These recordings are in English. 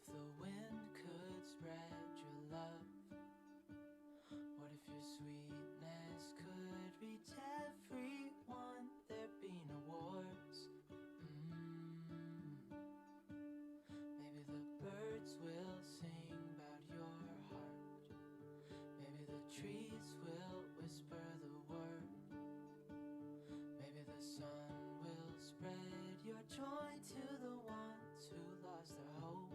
the wind could spread your love? What if your sweetness could reach everyone? There'd be no wars. Maybe the birds will sing about your heart. Maybe the trees will whisper the word. Maybe the sun will spread your joy to the ones who lost their hope.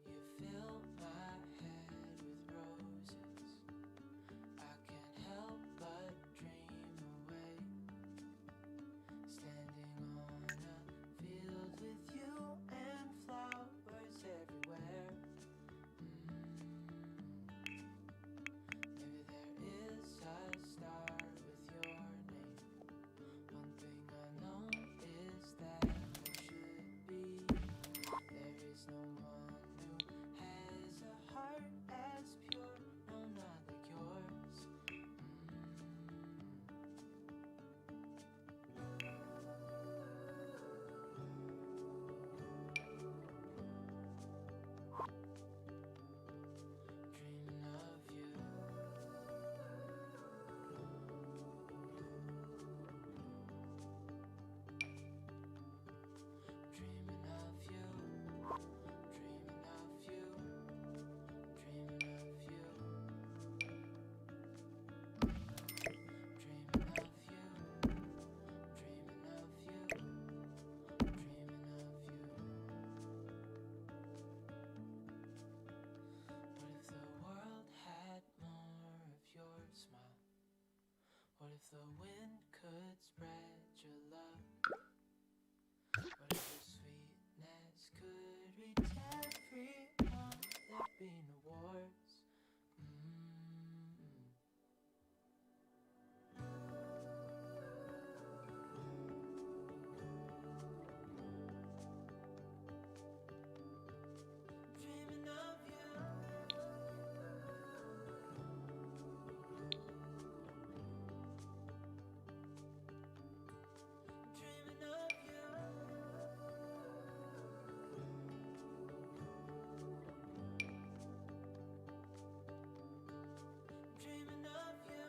You fill my head with roses. I can't help but dream away. Standing on a field with you and flowers everywhere. Maybe there is a star with your name. One thing I know is that there should be. There is no one who has a heart as pure, no, not like yours. Dreaming of you. Dreaming of you. Dreaming of you. Dreaming of you. Dreaming of you. Dreaming of you. Dreaming of you. What if the world had more of your smile? What if the wind could spread your love? What if your sweetness could reach everyone? There'd be no wars. Dreaming of you. Dreaming of you. Dreaming of you.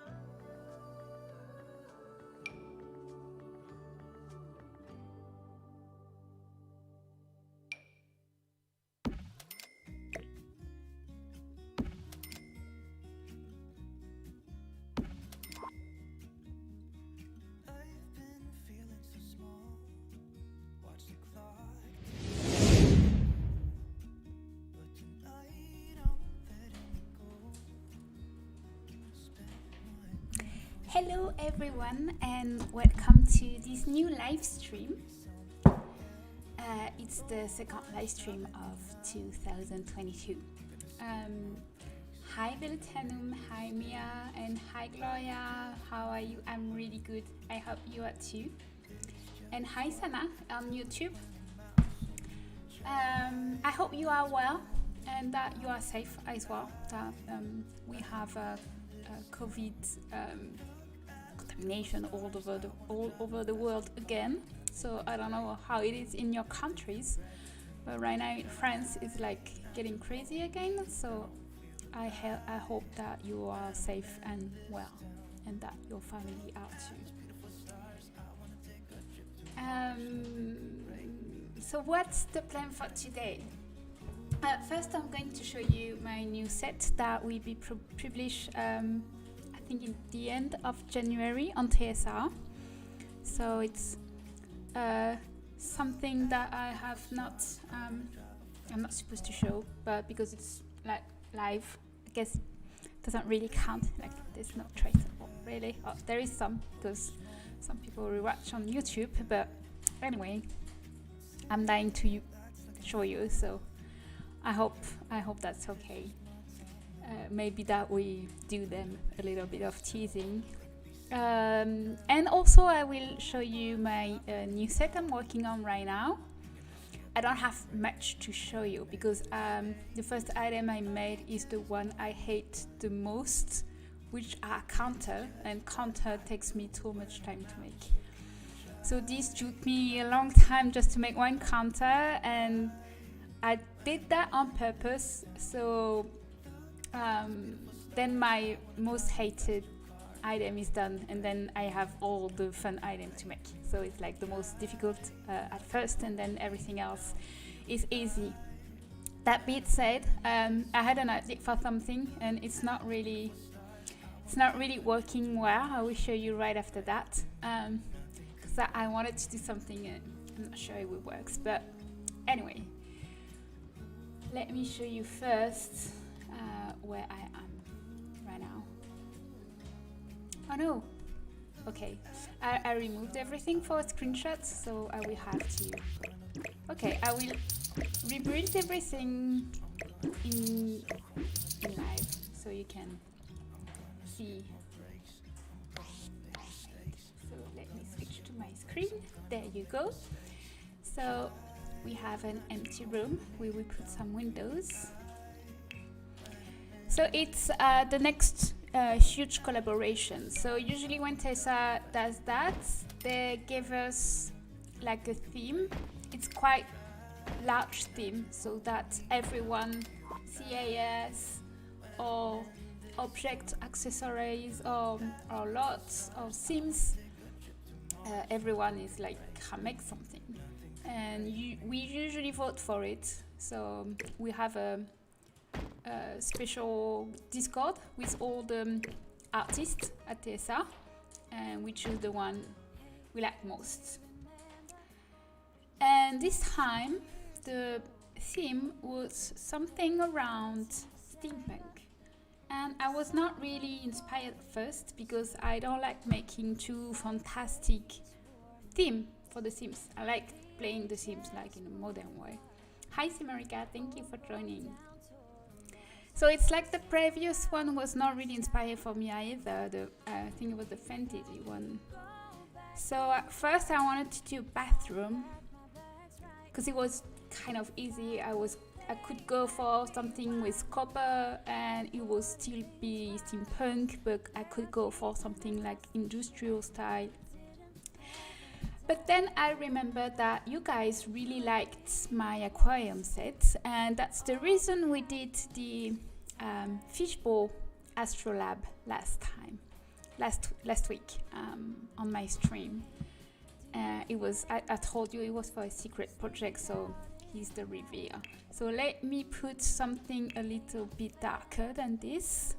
I've been feeling so small. Watch the clock. But tonight I'm letting it go. Spend my Hello everyone and welcome to this new live stream. It's the second live stream of 2022. Hi Velutanum, hi Mia, and hi Gloria. How are you? I'm really good. I hope you are too. And hi Sana on YouTube. I hope you are well and that you are safe as well. That we have a COVID contamination all over the world again. So I don't know how it is in your countries, but right now in France it's like getting crazy again. So I hope that you are safe and well, and that your family are too. So what's the plan for today? First, I'm going to show you my new set that will be published, I think, in the end of January on TSR. So it's something that I'm not supposed to show, but because it's like live, I guess it doesn't really count. Like there's no traceable really. Oh, there is some because some people rewatch on YouTube, but anyway, I'm dying to show you. So I hope that's okay. Maybe that we do them a little bit of teasing And also I will show you my new set I'm working on right now. I don't have much to show you because the first item I made is the one I hate the most, which are counter, and counter takes me too much time to make. So this took me a long time just to make one counter, and I did that on purpose. So then my most hated item is done, and then I have all the fun items to make. So it's like the most difficult at first, and then everything else is easy. That being said, I had an idea for something, and it's not really working well. I will show you right after that, because I wanted to do something, and I'm not sure it works. But anyway, let me show you first where I am right now. Oh no. Okay, I removed everything for screenshots, so I will have to. Okay, I will rebuild everything in live so you can see. So let me switch to my screen. There you go. So we have an empty room. We will put some windows. So it's the next huge collaboration. So usually when Tessa does that, they give us like a theme. It's quite large theme, so that everyone, CAS or object accessories or lots of themes, everyone is like, make something, and we usually vote for it. So we have a special Discord with all the artists at TSA, and we choose the one we like most. And this time the theme was something around steampunk, and I was not really inspired at first because I don't like making too fantastic theme for the Sims. I like playing the Sims like in a modern way. Hi Simerica, thank you for joining. So it's like the previous one was not really inspired for me either. I think it was the fantasy one. So at first I wanted to do bathroom because it was kind of easy. I could go for something with copper and it would still be steampunk, but I could go for something like industrial style. But then I remember that you guys really liked my aquarium set, and that's the reason we did the fishbowl astrolab last week on my stream. It was I told you it was for a secret project, so here's the reveal. So let me put something a little bit darker than this.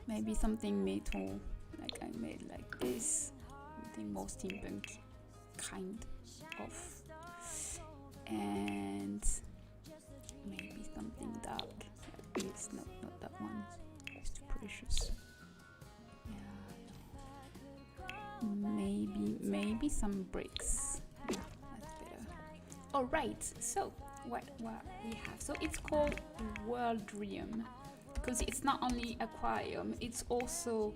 Maybe something metal, like I made like this. The more steampunk kind of, and maybe something dark like this. No, not that one, it's too precious. Yeah, maybe some bricks. Yeah, that's better. All right, so what we have, so it's called Worldrium because it's not only aquarium, it's also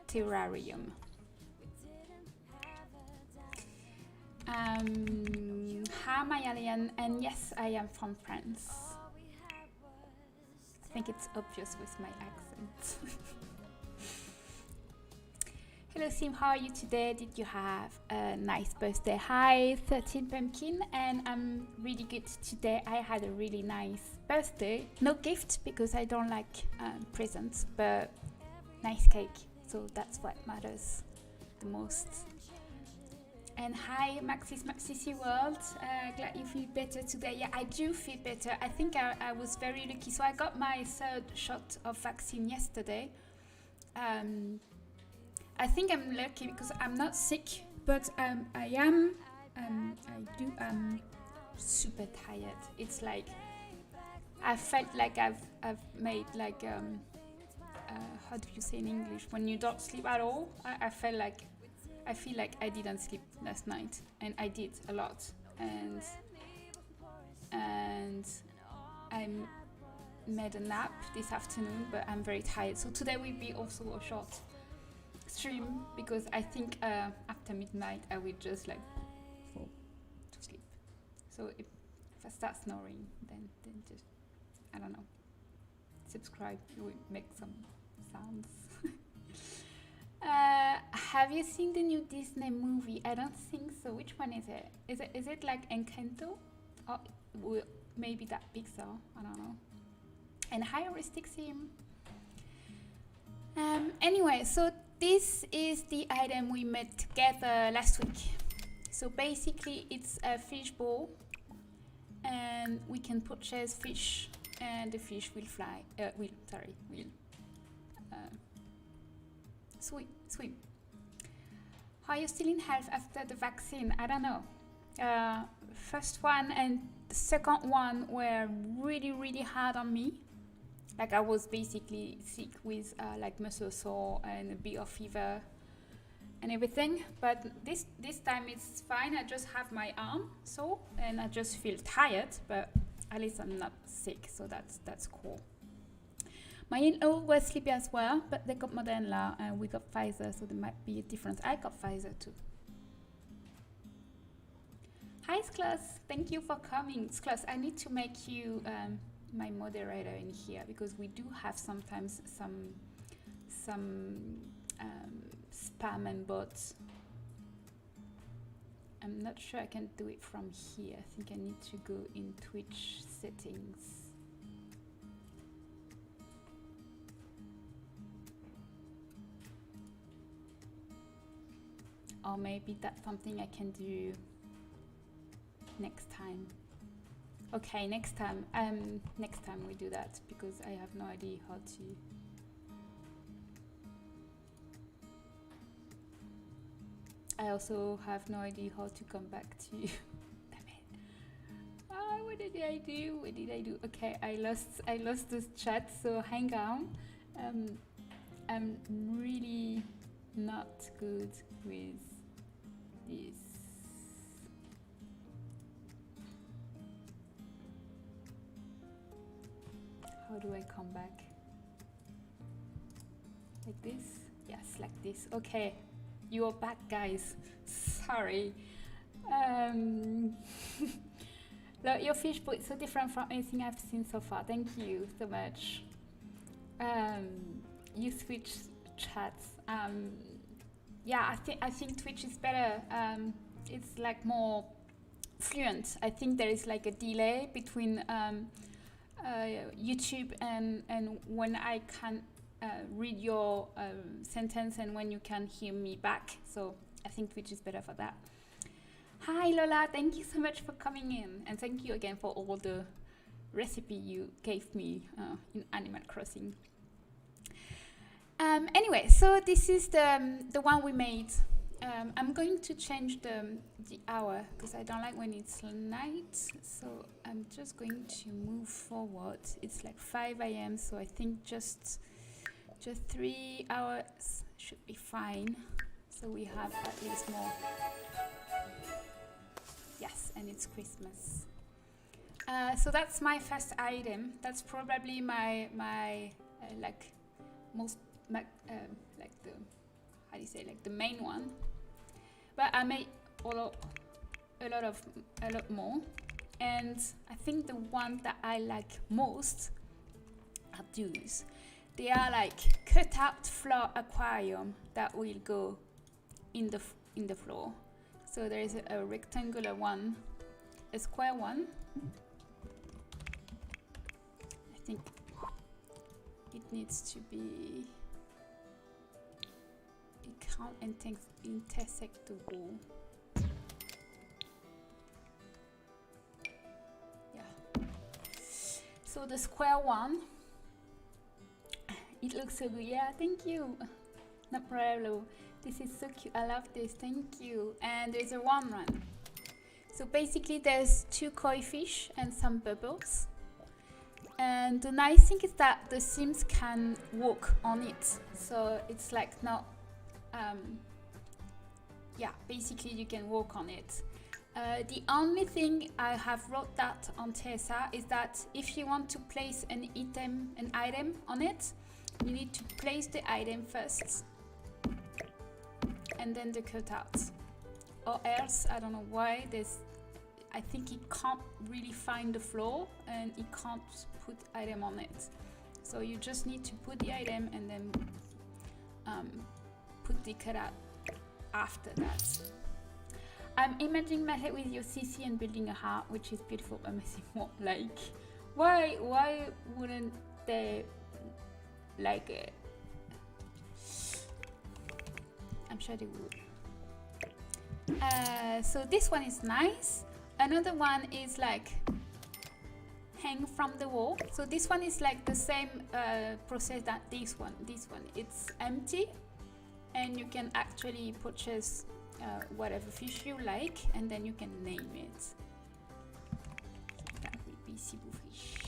terrarium. Hi my alien, and yes, I am from France. I think it's obvious with my accent. Hello Sim, how are you today? Did you have a nice birthday? Hi 13 Pumpkin, and I'm really good today. I had a really nice birthday. No gift because I don't like presents, but nice cake. So that's what matters the most. And hi Maxis World, glad you feel better today. Yeah, I do feel better. I think I was very lucky. So I got my third shot of vaccine yesterday. I think I'm lucky because I'm not sick, but I'm super tired. It's like I felt like I've made like how do you say in English when you don't sleep at all? I feel like I didn't sleep last night, and I did a lot, and I made a nap this afternoon, but I'm very tired. So today will be also a short stream because I think after midnight I will just like fall to sleep. So if I start snoring, then just, I don't know, subscribe, it will make some sounds. Have you seen the new Disney movie? I don't think so. Which one is it? Is it like Encanto? Or maybe that Pixar? I don't know. And hi, Ristixim. Anyway, so this is the item we made together last week. So basically, it's a fish bowl, and we can purchase fish, and the fish will fly. Will swim. Are you still in health after the vaccine? I don't know. First one and the second one were really hard on me. Like I was basically sick with like muscle sore and a bit of fever and everything. But this time it's fine. I just have my arm sore and I just feel tired. But at least I'm not sick, so that's cool. My in-law was sleepy as well, but they got Moderna and we got Pfizer, so there might be a difference. I got Pfizer too. Hi Sklos, thank you for coming. Sklos, I need to make you my moderator in here because we do have sometimes some spam and bots. I'm not sure I can do it from here. I think I need to go in Twitch settings. Or maybe that's something I can do next time. Okay, next time we do that because I have no idea how to. I also have no idea how to come back to you. Damn it. What did I do? Okay, I lost this chat, so hang on. I'm really not good with this. How do I come back? Like this? Yes, like this. Okay, you are back, guys. Sorry. Look, your fish bowl is so different from anything I've seen so far. Thank you so much. You switch chats. Yeah, I think Twitch is better. It's like more fluent. I think there is like a delay between YouTube and when I can read your sentence and when you can hear me back. So I think Twitch is better for that. Hi Lola, thank you so much for coming in, and thank you again for all the recipe you gave me in Animal Crossing. Anyway, so this is the one we made. I'm going to change the hour because I don't like when it's night. So I'm just going to move forward. It's like 5 a.m. So I think just 3 hours should be fine. So we have at least more. Yes, and it's Christmas. So that's my first item. That's probably my like most like the, how do you say, like the main one. But I made a lot more, and I think the one that I like most are these. They are like cut out floor aquarium that will go in the floor. So there is a rectangular one, a square one. I think it needs to be. It can't intersect the wall. Yeah. So the square one. It looks so good. Yeah, thank you. No problem. This is so cute. I love this. Thank you. And there's a one run. So basically there's 2 koi fish and some bubbles. And the nice thing is that the Sims can walk on it. So it's like not, yeah, basically you can walk on it. The only thing I have wrote that on Tessa is that if you want to place an item on it, you need to place the item first. and then the cutouts, or else I don't know why I think it can't really find the floor and it can't put item on it. So you just need to put the item and then put the cutout after that. I'm imagining my head with your CC and building a heart, which is beautiful, amazing. What, like, why wouldn't they like it? I'm sure they would. So this one is nice. Another one is like hang from the wall. So this one is like the same process that this one. This one, it's empty, and you can actually purchase whatever fish you like, and then you can name it. That will be Cebu fish.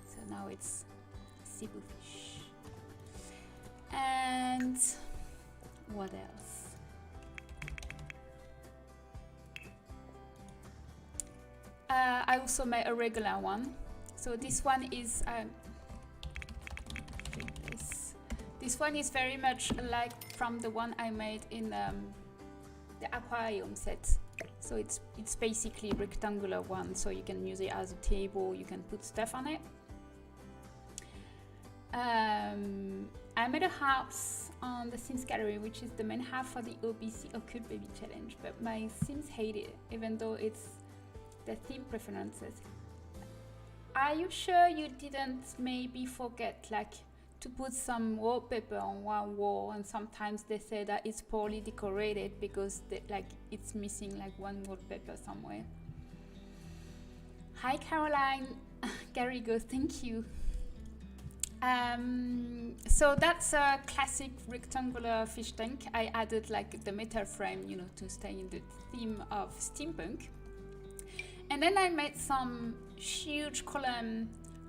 So now it's Cebu fish. And what else? I also made a regular one. So this one is this one is very much like from the one I made in the aquarium set. So it's basically rectangular one, so you can use it as a table, you can put stuff on it. I made a house on the Sims gallery, which is the main house for the OBC, Occult Baby Challenge, but my Sims hate it, even though it's the theme preferences. Are you sure you didn't maybe forget like to put some wallpaper on one wall, and sometimes they say that it's poorly decorated because it's missing like one wallpaper somewhere? Hi Caroline. Gary goes, thank you. So that's a classic rectangular fish tank. I added like the metal frame, you know, to stay in the theme of steampunk. And then I made some huge column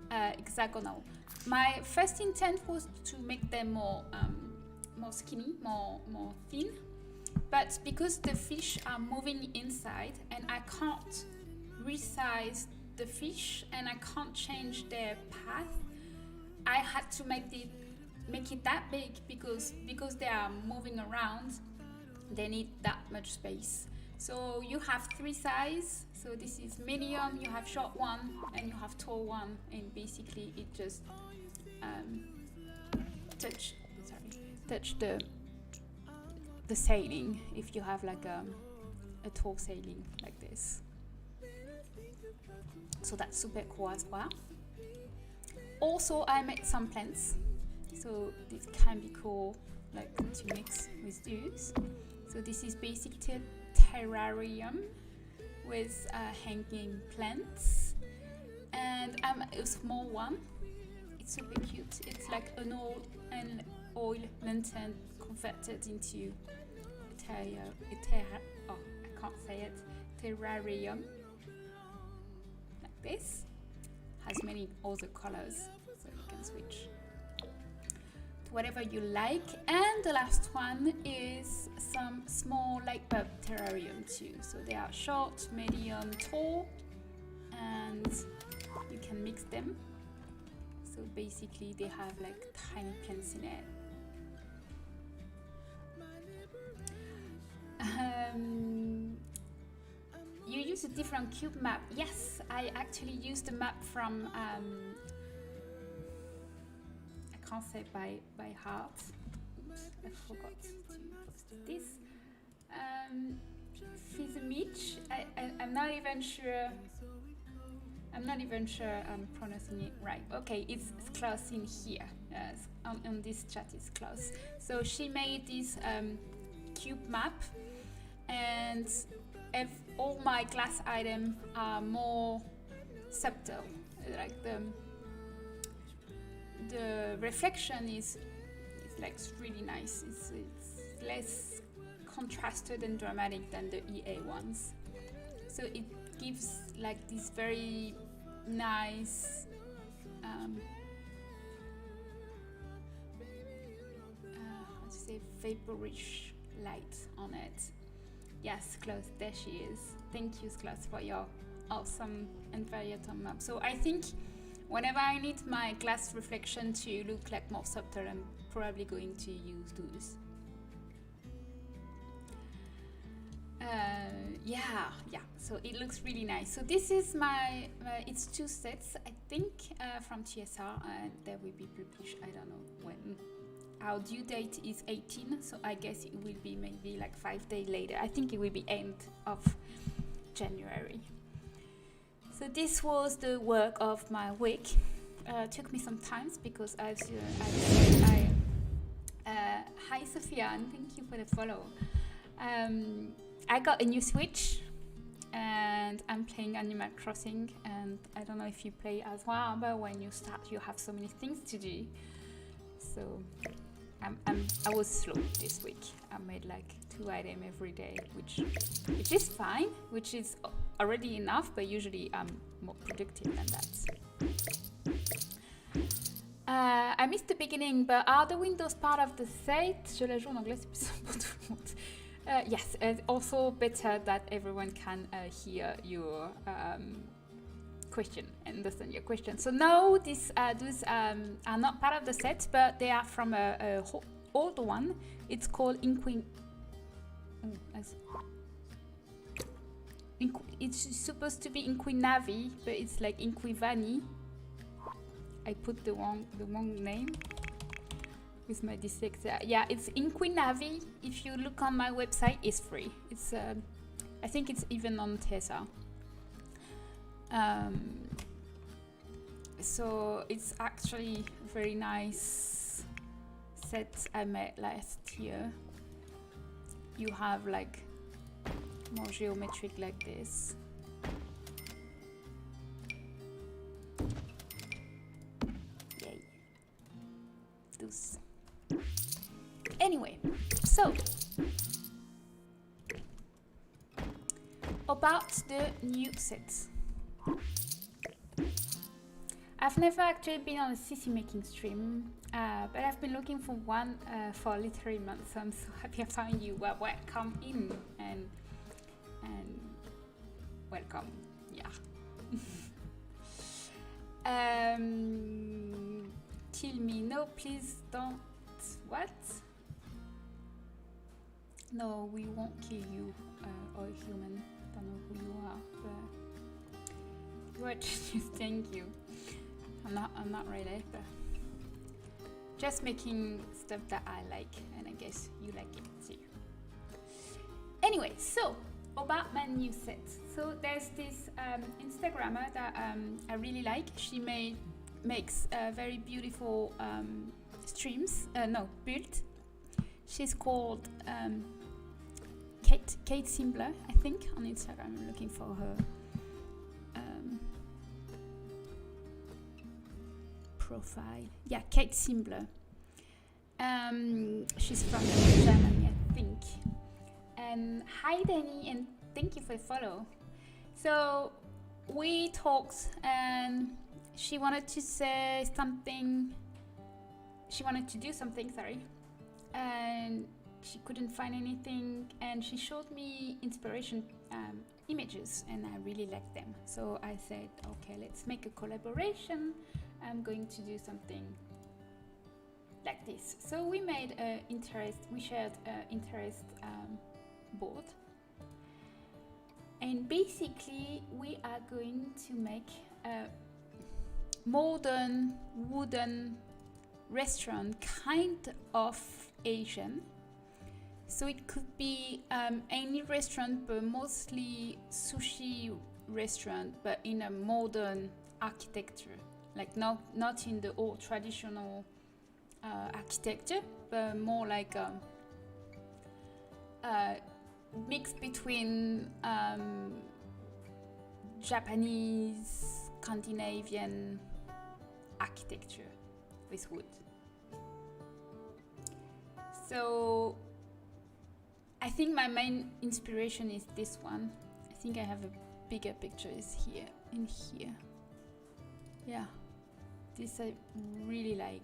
hexagonal. My first intent was to make them more skinny, more thin. But because the fish are moving inside and I can't resize the fish and I can't change their path, I had to make it that big because they are moving around, they need that much space. So you have three sizes. So this is medium, you have short one, and you have tall one, and basically it just touch the sailing if you have like a tall sailing like this. So that's super cool as well. Also, I made some plants, so this can be cool, like to mix with these. So this is basic terrarium with hanging plants, and a small one. It's super cute. It's like an oil lantern converted into terrarium, like this. Has many other colors, so you can switch to whatever you like. And the last one is some small light bulb terrarium too. So they are short, medium, tall, and you can mix them. So basically they have like tiny plants in it. You use a different cube map. Yes, I actually used the map from I can't say by heart. Oops, I forgot to post this. Fizmich. I'm not even sure. I'm pronouncing it right. Okay, it's close in here. Yes, on this chat is close. So she made this cube map, and all my glass items are more subtle. Like the reflection is like really nice. It's less contrasted and dramatic than the EA ones. So it gives like this very nice how to say, vaporish light on it. Yes, Klaus, there she is. Thank you, Klaus, for your awesome and variatum map. So I think whenever I need my glass reflection to look like more subtle and probably going to use those. Yeah, so it looks really nice. So this is my it's 2 sets, I think, from TSR, and they will be published, I don't know when. Our due date is 18, so I guess it will be maybe like 5 days later. I think it will be end of January. So this was the work of my week. Took me some time because as hi Sophia, and thank you for the follow. I got a new Switch and I'm playing Animal Crossing, and I don't know if you play as well, but when you start you have so many things to do. So I was slow this week. I made like 2 items every day, which is fine, which is already enough, but usually I'm more productive than that. I missed the beginning, but are the windows part of the set? Je la joue en anglais, c'est plus simple pour tout le monde. Yes, it's also better that everyone can hear your question and understand your question. So no, those are not part of the set, but they are from a old one. It's called it's supposed to be Inquinavi, but it's like Inquivani. I put the wrong name with my dyslexia. Yeah, it's Inquinavi. If you look on my website, it's free. It's I think it's even on Tesa. So it's actually a very nice set I made last year. You have like more geometric like this. Yay. Those. Anyway, so about the new sets. I've never actually been on a CC making stream, but I've been looking for one for literally months, so I'm so happy I found you. Well, welcome in and welcome, yeah. Kill me, no, please don't. What? No, we won't kill you, or a human. Don't know who you are, but you are just thank you. I'm not really, but just making stuff that I like, and I guess you like it too. Anyway, so about my new set. So there's this Instagrammer that I really like. She makes very beautiful streams. Build. She's called Kate Simbler, I think, on Instagram. I'm looking for her profile. Yeah, Kate Simbler. She's from Germany, I think. And hi, Danny, and thank you for the follow. So we talked, and she wanted to say something. She wanted to do something, sorry, and she couldn't find anything. And she showed me inspiration images, and I really liked them. So I said, okay, let's make a collaboration. I'm going to do something like this. So we made we shared interest board, and basically we are going to make a modern wooden restaurant, kind of Asian. So it could be any restaurant, but mostly sushi restaurant, but in a modern architecture. Like not in the old traditional architecture, but more like a mix between Japanese, Scandinavian architecture with wood. So I think my main inspiration is this one. I think I have a bigger picture is here, in here. Yeah, this I really like.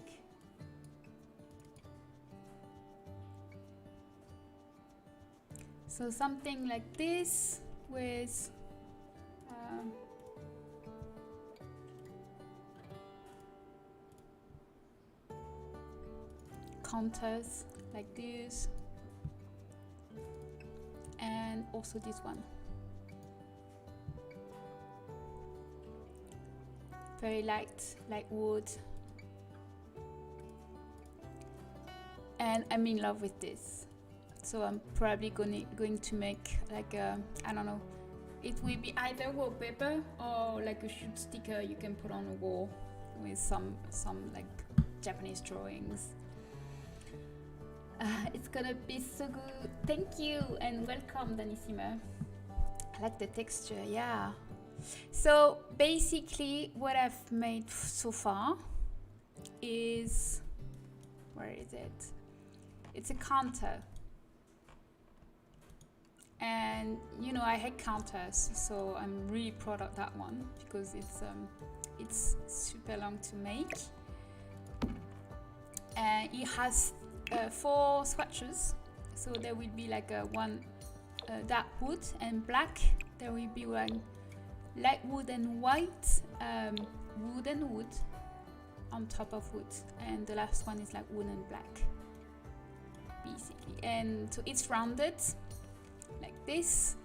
So something like this with counters like this, and also this one. Very light, like wood. And I'm in love with this. So I'm probably going to make like a, I don't know, it will be either wallpaper or like a shoot sticker you can put on a wall with some like Japanese drawings. It's gonna be so good. Thank you and welcome, Danissima. I like the texture, yeah. So basically what I've made so far is, where is it? It's a counter. And you know, I hate counters, so I'm really proud of that one because it's super long to make. And it has 4 swatches, so there will be like one dark wood and black. There will be one light wood and white, wood and wood on top of wood, and the last one is like wood and black, basically. And so it's rounded like this,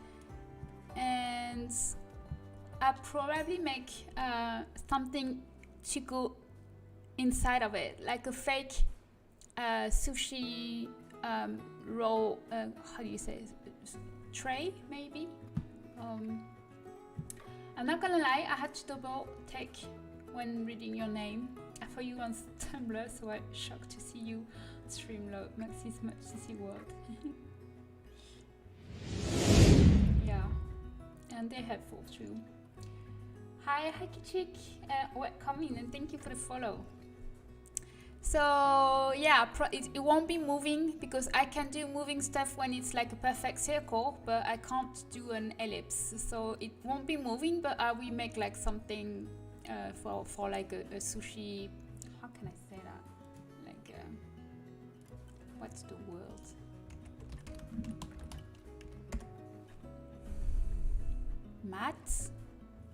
and I'll probably make something to go inside of it, like a fake sushi roll, how do you say it? Tray maybe. I'm not gonna lie, I had to double take when reading your name. I thought you were on Tumblr, so I'm shocked to see you stream Maxis CC World. Yeah, and they're helpful too. Hi Kichik, welcome in and thank you for the follow. So yeah, it won't be moving because I can do moving stuff when it's like a perfect circle, but I can't do an ellipse. So it won't be moving, but I will make like something for like a sushi. How can I say that? Like what's the word? Mat,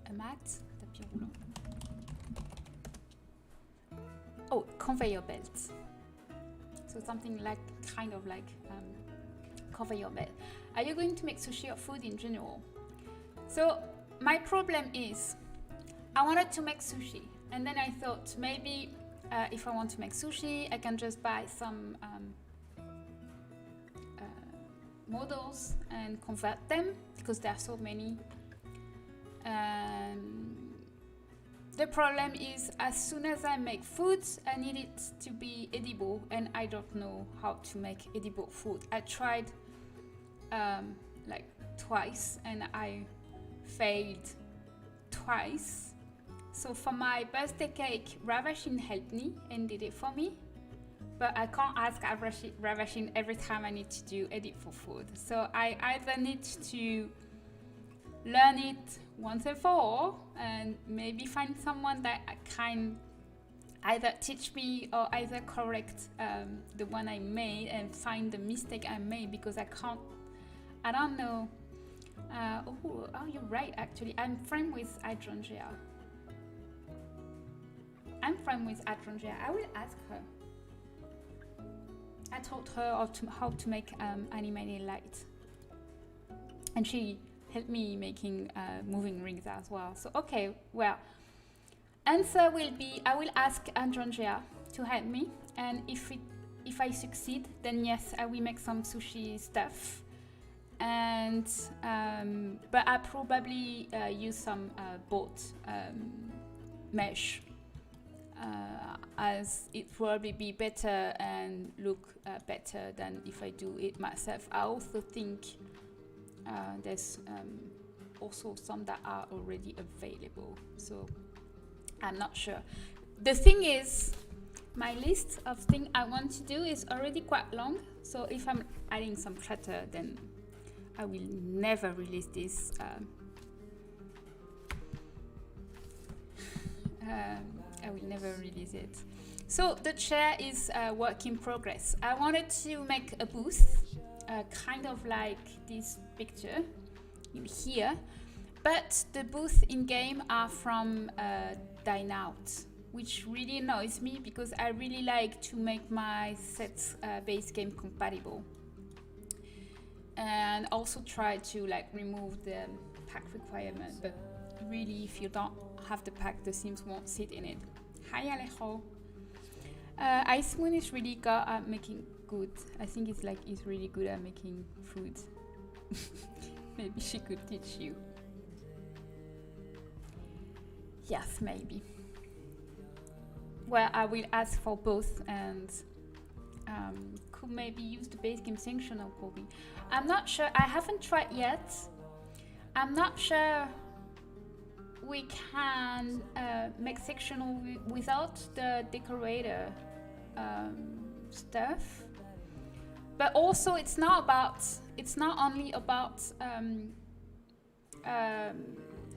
a mat, tapis roulant. Oh, conveyor belt. So something like, kind of like conveyor belt. Are you going to make sushi or food in general? So my problem is, I wanted to make sushi, and then I thought maybe if I want to make sushi, I can just buy some models and convert them because there are so many. The problem is, as soon as I make food, I need it to be edible, and I don't know how to make edible food. I tried like twice, and I failed twice. So for my birthday cake, Ravashin helped me and did it for me, but I can't ask Ravashin every time I need to do edible food. So I either need to learn it once and for all, and maybe find someone that can either teach me or either correct the one I made and find the mistake I made, because I don't know. Oh, you're right, actually. I'm friend with Hydrangea. I will ask her. I taught her how to make animated light, and she helped me making moving rings as well. So okay, well, answer will be, I will ask Hydrangea to help me, and if I succeed, then yes, I will make some sushi stuff. And but I probably use some boat mesh, as it probably be better and look better than if I do it myself. I also think there's also some that are already available, so I'm not sure. The thing is, my list of things I want to do is already quite long, so if I'm adding some clutter, then I will never release this. I will never release it. So the chair is a work in progress. I wanted to make a booth, kind of like this picture in here, but the booth in game are from Dine Out, which really annoys me because I really like to make my sets base game compatible, and also try to like remove the pack requirement, but really if you don't have the pack, the Sims won't sit in it. Hi Alejo. Ice Moon is really good at making good. I think it's like he's really good at making food. Maybe she could teach you. Yes, maybe. Well, I will ask for both and could maybe use the base game sectional copy. I'm not sure. I haven't tried yet. I'm not sure we can make sectional without the decorator stuff. But also, it's not only about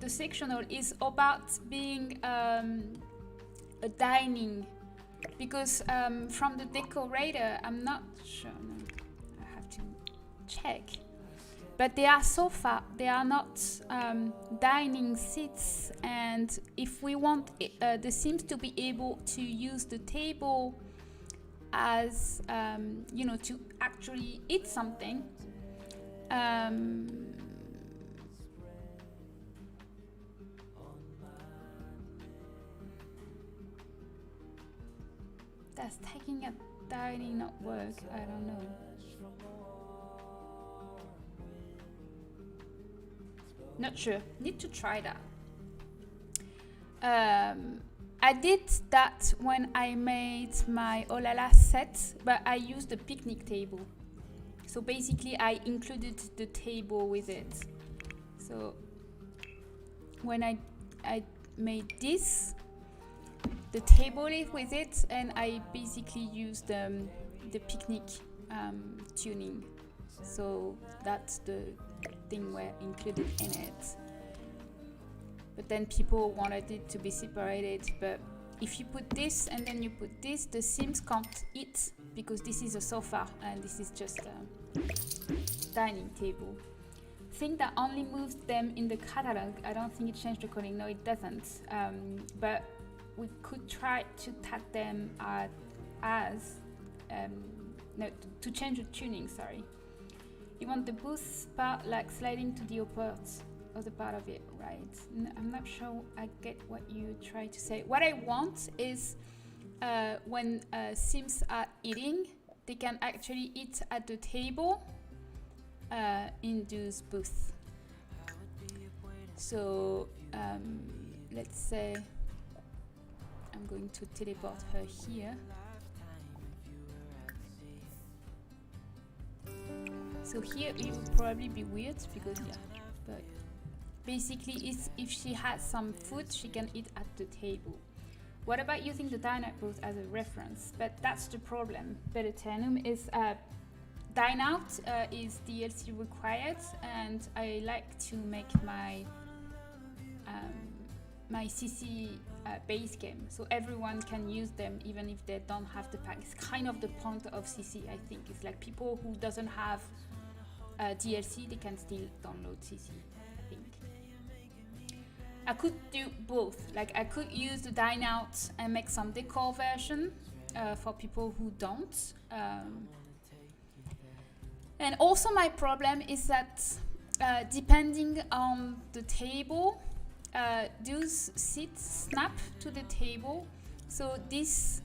the sectional. It's about being a dining, because from the decorator, I'm not sure. No, I have to check. But they are sofa. They are not dining seats. And if we want the Sims to be able to use the table as you know, to actually eat something, does taking a dining not work? I don't know. Not sure. Need to try that. I did that when I made my Olala set, but I used a picnic table. So basically I included the table with it. So when I made this, the table with it, and I basically used the picnic tuning. So that's the thing were included in it. But then people wanted it to be separated. But if you put this and then you put this, the Sims can't eat because this is a sofa and this is just a dining table. Thing that only moves them in the catalog. I don't think it changed the coding. No, it doesn't. But we could try to tag them as no, to change the tuning. Sorry. You want the boost part like sliding to the other part of it, right? I'm not sure I get what you try to say. What I want is when Sims are eating, they can actually eat at the table in those booths. So let's say I'm going to teleport her here. So here it will probably be weird because yeah, but basically if she has some food, she can eat at the table. What about using the dine-out booth as a reference? But that's the problem. Bereternum is dine-out is DLC required, and I like to make my my CC base game, so everyone can use them even if they don't have the pack. It's kind of the point of CC, I think. It's like people who doesn't have DLC, they can still download CC, I think. I could do both. Like I could use the dine out and make some decor version for people who don't. And also my problem is that depending on the table, those seats snap to the table, so this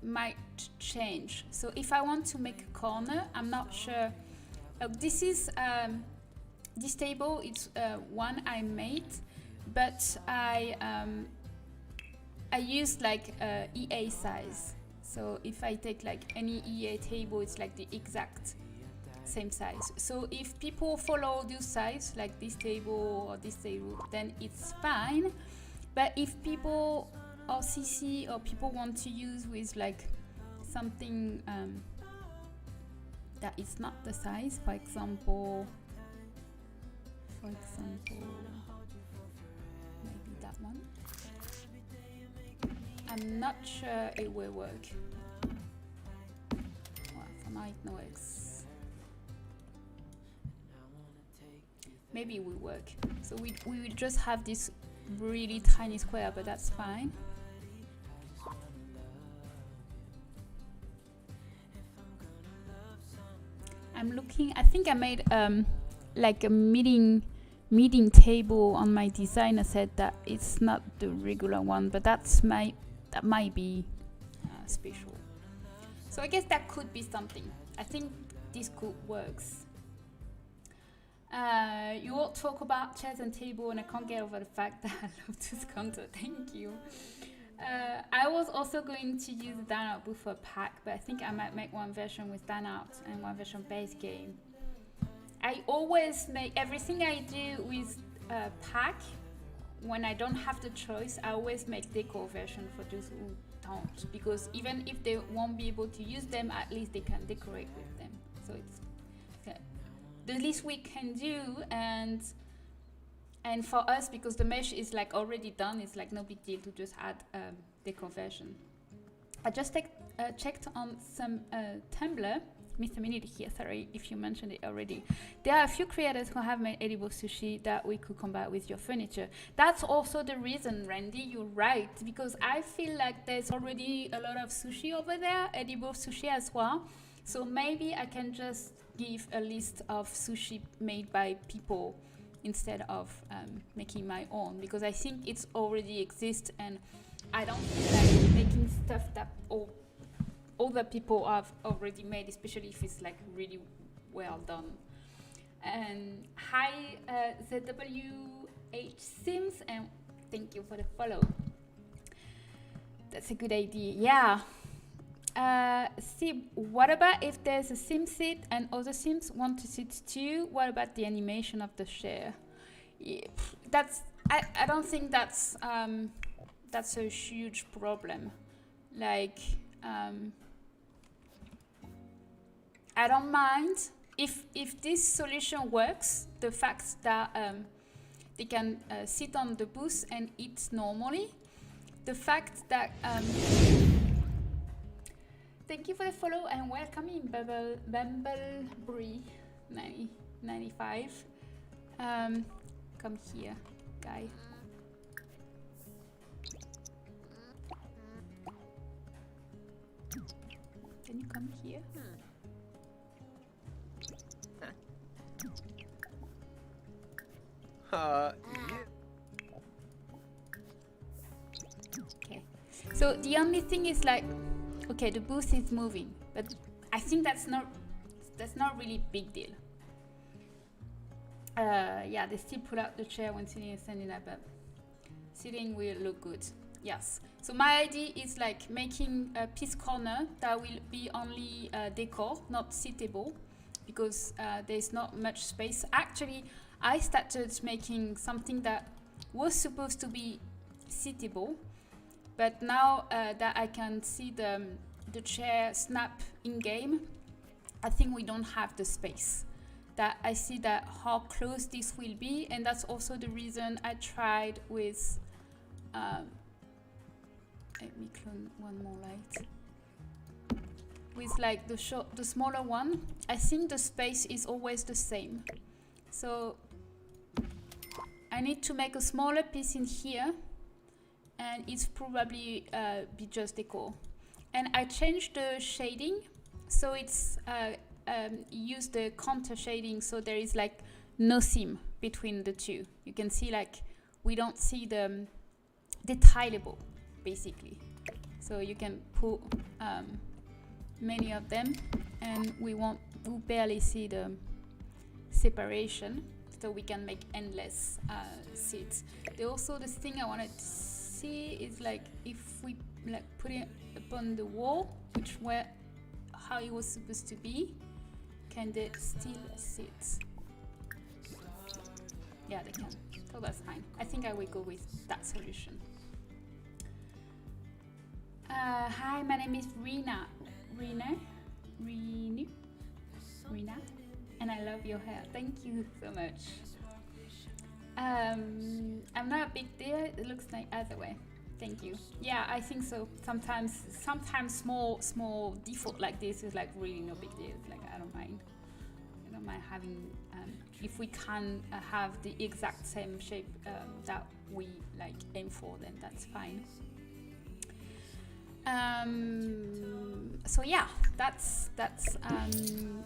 might change. So if I want to make a corner, I'm not sure. This is this table. It's one I made, but I used like EA size. So if I take like any EA table, it's like the exact same size. So if people follow this size, like this table or this table, then it's fine. But if people or CC or people want to use with like something that is not the size, for example, maybe that one. I'm not sure it will work. Well, for now it works. Maybe it will work. So we will just have this really tiny square, but that's fine. looking. I think I made like a meeting table on my designer set that it's not the regular one, but that might be special. So I guess that could be something. I think this could works. You all talk about chairs and table, and I can't get over the fact that I love this counter. Thank you. I was also going to use the down out booth for a pack, but I think I might make one version with down out and one version base game. I always make everything I do with a pack. When I don't have the choice, I always make decor version for those who don't, because even if they won't be able to use them, at least they can decorate with them. So it's the least we can do, and for us, because the mesh is like already done, it's like no big deal to just add decor version. I just checked on some Tumblr. Mr. Minute here, sorry if you mentioned it already. There are a few creators who have made edible sushi that we could combine with your furniture. That's also the reason, Randy, you're right, because I feel like there's already a lot of sushi over there, edible sushi as well. So maybe I can just give a list of sushi made by people instead of making my own, because I think it's already exists, and I don't feel like making stuff that other people have already made, especially if it's like really well done. And hi ZWH Sims, and thank you for the follow. That's a good idea. Yeah. Sib, what about if there's a sim sit and other sims want to sit too? What about the animation of the share? Yeah, I don't think that's a huge problem. Like I don't mind if this solution works. The fact that they can sit on the booth and eat normally. The fact that thank you for the follow and welcome in Bumblebree 95. Come here, guy. Can you come here? Yeah. Okay. So the only thing is like, okay, the booth is moving, but I think that's not really big deal. Yeah, they still pull out the chair when sitting and standing up, but sitting will look good. Yes. So my idea is like making a piece corner that will be only decor, not sittable, because there's not much space. Actually, I started making something that was supposed to be sittable, but now that I can see the chair snap in game, I think we don't have the space. That I see that how close this will be, and that's also the reason I tried with. Let me clone one more light. With like the smaller one, I think the space is always the same. So I need to make a smaller piece in here, and it's probably be just decor. And I changed the shading, so it's use the counter shading, so there is like no seam between the two. You can see like we don't see the detailable basically. So you can put many of them, and we barely see the separation, so we can make endless seats. Also, the thing I wanted to see is like if we like put it upon the wall, how it was supposed to be, can they still sit? Yeah, they can. So that's fine. I think I will go with that solution. Hi, my name is Rena, and I love your hair. Thank you so much. I'm not a big deal. It looks like either way. Thank you. Yeah, I think so. Sometimes small default like this is like really no big deal. It's like I don't mind having if we can have the exact same shape that we like aim for, then that's fine. So yeah, that's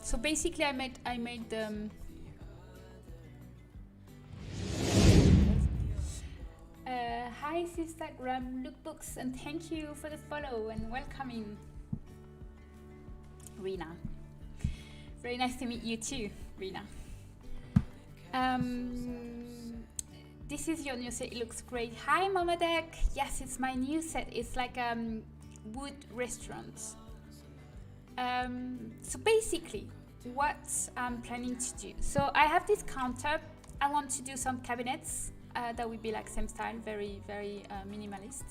so basically I made hi Instagram lookbooks, and thank you for the follow and welcoming, Rina. Very nice to meet you too, Rina. This is your new set. It looks great. Hi, Mama Deck. Yes, it's my new set. It's like wood restaurant. So basically, what I'm planning to do. So I have this counter. I want to do some cabinets that will be like same style, very, very minimalist.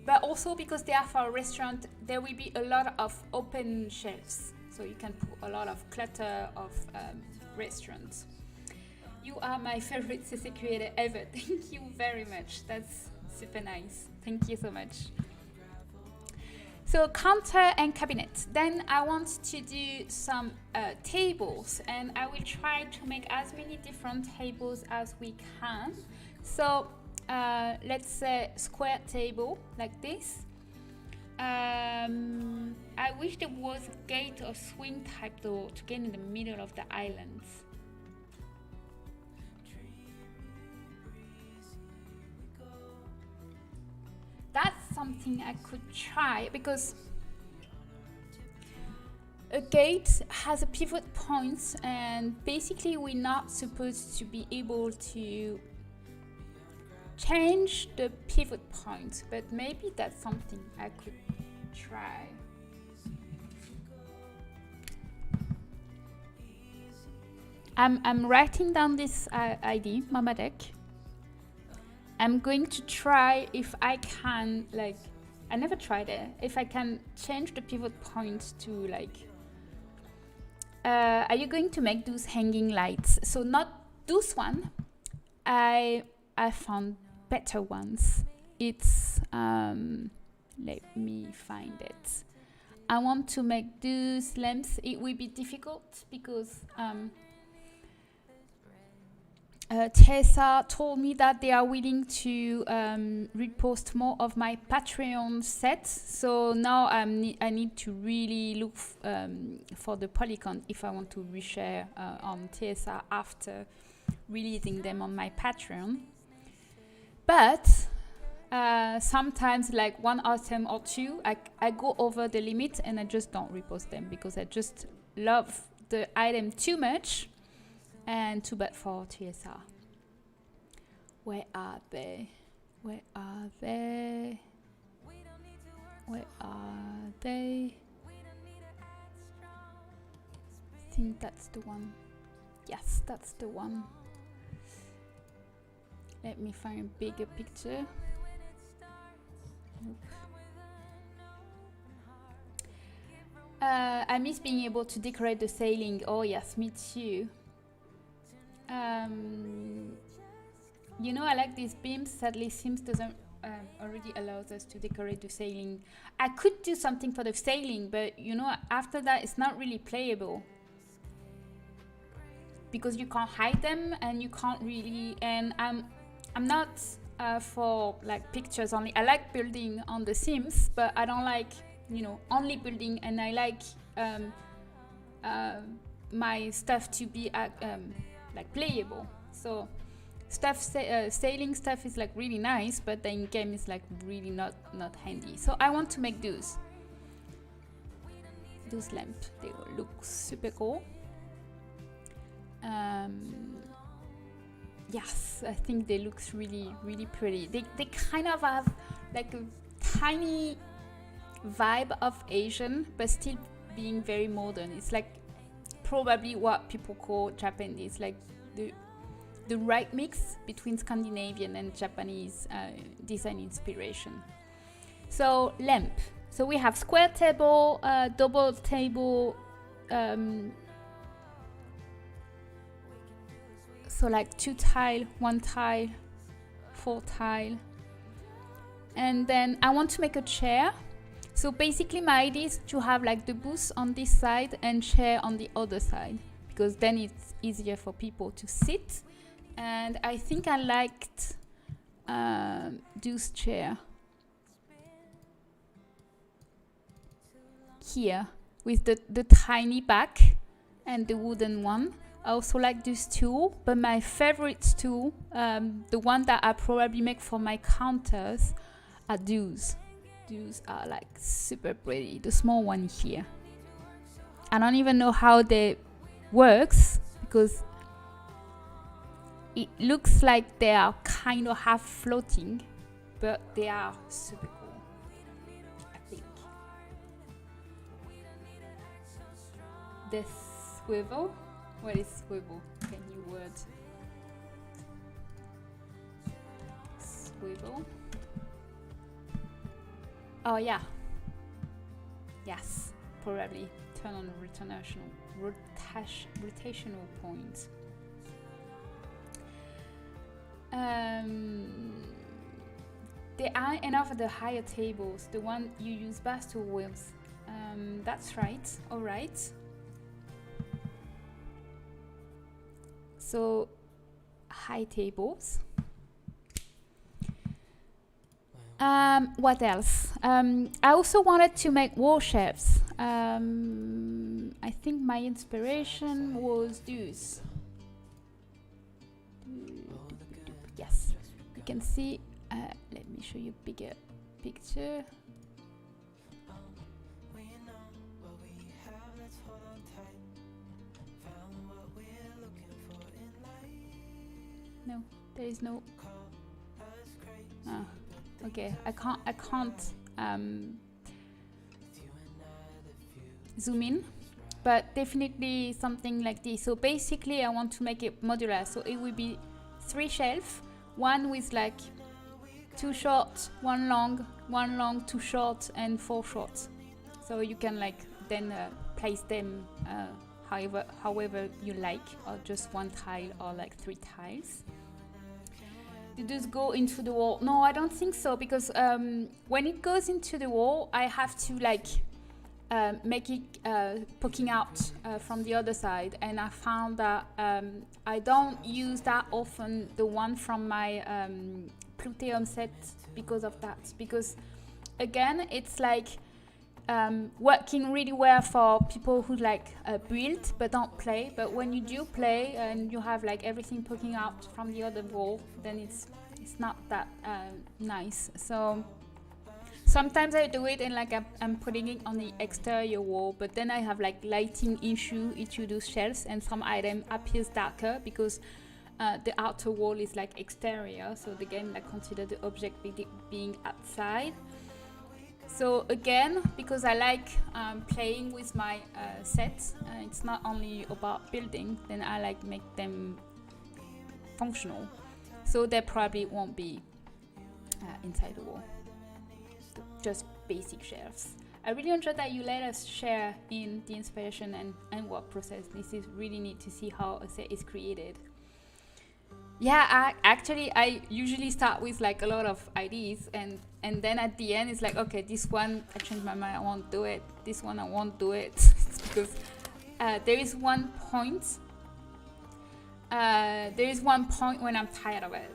But also because they are for a restaurant, there will be a lot of open shelves. So you can put a lot of clutter of restaurants. You are my favorite CC creator ever. Thank you very much. That's super nice. Thank you so much. So counter and cabinet. Then I want to do some tables, and I will try to make as many different tables as we can. So let's say square table like this. I wish there was a gate or swing type door to get in the middle of the islands. That's something I could try, because a gate has a pivot point, and basically we're not supposed to be able to change the pivot point, but maybe that's something I could try. I'm writing down this ID, Mama Deck. I'm going to try if I can, like, I never tried it, if I can change the pivot point to like, are you going to make those hanging lights? So not those one, I found better ones. It's, let me find it. I want to make those lamps. It will be difficult because Tessa told me that they are willing to repost more of my Patreon sets. So now I need to really look for the Polycon if I want to reshare on Tessa after releasing them on my Patreon. But sometimes, like one item or two, I go over the limit and I just don't repost them because I just love the item too much. And too bad for TSR. Where are they? Where are they? Where are they? I think that's the one. Yes, that's the one. Let me find a bigger picture. Nope. I miss being able to decorate the sailing. Oh yes, me too. You know, I like these beams. Sadly, Sims doesn't already allows us to decorate the sailing. I could do something for the sailing, but you know, after that, it's not really playable because you can't hide them and you can't really. And I'm not for like pictures only. I like building on the Sims, but I don't like, you know, only building. And I like my stuff to be like playable. So stuff sailing stuff is like really nice, but the in-game is like really not handy. So I want to make those lamps. They will look super cool. Yes, I think they look really pretty. They kind of have like a tiny vibe of Asian, but still being very modern. It's like probably what people call Japanese, like the right mix between Scandinavian and Japanese design inspiration. So lamp. So we have square table, double table, so like 2 tile, 1 tile, 4 tile. And then I want to make a chair. So basically my idea is to have like the booth on this side and chair on the other side, because then it's easier for people to sit. And I think I liked those chair. here with the tiny back and the wooden one. I also like this stool, but my favorite stool, the one that I probably make for my counters, are those. Those are like super pretty. The small one here. I don't even know how they works because it looks like they are kind of half floating, but they are super cool, I think. The swivel. What is swivel? Can you word? Swivel. Oh yeah. Yes, probably turn on rotational point. There are enough of the higher tables, the one you use bar stool with. That's right. All right. So high tables. What else? I also wanted to make wall shelves. I think my inspiration was this. Yes, you can see. Let me show you a bigger picture. No, there is no. Okay, I can't zoom in, but definitely something like this. So basically, I want to make it modular. So it will be 3 shelves, one with like 2 short, 1 long, 2 short, and 4 short. So you can like then place them however you like, or just 1 tile or like 3 tiles. Did this go into the wall? No, I don't think so, because when it goes into the wall, I have to like make it poking out from the other side, and I found that I don't use that often the one from my Pluteum set because of that. Because again, it's like working really well for people who like build but don't play. But when you do play and you have like everything poking out from the other wall, then it's not that nice. So sometimes I do it and like I'm putting it on the exterior wall, but then I have like lighting issue into those shelves, and some item appears darker because the outer wall is like exterior. So again, I consider the object being outside. So again, because I like playing with my sets, it's not only about building, then I like make them functional. So they probably won't be inside the wall, just basic shelves. I really enjoyed that you let us share in the inspiration and work process. This is really neat to see how a set is created. Yeah, I usually start with like a lot of ideas, and then at the end it's like, okay, this one I changed my mind, I won't do it. This one I won't do it. Because there is one point when I'm tired of it.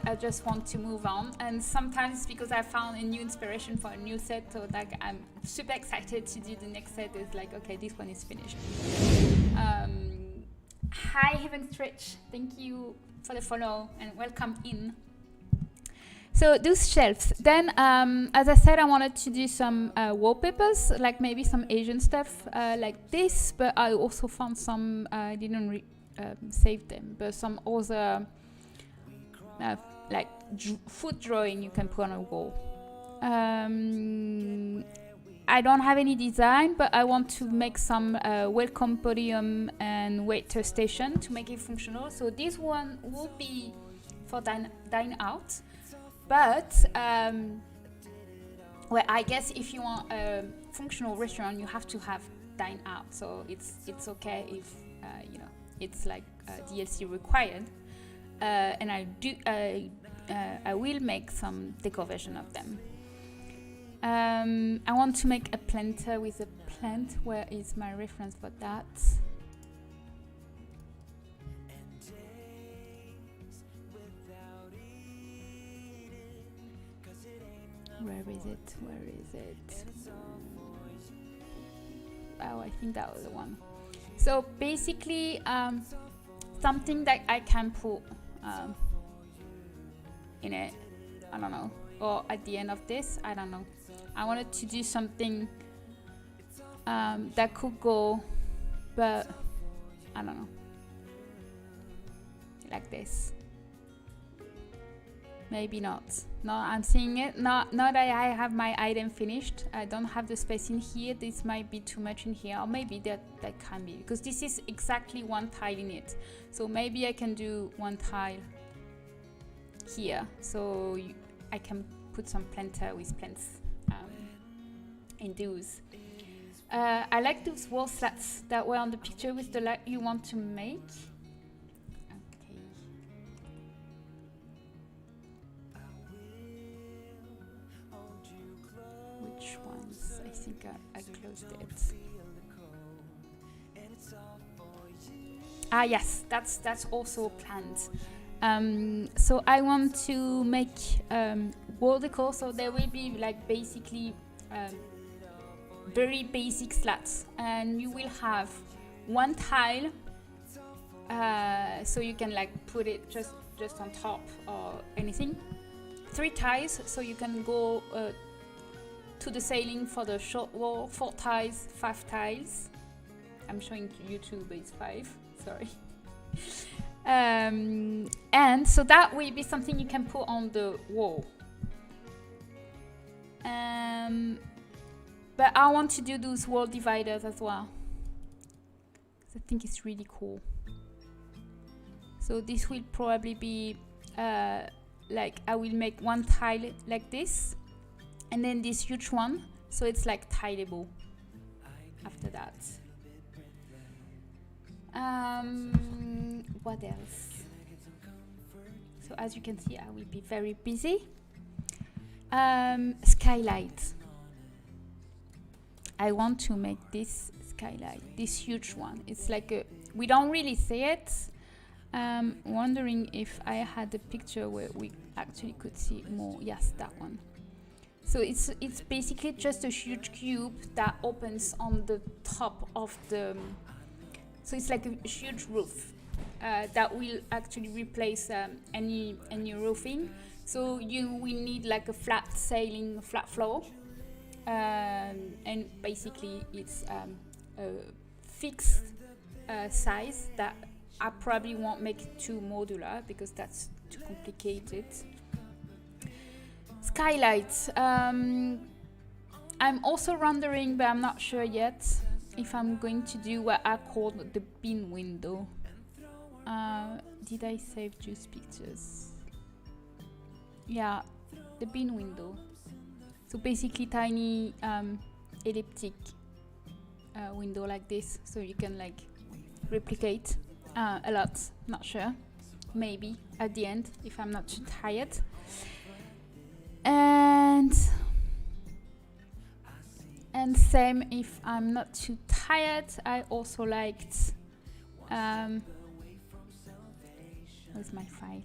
I just want to move on, and sometimes because I found a new inspiration for a new set, so like I'm super excited to do the next set. It's like, okay, this one is finished. Hi Heaven Stretch, thank you for the follow and welcome in. So those shelves, then as I said, I wanted to do some wallpapers, like maybe some Asian stuff like this, but I also found some, I didn't save them, but some other like food drawing you can put on a wall. I don't have any design, but I want to make some welcome podium and waiter station to make it functional. So this one will be for dine out, but well, I guess if you want a functional restaurant, you have to have dine out. So it's okay if you know, it's like DLC required, and I will make some deco version of them. I want to make a planter with a plant. Where is my reference for that? Where is it? Oh, I think that was the one. So basically, something that I can put in it, I don't know, or at the end of this, I don't know. I wanted to do something that could go, but I don't know, like this. Maybe not. No, I'm seeing it. Not that I have my item finished. I don't have the space in here. This might be too much in here, or maybe that can be, because this is exactly one tile in it. So maybe I can do one tile here, so I can put some planter with plants in those. I like those wall slats that were on the picture with the light you want to make. Which ones? I think I closed it. Ah yes, that's also planned. So I want to make wall decor, so there will be like basically very basic slats, and you will have one tile, so you can like put it just on top or anything. 3 tiles, so you can go to the ceiling for the short wall. 4 tiles, 5 tiles. I'm showing you 2, but it's 5. Sorry. And so that will be something you can put on the wall. But I want to do those wall dividers as well, because I think it's really cool. So this will probably be like I will make one tile like this, and then this huge one, so it's like tileable after that. What else? So as you can see, I will be very busy. Skylight. I want to make this skylight, this huge one. It's like a, we don't really see it. Wondering if I had a picture where we actually could see more. Yes, that one. So it's basically just a huge cube that opens on the top of the, so it's like a huge roof that will actually replace any roofing. So you will need like a flat ceiling, flat floor, and basically it's a fixed size that I probably won't make it too modular because that's too complicated. Skylights. I'm also rendering, but I'm not sure yet if I'm going to do what I call the bin window. Did I save juice pictures? Yeah, the bin window. So basically tiny elliptic window like this, so you can like replicate a lot. Not sure. Maybe at the end if I'm not too tired. And same if I'm not too tired. I also liked where's my file?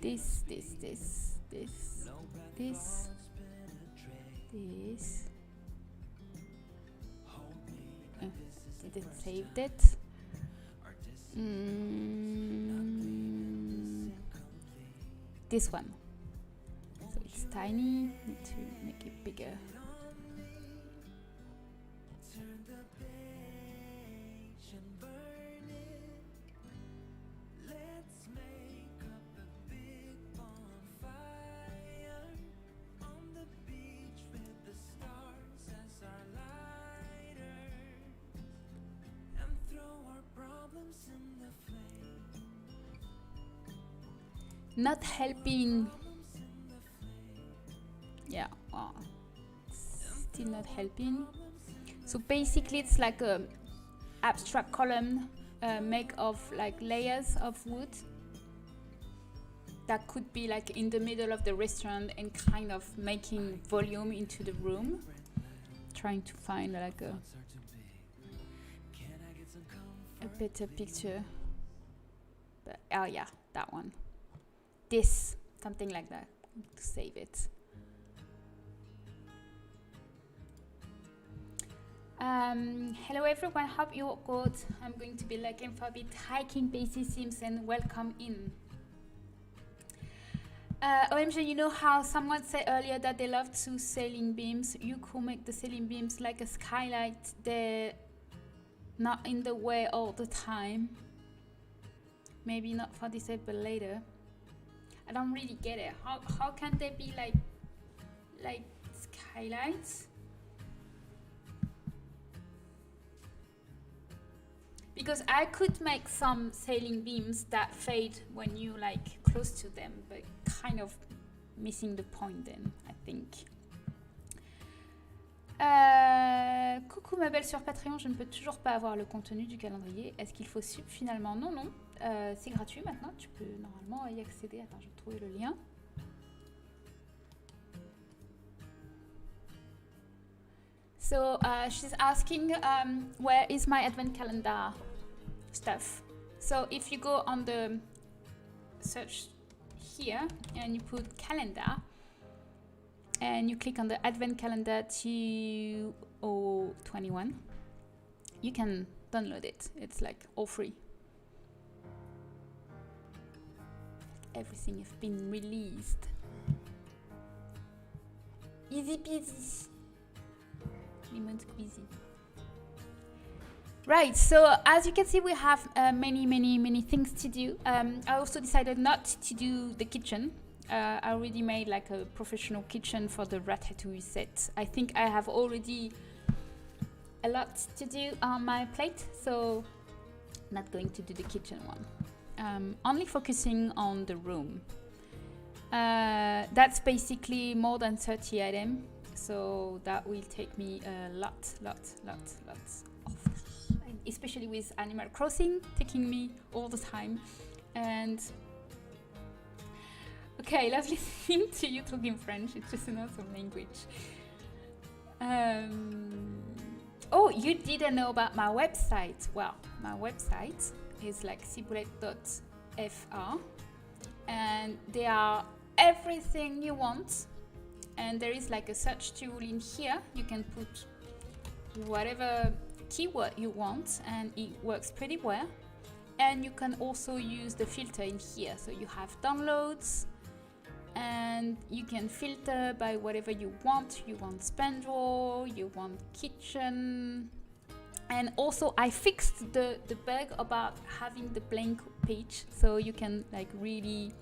This. Didn't save it. This one. So it's tiny. Need to make it bigger. Not helping. Yeah, well, still not helping. So basically it's like a abstract column made of like layers of wood that could be like in the middle of the restaurant and kind of making volume into the room. Trying to find like a better picture. But oh yeah, that one. This, something like that, to save it. Hello everyone, hope you're good. I'm going to be looking for a bit hiking basic sims and welcome in. OMG, you know how someone said earlier that they love to ceiling beams? You could make the ceiling beams like a skylight. They're not in the way all the time. Maybe not for this but later. I don't really get it. How can they be like skylights? Because I could make some ceiling beams that fade when you like close to them, but kind of missing the point then, I think. Coucou ma belle sur Patreon, je ne peux toujours pas avoir le contenu du calendrier. Est-ce qu'il faut sub finalement? Non, non, c'est gratuit maintenant, tu peux normalement y accéder. Attends, je vais trouver le lien. So she's asking where is my advent calendar stuff. So if you go on the search here and you put calendar and you click on the advent calendar 2021, you can download it. It's like all free. Everything has been released. Easy peasy. Lemon squeezy. Right, so as you can see, we have many things to do. I also decided not to do the kitchen. I already made like a professional kitchen for the ratatouille set. I think I have already a lot to do on my plate, so not going to do the kitchen one. Only focusing on the room. That's basically more than 30 items. So that will take me a lot of time, especially with Animal Crossing taking me all the time. And okay, love listening to you talking French. It's just an awesome language. Oh, you didn't know about my website? Well, my website is like syboulette.fr, and they are everything you want. And there is like a search tool in here. You can put whatever keyword you want and it works pretty well. And you can also use the filter in here. So you have downloads and you can filter by whatever you want. You want spandrel, you want kitchen. And also I fixed the bug about having the blank page, so you can like really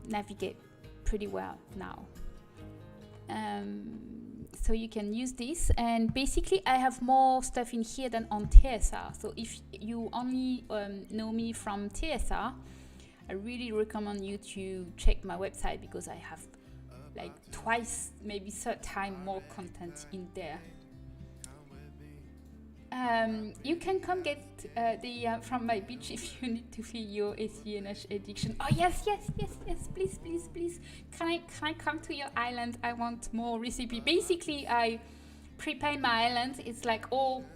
navigate pretty well now. So you can use this, and basically I have more stuff in here than on TSR. So if you only know me from TSR, I really recommend you to check my website, because I have like twice, maybe third time more content in there. You can come get the from my beach if you need to feel your ACNH addiction. Oh yes, please. Can I come to your island? I want more recipe. Basically, I prepared my island. It's like all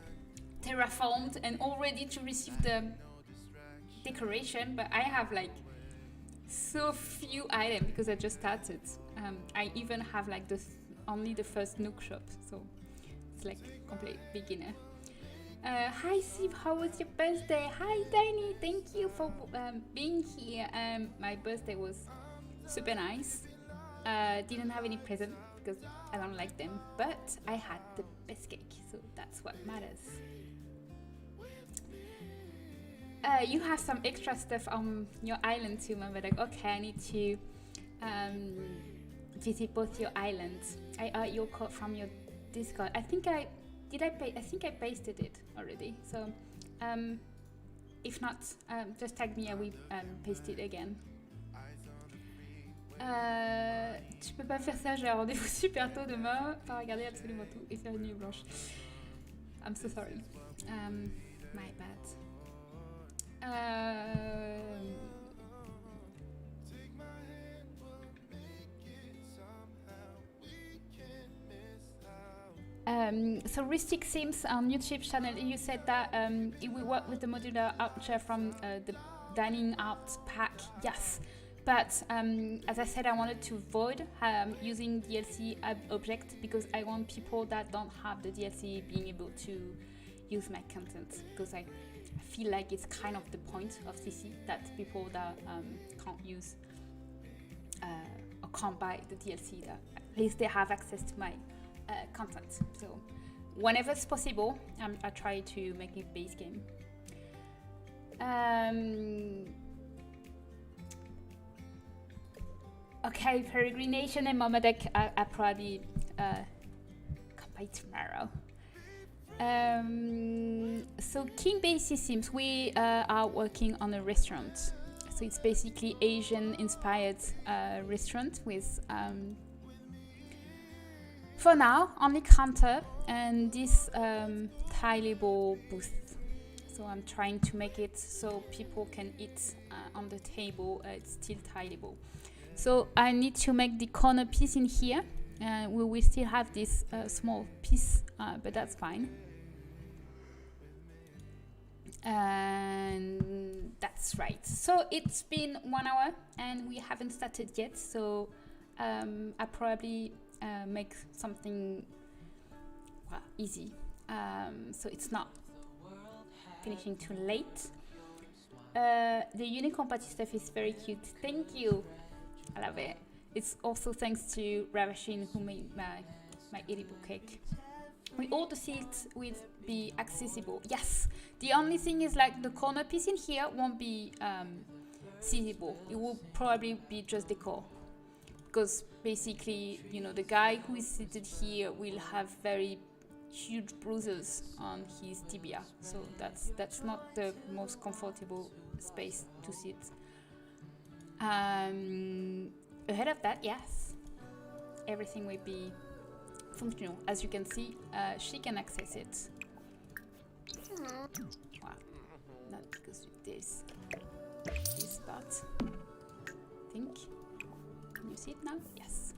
terraformed and all ready to receive the decoration, but I have like so few items because I just started. I even have like only the first Nook shop, so it's like complete beginner. Hi Sib, how was your birthday? Hi Tiny, thank you for being here. My birthday was super nice. Didn't have any present because I don't like them, but I had the best cake, so that's what matters. You have some extra stuff on your island too, man. But like, okay, I need to visit both your islands. I got your code from your Discord. I think I pasted it already. So if not, just tag me. I will paste it again. Tu peux pas faire ça. J'ai un rendez-vous super tôt demain. Pas regarder absolument tout et faire une nuit blanche. I'm so sorry. My bad. So Ristic Sims on YouTube channel, you said that it will work with the modular armchair from the dining out pack. Yes, But as I said, I wanted to avoid using DLC object because I want people that don't have the DLC being able to use my content, because I feel like it's kind of the point of CC that people that can't use or can't buy the DLC, that at least they have access to my content. So whenever it's possible, I try to make it base game. Okay, peregrination and Momadek, I probably come by tomorrow. So King Base Sims, we are working on a restaurant. So it's basically Asian inspired restaurant with for now only counter and this tileable booth. So I'm trying to make it so people can eat on the table. It's still tileable. So I need to make the corner piece in here. We will still have this small piece, but that's fine. And that's right. So it's been 1 hour and we haven't started yet. So I probably make something easy. So it's not finishing too late. The unicorn party stuff is very cute. Thank you. I love it. It's also thanks to Ravashin who made my edible cake. With all the seats will be accessible. Yes. The only thing is like the corner piece in here won't be seeable. It will probably be just decor. Because basically, you know, the guy who is seated here will have very huge bruises on his tibia. So that's not the most comfortable space to sit. Ahead of that, yes, everything will be functional. As you can see, she can access it. Wow, not because of this part. I think. Can you see it now? Yes.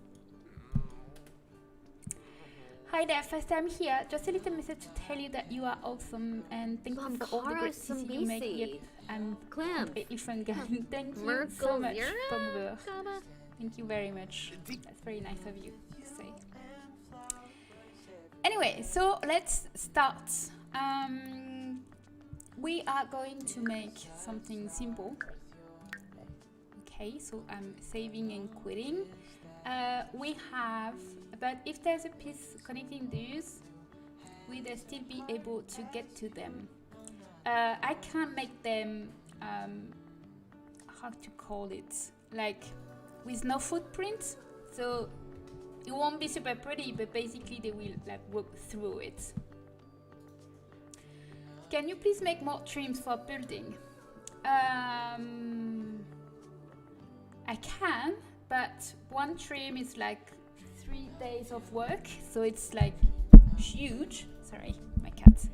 Hi there, first time here. Just a little message to tell you that you are awesome and thank you for all the great CC you make. Yep, I'm completely fangirling. Thank you so much, Pomber. Thank you very much. That's very nice of you to say. Anyway, so let's start. We are going to make something simple. Okay, so I'm saving and quitting. We have, but if there's a piece connecting these, we'll still be able to get to them. I can't make them, how to call it, like with no footprint, so it won't be super pretty, but basically they will like walk through it. Can you please make more trims for building? I can, but one trim is like 3 days of work, so it's like huge. Sorry, my cat.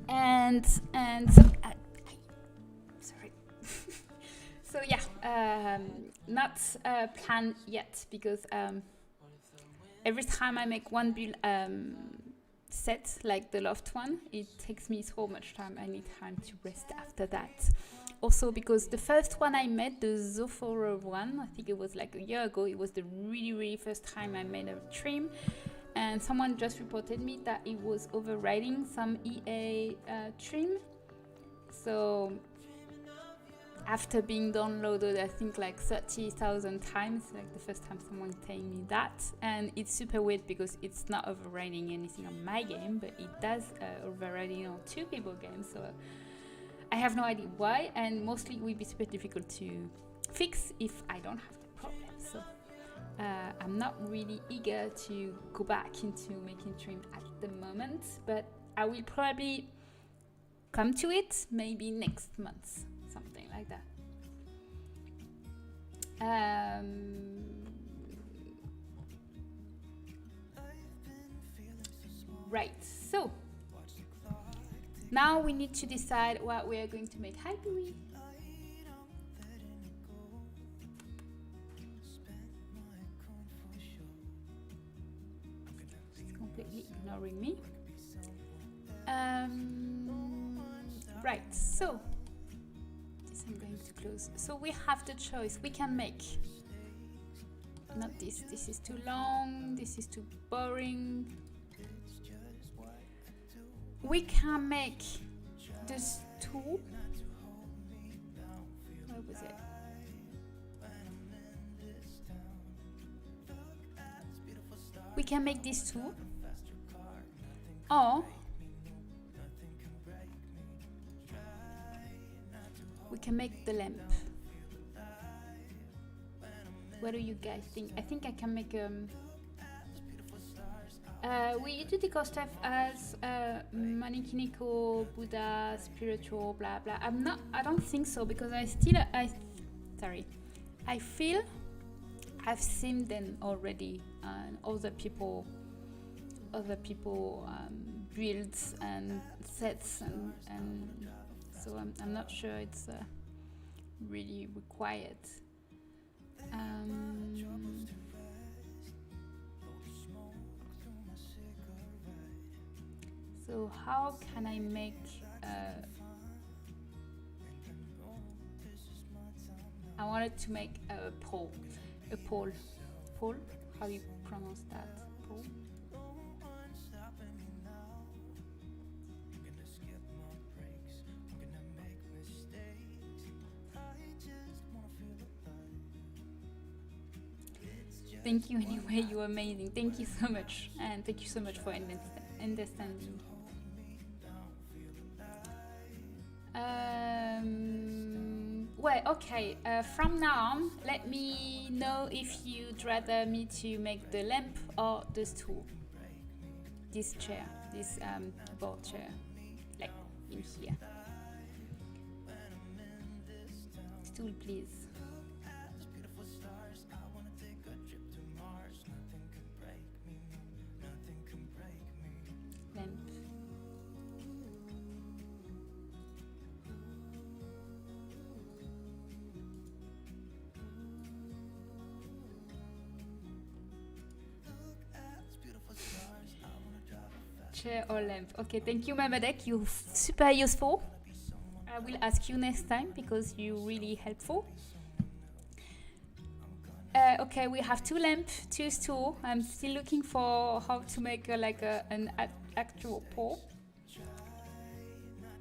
And so, sorry. So yeah, not planned yet because every time I make one build set, like the loft one, it takes me so much time. I need time to rest after that. Also because the first one I made, the Zophora one, I think it was like a year ago, it was the really first time I made a trim. And someone just reported me that it was overriding some EA trim. So after being downloaded, I think like 30,000 times, like the first time someone telling me that. And it's super weird because it's not overriding anything on my game, but it does overriding on 2 people games. So I have no idea why, and mostly it will be super difficult to fix if I don't have the problem. So I'm not really eager to go back into making trim at the moment, but I will probably come to it maybe next month, something like that. Right, so now we need to decide what we are going to make. Hi, Bluey. totally ignoring me. Right, so this I'm going to close. So we have the choice. We can make not this. This is too long. This is too boring. We can make this tool. Where was it? We can make this tool, or we can make the lamp. What do you guys think? I think I can make we usually call stuff as Manikiniko, Buddha, spiritual, blah blah. I don't think so, because I feel I've seen them already, and other people builds and sets, and so I'm not sure it's really required. So how can I make I wanted to make a pole. How do you pronounce that? Pole? Thank you anyway, you're amazing. Thank you so much, and thank you so much for understanding. Well, okay, from now on, let me know if you'd rather me to make the lamp or the stool. This chair, this board chair, like in here. Stool, please. Lamp. Chair or lamp. Okay, thank you, Mamadek. You're super useful. I will ask you next time because you're really helpful. Okay, we have 2 lamps, 2 stools. I'm still looking for how to make an actual pole.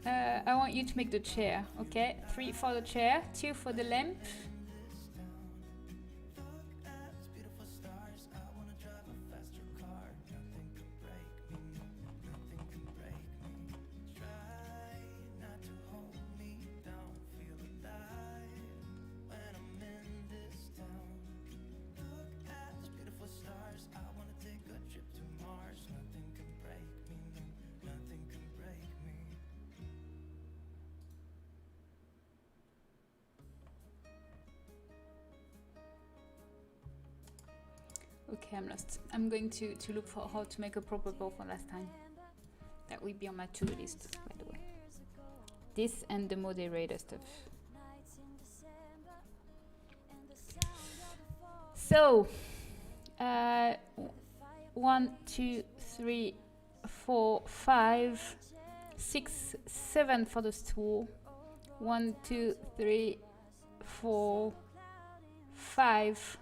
I want you to make the chair, okay? 3 for the chair, 2 for the lamp. Okay, I'm lost. I'm going to look for how to make a proper bowl for last time. That will be on my to-do list, by the way. This and the moderator stuff. So, 1, 2, 3, 4, 5, 6, 7 for the stool. 1, 2, 3, 4, 5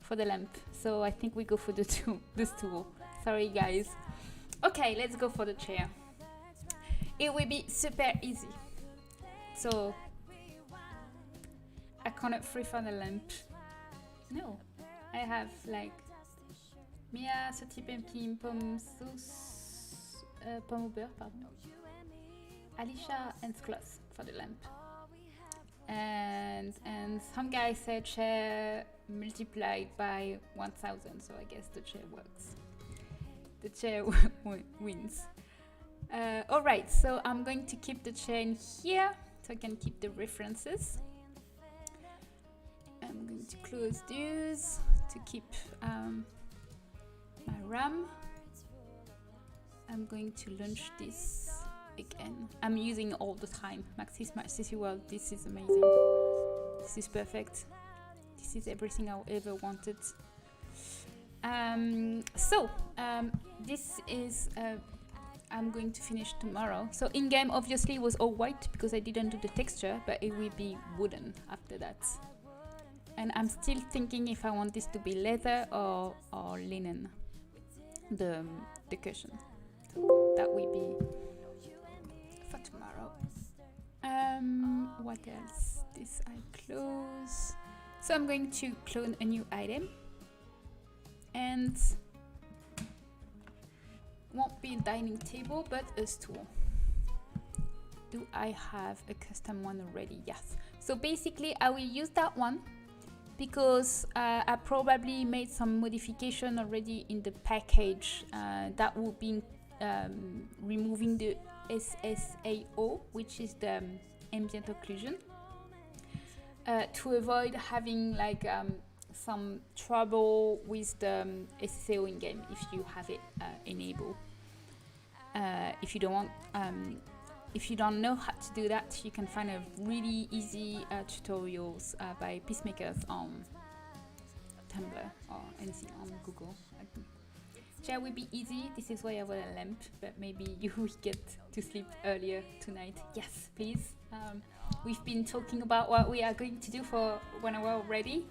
for the lamp. So I think we go for the stool. Sorry guys. Okay, let's go for the chair. It will be super easy. So I cannot free for the lamp. No, I have like Mia, Sauty Pumpkin, Pomme Sauce, Pomme au beurre, pardon. Alicia and Sklos for the lamp. And some guy said chair multiplied by 1000, so I guess the chair works. The chair wins. Alright, so I'm going to keep the chair in here so I can keep the references. I'm going to close these to keep my RAM. I'm going to launch this again. I'm using all the time. Maxis CC World, this is amazing. This is perfect. This is everything I ever wanted. This is I'm going to finish tomorrow. So in game obviously it was all white because I didn't do the texture, but it will be wooden after that. And I'm still thinking if I want this to be leather or linen, the cushion. So that will be for tomorrow. What else? This I close. So I'm going to clone a new item, and won't be a dining table but a stool. Do I have a custom one already? Yes. So basically I will use that one because I probably made some modification already in the package that will be removing the SSAO, which is the ambient occlusion, to avoid having like some trouble with the SSAO in game if you have it enabled. If you don't want, if you don't know how to do that, you can find a really easy tutorials by peacemakers on Tumblr or NC on Google. That will be easy. This is why I want a lamp, but maybe you will get to sleep earlier tonight. Yes, please. We've been talking about what we are going to do for 1 hour already.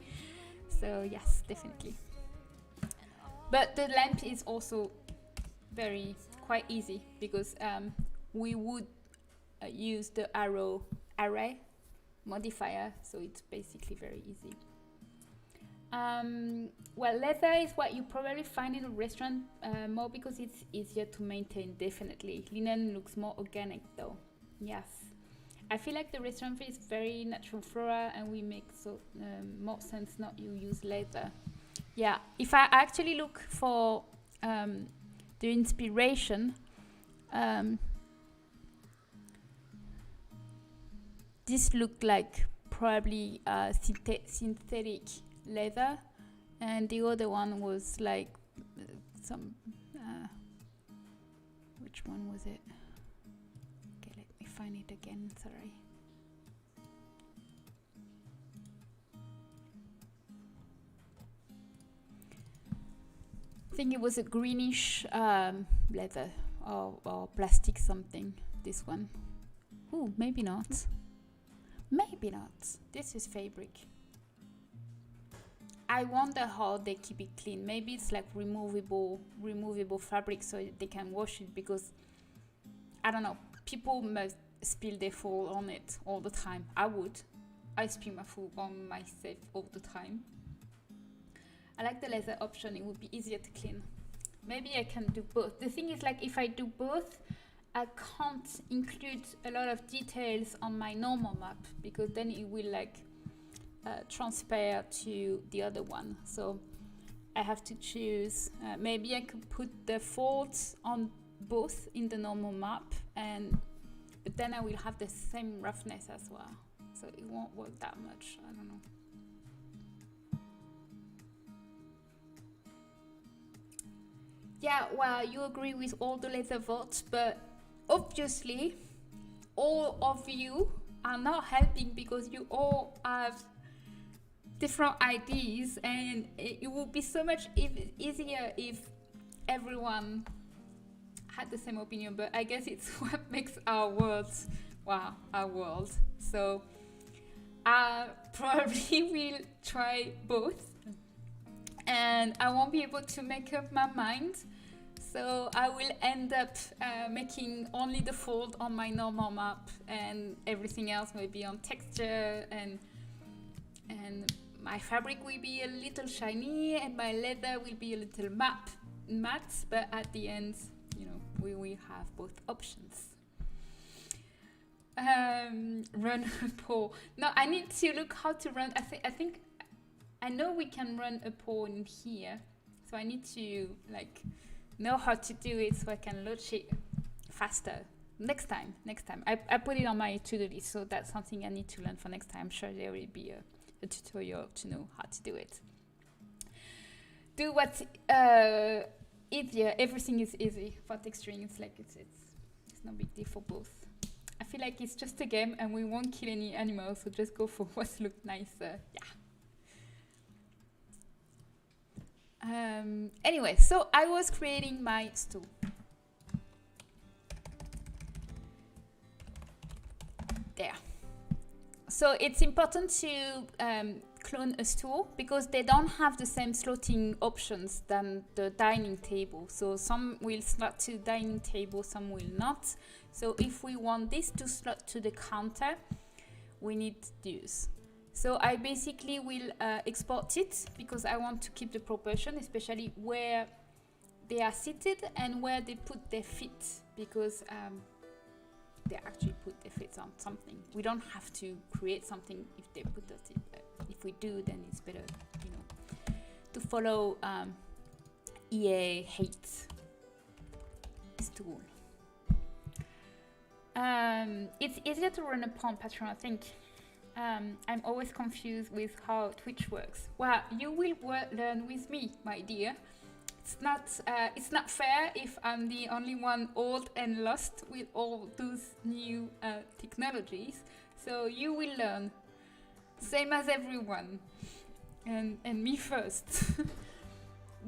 So yes, definitely. But the lamp is also quite easy because we would use the array modifier, so it's basically very easy. Well, leather is what you probably find in a restaurant more because it's easier to maintain, definitely. Linen looks more organic though. Yes. I feel like the restaurant is very natural flora and we make so more sense not you use leather. Yeah, if I actually look for the inspiration, this looked like probably synthetic leather, and the other one was like some which one was it? Okay, let me find it again, sorry. I think it was a greenish leather or plastic something, this one. Ooh, maybe not. Maybe not. This is fabric. I wonder how they keep it clean. Maybe it's like removable fabric so they can wash it, because I don't know, people must spill their food on it all the time. I spill my food on myself all the time. I like the leather option, it would be easier to clean. Maybe I can do both. The thing is, like, if I do both, I can't include a lot of details on my normal map because then it will like transfer to the other one. So I have to choose. Maybe I could put the folds on both in the normal map, but then I will have the same roughness as well. So it won't work that much. I don't know. Yeah, well, you agree with all the leather votes, but obviously all of you are not helping because you all have different ideas, and it would be so much easier if everyone had the same opinion, but I guess it's what makes our world, our world. So I probably will try both, and I won't be able to make up my mind. So I will end up making only the fold on my normal map, and everything else will be on texture, and my fabric will be a little shiny, and my leather will be a little matte. But at the end, you know, we will have both options. Run a pour. No, I need to look how to run. I think I know we can run a pour in here, so I need to like know how to do it so I can launch it faster. Next time. I put it on my to-do list, so that's something I need to learn for next time. I'm sure there will be a tutorial to know how to do it. Do what's easier. Everything is easy for texturing. It's like it's no big deal for both. I feel like it's just a game and we won't kill any animals, so just go for what looks nicer. Yeah. Anyway, so I was creating my stool. There. So it's important to clone a stool because they don't have the same slotting options than the dining table. So some will slot to the dining table, some will not. So if we want this to slot to the counter, we need these. So I basically will export it because I want to keep the proportion, especially where they are seated and where they put their feet, because they actually put their feet on something. We don't have to create something if they put it. If we do, then it's better, you know, to follow EA hates stool. It's easier to run upon Patreon, I think. I'm always confused with how Twitch works. Well, you will learn with me, my dear. It's not fair if I'm the only one old and lost with all those new technologies. So you will learn, same as everyone, and me first.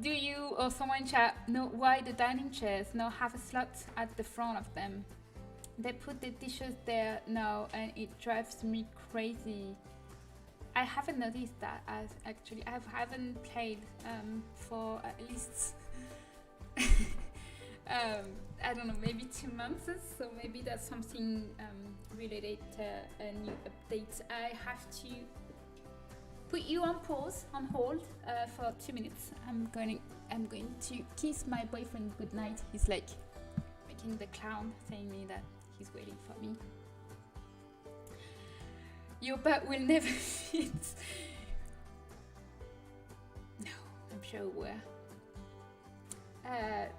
Do you or someone in chat know why the dining chairs now have a slot at the front of them? They put the dishes there now, and it drives me crazy. I haven't noticed that. Actually, I haven't played for at least I don't know, maybe 2 months. So maybe that's something related to a new update. I have to put you on pause, on hold for 2 minutes. I'm going to kiss my boyfriend goodnight. He's like making the clown, saying me that he's waiting for me. Your butt will never fit. No, I'm sure it will.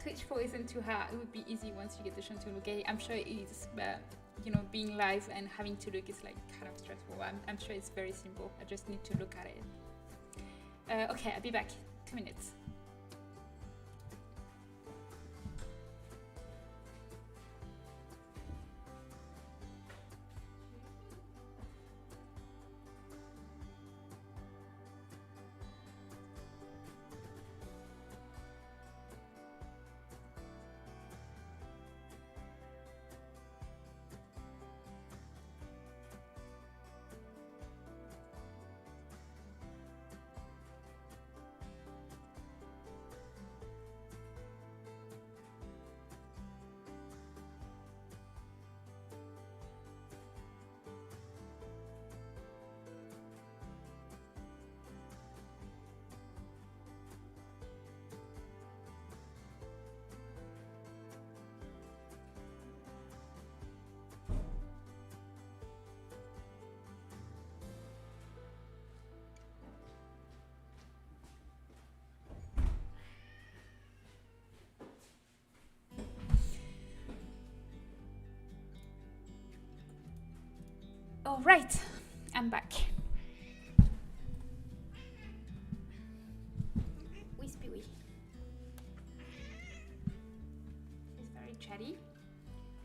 Twitch 4 isn't too hard. It would be easy once you get the chance to look at it. I'm sure it is, but you know, being live and having to look is like kind of stressful. I'm sure it's very simple. I just need to look at it. Okay, I'll be back. 2 minutes. All right, I'm back. Wispy wee. She's very chatty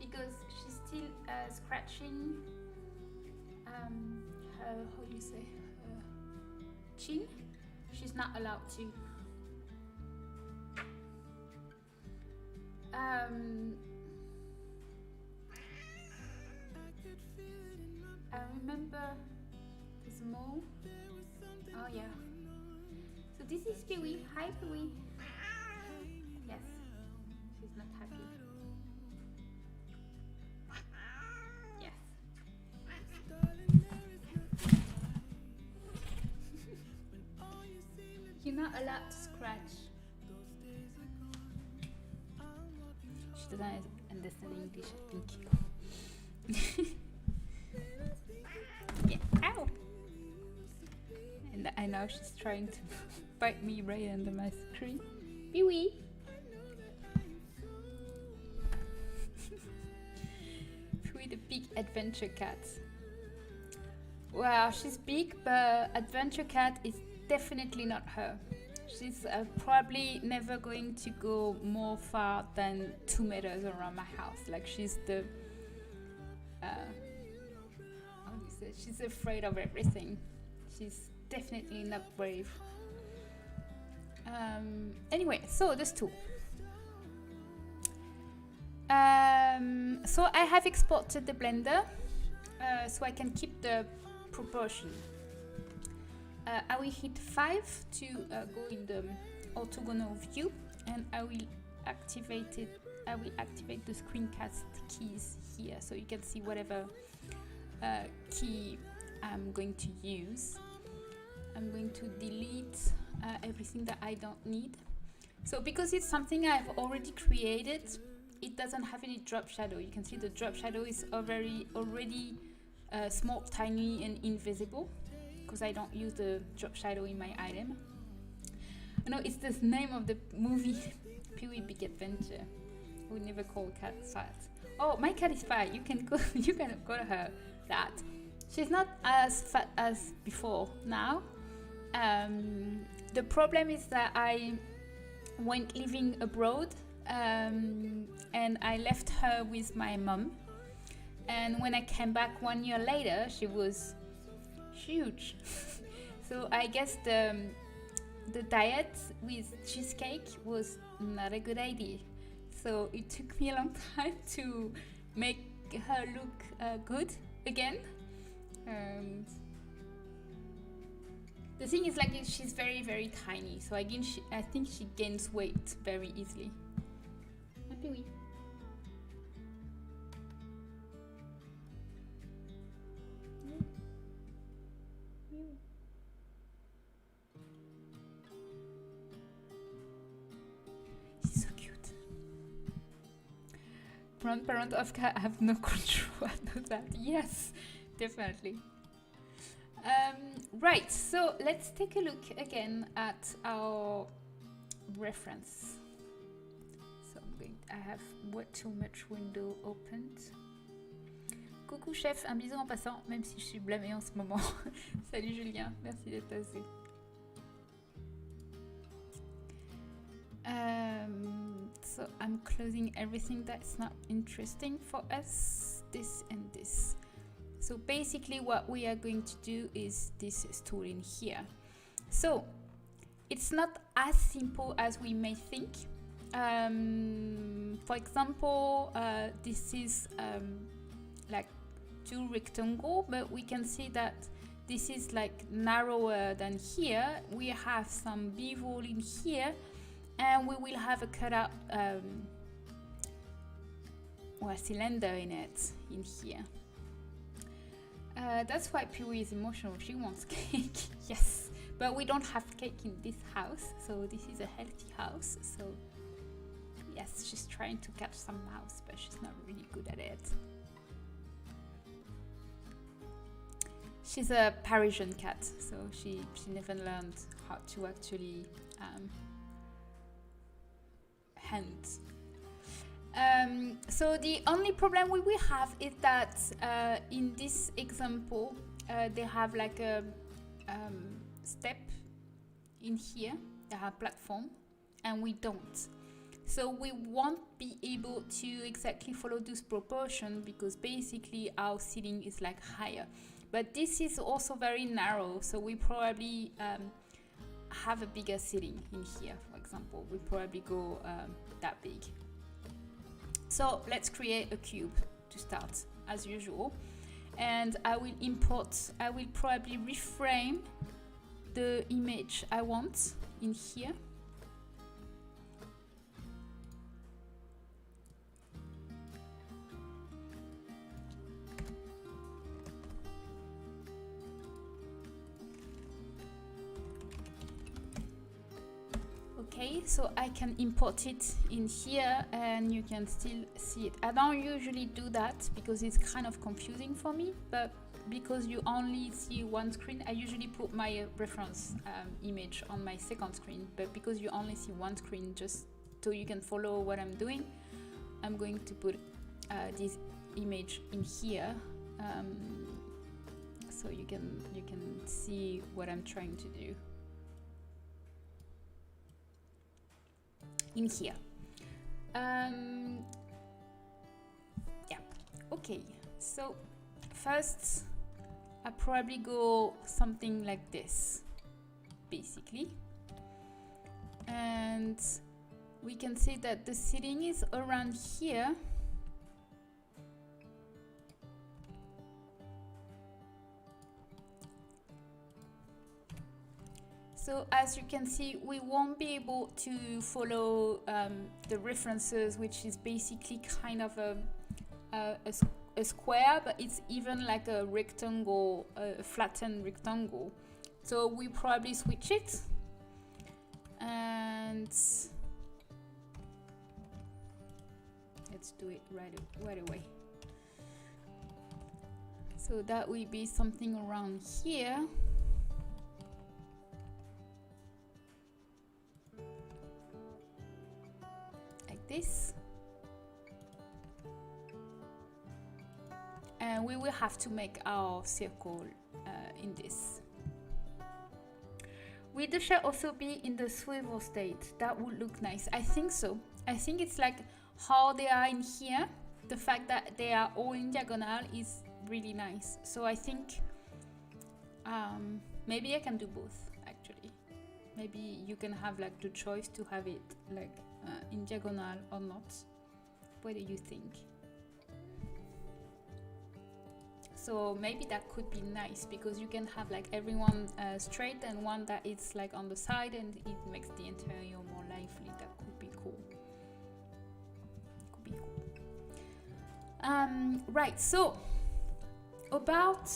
because she's still scratching her, how do you say, chin. She's not allowed to. I remember this mole. Oh yeah. So this is Peewee. Hi Peewee. Yes. She's not happy. Yes. You're not allowed to scratch. She doesn't understand English, I think. Yeah. Ow! And I know she's trying to bite me right under my screen. Peewee! Peewee the big adventure cat. Well, she's big, but adventure cat is definitely not her. She's probably never going to go more far than 2 meters around my house. Like she's the she's afraid of everything. She's definitely not brave. Anyway, so the stool. So I have exported the blender so I can keep the proportion. I will hit 5 to go in the orthogonal view, and I will activate it. I will activate the screencast keys here, so you can see whatever key I'm going to use. I'm going to delete everything that I don't need. So because it's something I've already created, it doesn't have any drop shadow. You can see the drop shadow is already small, tiny, and invisible, because I don't use the drop shadow in my item. No, it's the name of the movie, Pee-wee Big Adventure. We never call cat fat. Oh, my cat is fat. You can call her that. She's not as fat as before now. The problem is that I went living abroad, and I left her with my mom. And when I came back 1 year later, she was huge. So I guess the diet with cheesecake was not a good idea. So it took me a long time to make her look good again. The thing is, like, she's very, very tiny, so I think she gains weight very easily. Happy. She's so cute. Grandparent of cat have no control. I know that. Yes, definitely. Right, so let's take a look again at our reference. So I have way too much window opened. Coucou chef, un bisou en passant, même si je suis blâmée en ce moment. Salut Julien, merci d'être passé. So I'm closing everything that's not interesting for us, this and this. So basically what we are going to do is this stool in here. So it's not as simple as we may think. For example, this is like 2 rectangles, but we can see that this is like narrower than here. We have some bevel in here, and we will have a cutout cylinder in it in here. That's why Pee-wee is emotional. She wants cake. Yes, but we don't have cake in this house, so this is a healthy house. So yes, she's trying to catch some mouse, but she's not really good at it. She's a Parisian cat, so she never learned how to actually hunt. So the only problem we will have is that in this example they have like a step in here, they have platform, and we don't. So we won't be able to exactly follow this proportion, because basically our ceiling is like higher. But this is also very narrow, so we probably have a bigger ceiling in here. For example, we probably go that big. So let's create a cube to start, as usual. And I will probably reframe the image I want in here. Okay, so I can import it in here and you can still see it. I don't usually do that because it's kind of confusing for me, but because you only see one screen, I usually put my reference image on my second screen, but because you only see one screen, just so you can follow what I'm doing, I'm going to put this image in here, so you can see what I'm trying to do. In here. Yeah, okay, so first I probably go something like this, basically. and we can see that the ceiling is around here. So as you can see, we won't be able to follow the references, which is basically kind of a square, but it's even like a rectangle, a flattened rectangle. So we probably switch it, and let's do it right away. So that will be something around here. Like this. And we will have to make our circle in this. Will the shell also be in the swivel state? That would look nice. I think so. I think it's like how they are in here. The fact that they are all in diagonal is really nice. So I think maybe I can do both actually. Maybe you can have like the choice to have it like in diagonal or not. What do you think? So maybe that could be nice because you can have like everyone straight and one that is like on the side, and it makes the interior more lively. That could be cool. Could be cool. Right, so about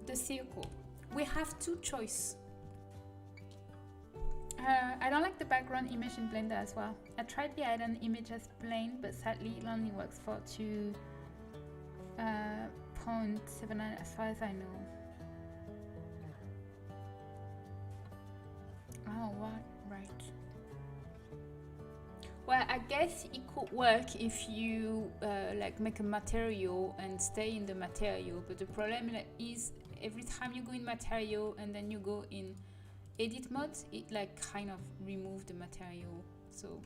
the circle, we have two choices. I don't like the background image in Blender as well. I tried the island image as plain, but sadly it only works for 2.79 as far as I know. Oh, what? Right. Well, I guess it could work if you like make a material and stay in the material, but the problem is every time you go in material and then you go in edit mode, it like kind of remove the material, so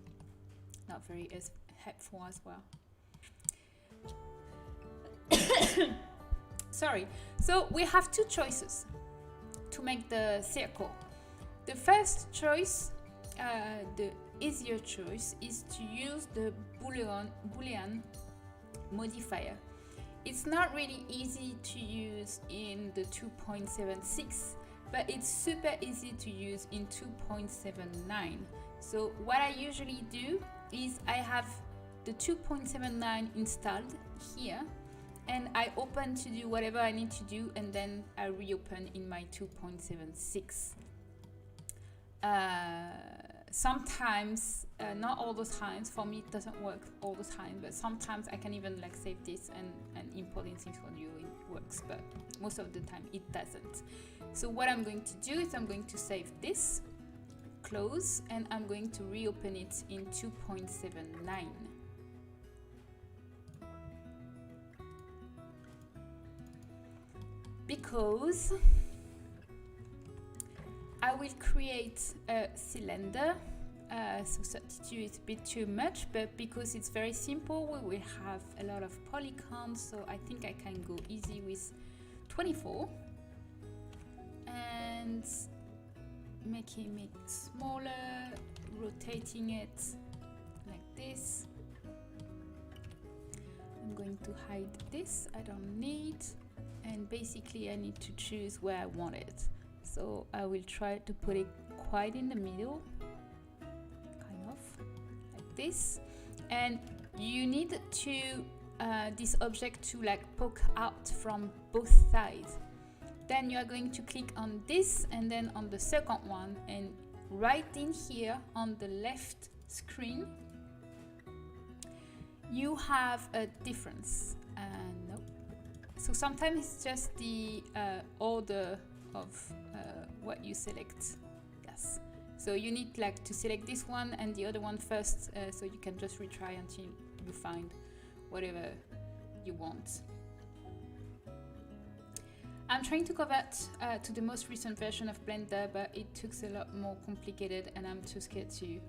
not very as helpful as well. Sorry. So we have two choices to make the circle. The first choice, the easier choice, is to use the Boolean modifier. It's not really easy to use in the 2.76, but it's super easy to use in 2.79. So what I usually do is I have the 2.79 installed here, and I open to do whatever I need to do, and then I reopen in my 2.76. Sometimes, not all the times, for me it doesn't work all the time, but sometimes I can even like save this and import in Synchrony, it works, but most of the time it doesn't. So what I'm going to do is I'm going to save this, close, and I'm going to reopen it in 2.79. Because I will create a cylinder, so 32 is a bit too much, but because it's very simple, we will have a lot of polygons, so I think I can go easy with 24 and making it smaller, rotating it like this. I'm going to hide this, I don't need. And basically I need to choose where I want it. So I will try to put it quite in the middle, kind of like this. And you need to this object to like poke out from both sides. Then you are going to click on this and then on the second one, and right in here on the left screen you have a difference. No. So sometimes it's just the order of what you select. Yes. So you need like to select this one and the other one first, so you can just retry until you find whatever you want. I'm trying to convert to the most recent version of Blender, but it took a lot more complicated and I'm too scared to.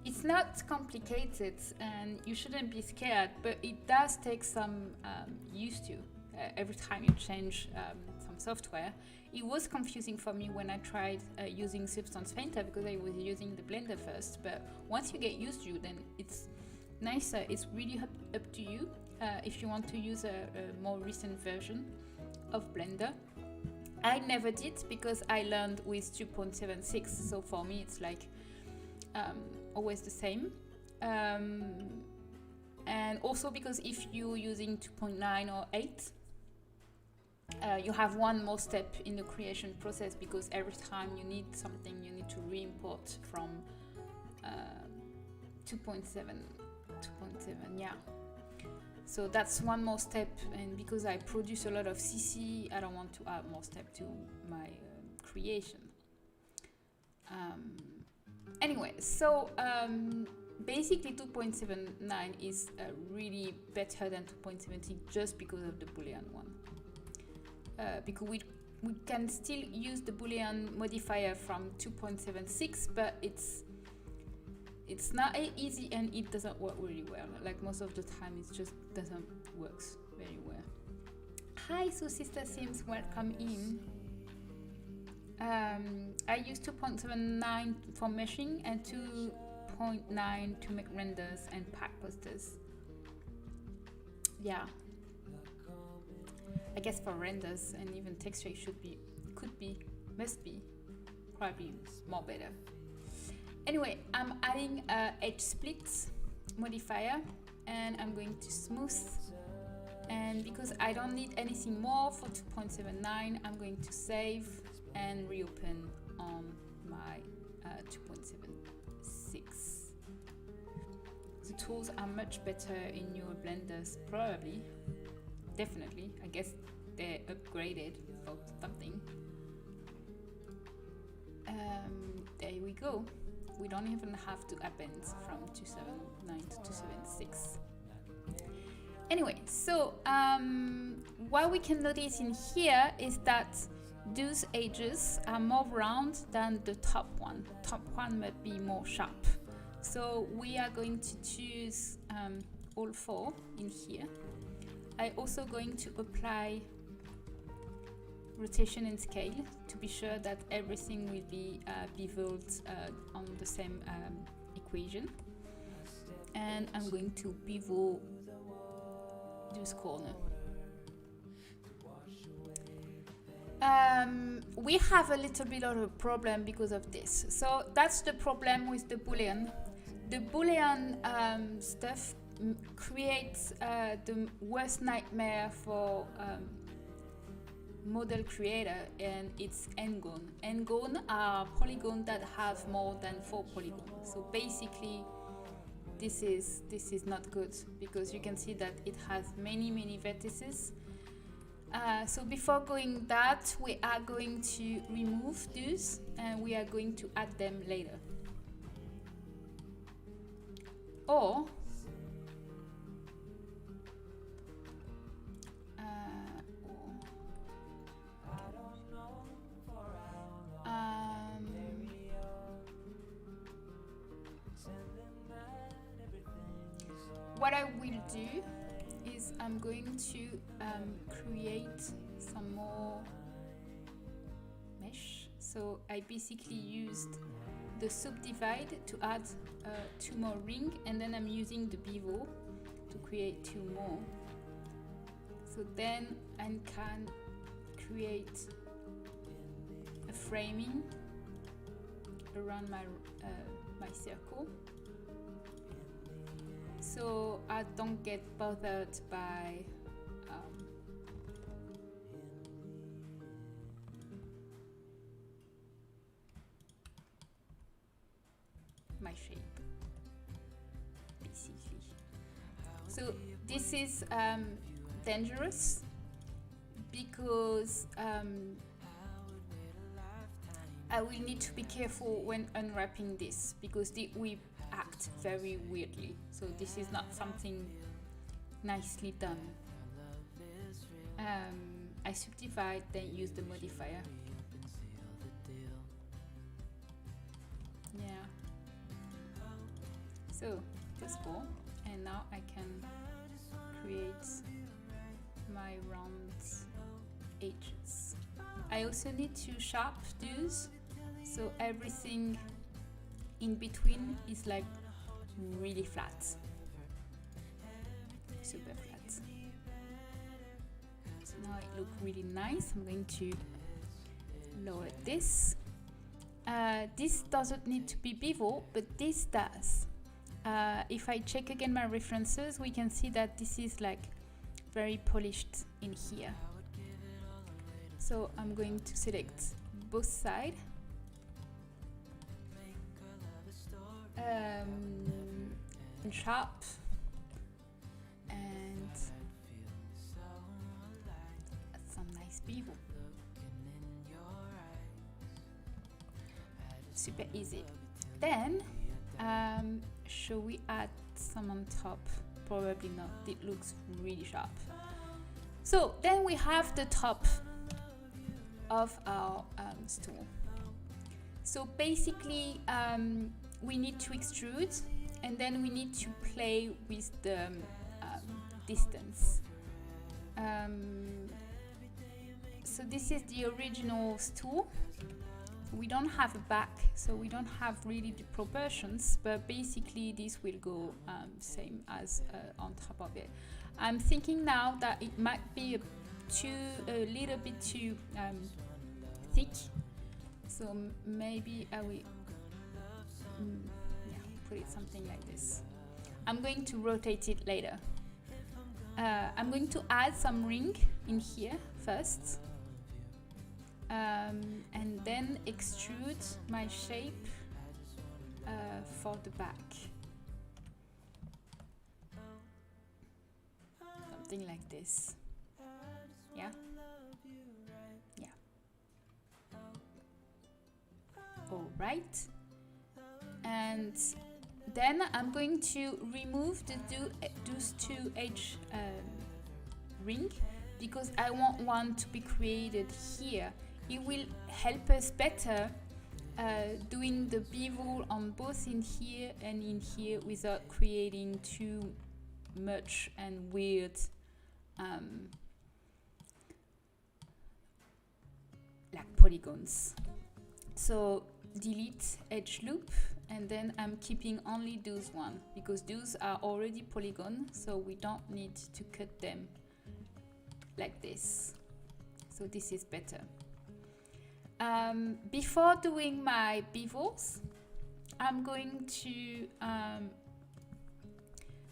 It's not complicated and you shouldn't be scared, but it does take some used to. every time you change some software. It was confusing for me when I tried using Substance Painter because I was using the Blender first, but once you get used to it, then it's nicer. It's really up to you if you want to use a more recent version of Blender. I never did because I learned with 2.76, so for me it's like always the same. And also because if you're using 2.9 or 8, you have one more step in the creation process, because every time you need something, you need to re-import from 2.7, yeah. So that's one more step, and because I produce a lot of CC, I don't want to add more step to my creation. Anyway, so basically 2.79 is really better than 2.70 just because of the Boolean one. Because we can still use the Boolean modifier from 2.76, but it's not easy and it doesn't work really well. Like most of the time, it just doesn't work very well. Hi, so Sister Sims, welcome in. I use 2.79 for meshing and 2.9 to make renders and pack posters. Yeah. I guess for renders and even texture, it must be probably more better. Anyway, I'm adding a edge split modifier and I'm going to smooth. And because I don't need anything more for 2.79, I'm going to save and reopen on my 2.76. The tools are much better in your blenders, probably. Definitely, I guess they're upgraded or something. There we go. We don't even have to append from 279 to 276. Anyway, so what we can notice in here is that those edges are more round than the top one. Top one might be more sharp. So we are going to choose all 4 in here. I'm also going to apply rotation and scale to be sure that everything will be beveled on the same equation. And I'm going to bevel this corner. We have a little bit of a problem because of this. So that's the problem with the Boolean. The Boolean stuff creates the worst nightmare for model creator, and it's n-gon. N-gon are polygons that have more than 4 polygons. So basically, this is not good because you can see that it has many vertices. So before going that, we are going to remove these and we are going to add them later. Or what I will do is I'm going to create some more mesh. So I basically used the subdivide to add 2 more rings, and then I'm using the bevel to create 2 more. So then I can create a framing around my my circle, so I don't get bothered by my shape, basically. So this is dangerous because I will need to be careful when unwrapping this, because we act very weirdly. So this is not something nicely done. I subdivide, then use the modifier. Yeah. So that's cool. And now I can create my my round edges. I also need to sharp those, so everything in between is like really flat, super flat. So now it looks really nice. I'm going to lower this. This doesn't need to be bevel, but this does. If I check again my references, we can see that this is like very polished in here. So I'm going to select both sides. And sharp, and some nice bevel. Super easy. Then shall we add some on top? Probably not. It looks really sharp. So then we have the top of our stool. So basically we need to extrude, and then we need to play with the distance. So this is the original stool. We don't have a back, so we don't have really the proportions, but basically this will go same as on top of it. I'm thinking now that it might be a little bit too thick, so maybe I will put it something like this. I'm going to rotate it later. I'm going to add some ring in here first, and then extrude my shape for the back. Something like this. Yeah? Yeah. All right. And then I'm going to remove those two edge ring, because I want one to be created here. It will help us better doing the bevel on both in here and in here without creating too much and weird like polygons. So delete edge loop, and then I'm keeping only those one, because those are already polygon, so we don't need to cut them like this. So this is better. Before doing my bevels, I'm going to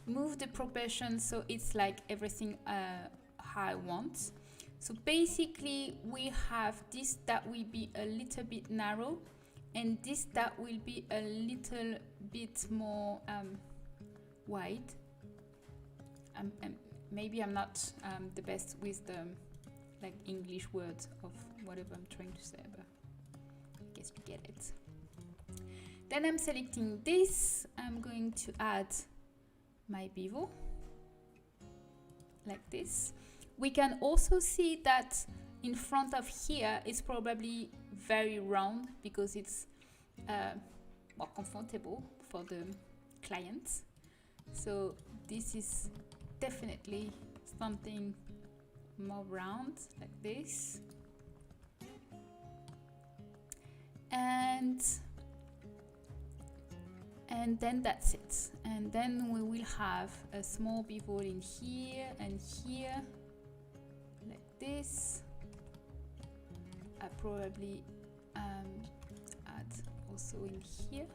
move the proportion so it's like everything how I want. So basically we have this that will be a little bit narrow, and this that will be a little bit more wide. Maybe I'm not the best with the like English words of whatever I'm trying to say, but I guess you get it. Then I'm selecting this. I'm going to add my bevel like this. We can also see that in front of here is probably very round, because it's more comfortable for the client. So this is definitely something more round like this. And then that's it. And then we will have a small bevel in here and here like this. I probably add also in here.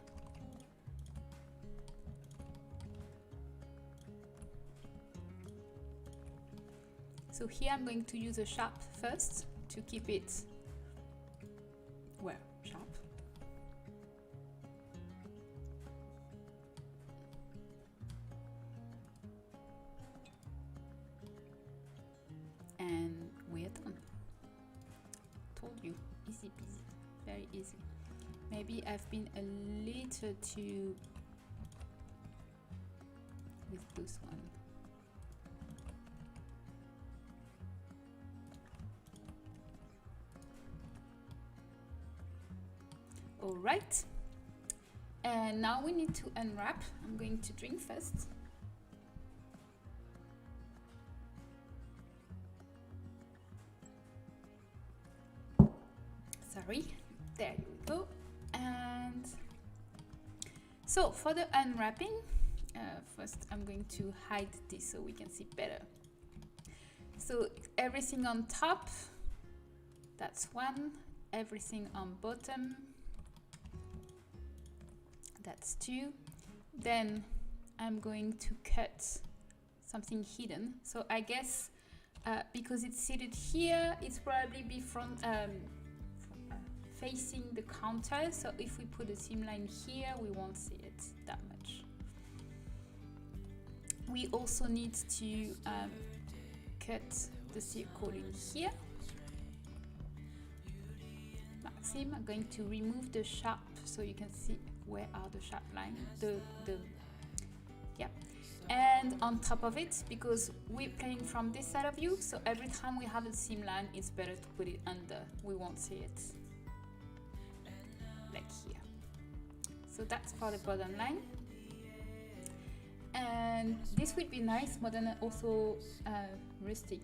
So here I'm going to use a sharp first to keep it, well, sharp. And we're done. Told you, easy peasy, very easy. Maybe I've been a little too with this one. All right, and now we need to unwrap. I'm going to drink first. Sorry, there you go. And so for the unwrapping, first I'm going to hide this so we can see better. So everything on top, that's one. Everything on bottom, that's two. Then I'm going to cut something hidden. So I guess because it's seated here, it's probably be facing the counter. So if we put a seam line here, we won't see it that much. We also need to cut the circle in here. Maxim, I'm going to remove the sharp so you can see where are the sharp lines. Yeah. And on top of it, because we're playing from this side of view, so every time we have a seam line, it's better to put it under. We won't see it. Like here. So that's for the bottom line. And this would be nice, but then also rustic.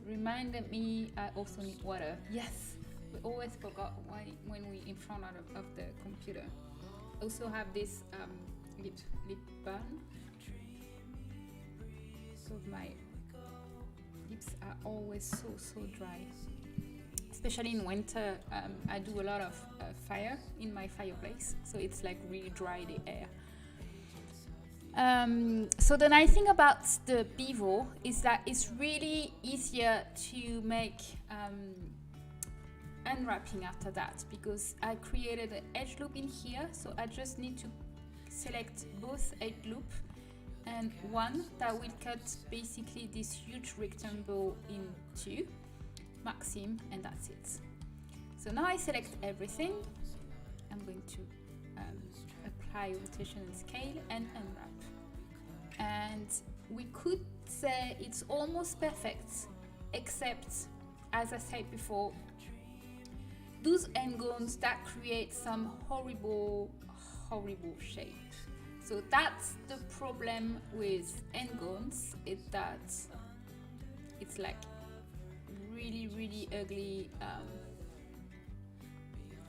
Reminded me I also need water. Yes, we always forgot when we're in front of the computer. Also have this lip balm. So my lips are always so dry. Especially in winter, I do a lot of fire in my fireplace, so it's like really dry the air. So the nice thing about the pivot is that it's really easier to make unwrapping after that, because I created an edge loop in here, so I just need to select both edge loop and one that will cut basically this huge rectangle in two, Maxim, and that's it. So now I select everything. I'm going to apply rotation and scale and unwrap. And we could say it's almost perfect, except, as I said before, those endgones that create some horrible shape. So that's the problem with endgones, is that it's like really ugly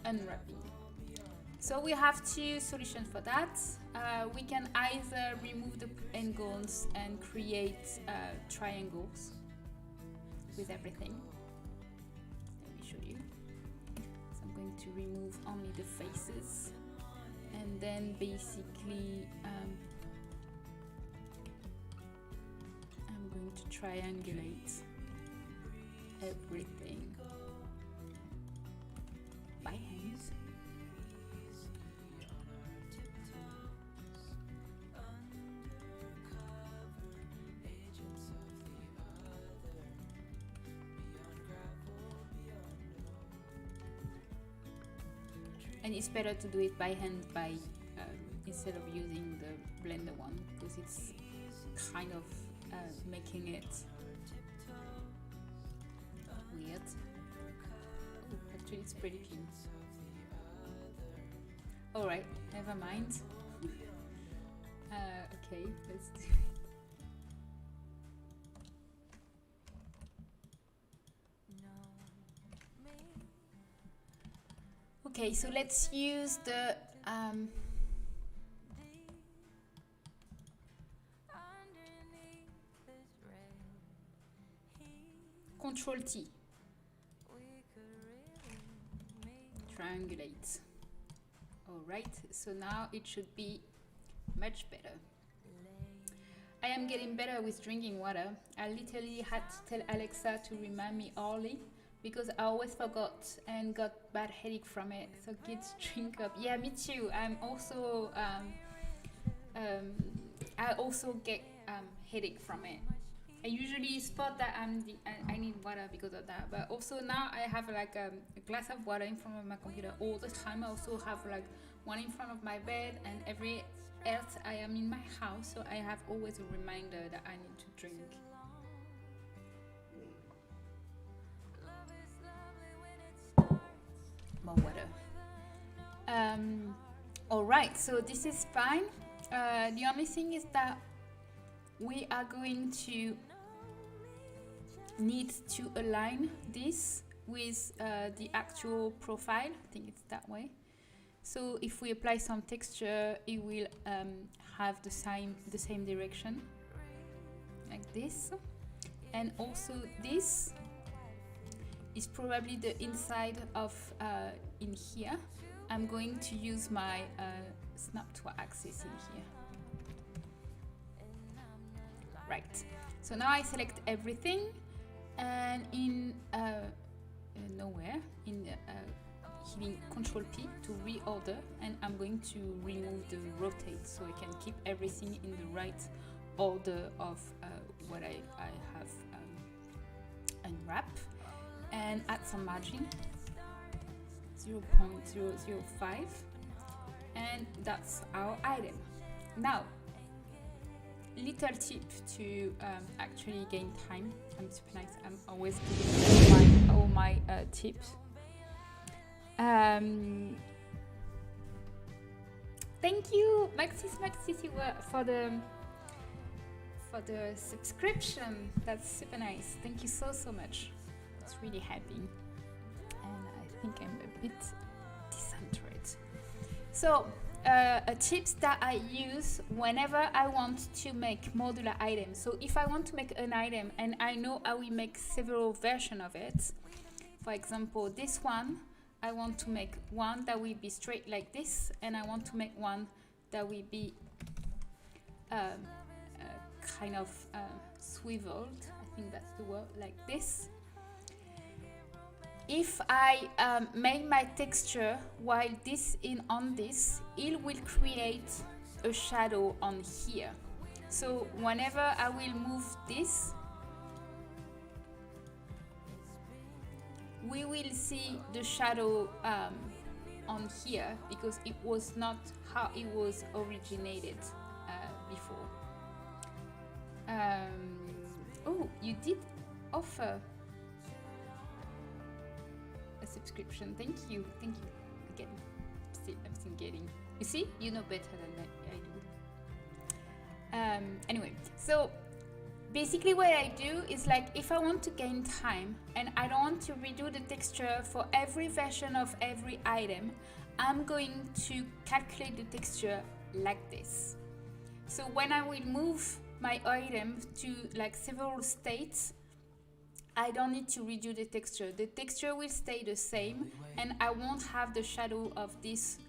unwrapping. So we have two solutions for that. We can either remove the endgones and create triangles with everything. Let me show you. So I'm going to remove only the faces, and then basically I'm going to triangulate everything by hand. And it's better to do it by hand instead of using the blender one, because it's kind of making it weird. Oh, actually, it's pretty clean. Alright, never mind. Okay, let's do it. Okay, so let's use the Control T. Triangulate. Alright, so now it should be much better. I am getting better with drinking water. I literally had to tell Alexa to remind me early, because I always forgot and got bad headache from it. So kids, drink up. Yeah, me too. I'm also I also get headache from it. I usually spot that I need water because of that. But also now I have like a glass of water in front of my computer all the time. I also have like one in front of my bed, and every else I am in my house, so I have always a reminder that I need to drink. More water. Alright, so this is fine. The only thing is that we are going to need to align this with the actual profile. I think it's that way. So if we apply some texture, it will have the same direction, like this. And also this is probably the inside of in here. I'm going to use my snap to axis in here. Right. So now I select everything, and in nowhere, in hitting Control P to reorder, and I'm going to remove the rotate so I can keep everything in the right order of what I have unwrap, and add some margin, 0.005, and that's our item. Now, little tip to actually gain time. I'm super nice. I'm always giving all my tips. Thank you, Maxis for the subscription. That's super nice. Thank you so much. It's really happy, and I think I'm a bit decentered. So tips that I use whenever I want to make modular items. So if I want to make an item and I know I will make several versions of it, for example this one, I want to make one that will be straight like this, and I want to make one that will be kind of swiveled, I think that's the word, like this. If I make my texture while this is on this, it will create a shadow on here. So whenever I will move this, we will see the shadow on here, because it was not how it was originated before. Oh, you did offer a subscription. Thank you again. I'm still getting, you see, you know better than I do. Anyway, so basically what I do is, like, if I want to gain time and I don't want to redo the texture for every version of every item, I'm going to calculate the texture like this. So when I will move my item to like several states, I don't need to redo the texture. The texture will stay the same, and I won't have the shadow of this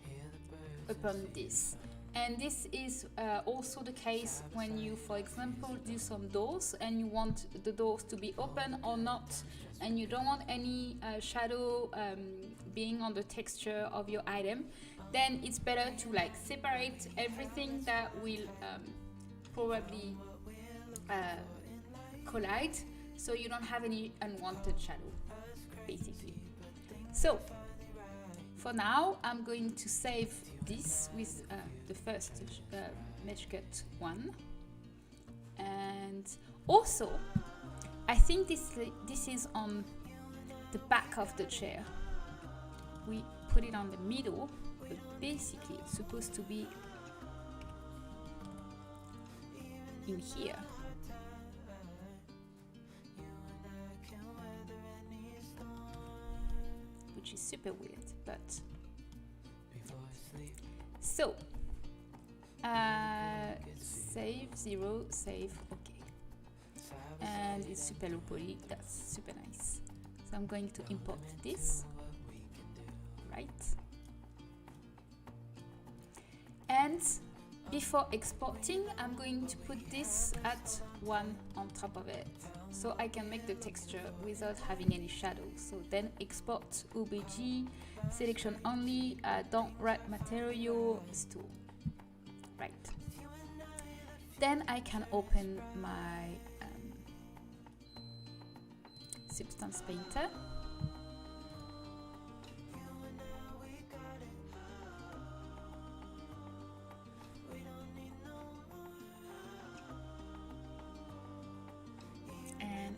upon this. And this is also the case when you, for example, do some doors and you want the doors to be open or not, and you don't want any shadow being on the texture of your item, then it's better to like separate everything that will probably collide, so you don't have any unwanted shadow, basically. So for now, I'm going to save this with the first mesh cut one. And also, I think this is on the back of the chair. We put it on the middle, but basically it's supposed to be in here. Which is super weird, but so save 0, save, okay, and it's super low poly. That's super nice. So I'm going to import this, right? And before exporting, I'm going to put this at 1 on top of it, so I can make the texture without having any shadow. So then export OBJ, selection only, don't write material, stool. Right. Then I can open my Substance Painter.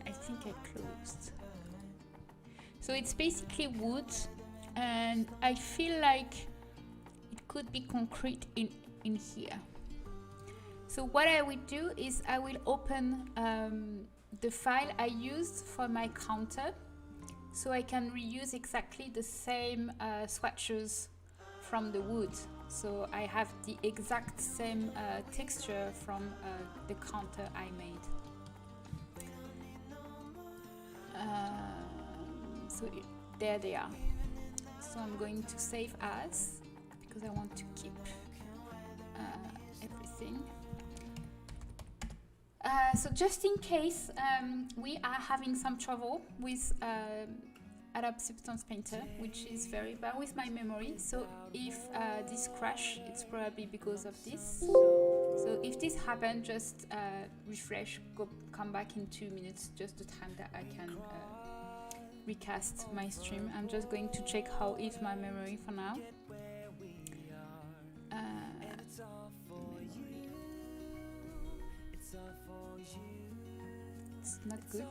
I think I closed. So it's basically wood, and I feel like it could be concrete in here. So what I will do is I will open the file I used for my counter, so I can reuse exactly the same swatches from the wood. So I have the exact same texture from the counter I made. There they are. So I'm going to save as, because I want to keep everything. So just in case we are having some trouble with Adobe Substance Painter, which is very bad with my memory. So if this crash, it's probably because of this. So if this happens, just refresh, come back in 2 minutes, just the time that I can recast my stream. I'm just going to check how is my memory for now. It's not good.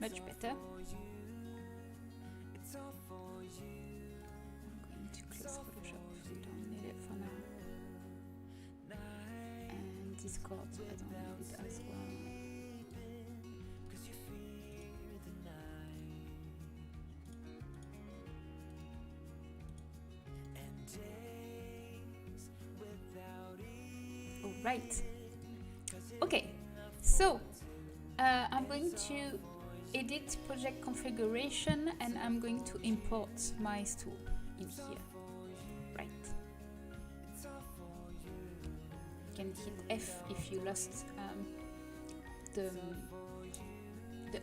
Much better. I'm going to close Photoshop. We don't need it for now. And Discord, I don't need it as well. Right. Okay, so I'm going to edit project configuration and I'm going to import my stool in here. Right. You can hit F if you lost the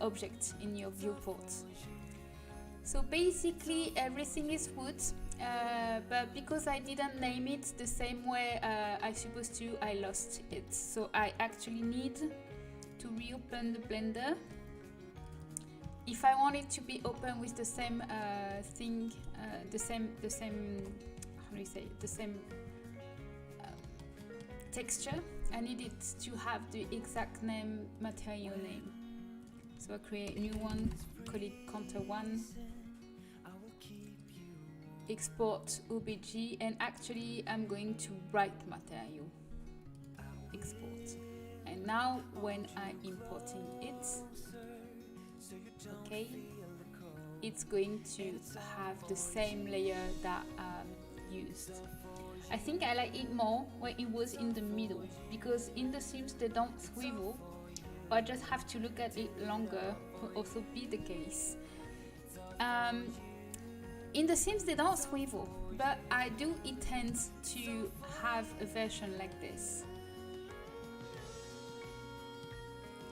object in your viewport. So basically everything is wood. But because I didn't name it the same way I supposed to, I lost it. So I actually need to reopen the Blender. If I want it to be open with the same thing, the same how do you say it? The same texture, I need it to have the exact name, material name. So I create a new one, call it Counter 1. Export OBJ, and actually I'm going to write material, export, and now when I'm importing it, okay, it's going to have the same layer that I used. I think I like it more when it was in the middle, because in the Sims they don't swivel, or I just have to look at it longer will also be the case. In The Sims they don't swivel, but I do intend to have a version like this.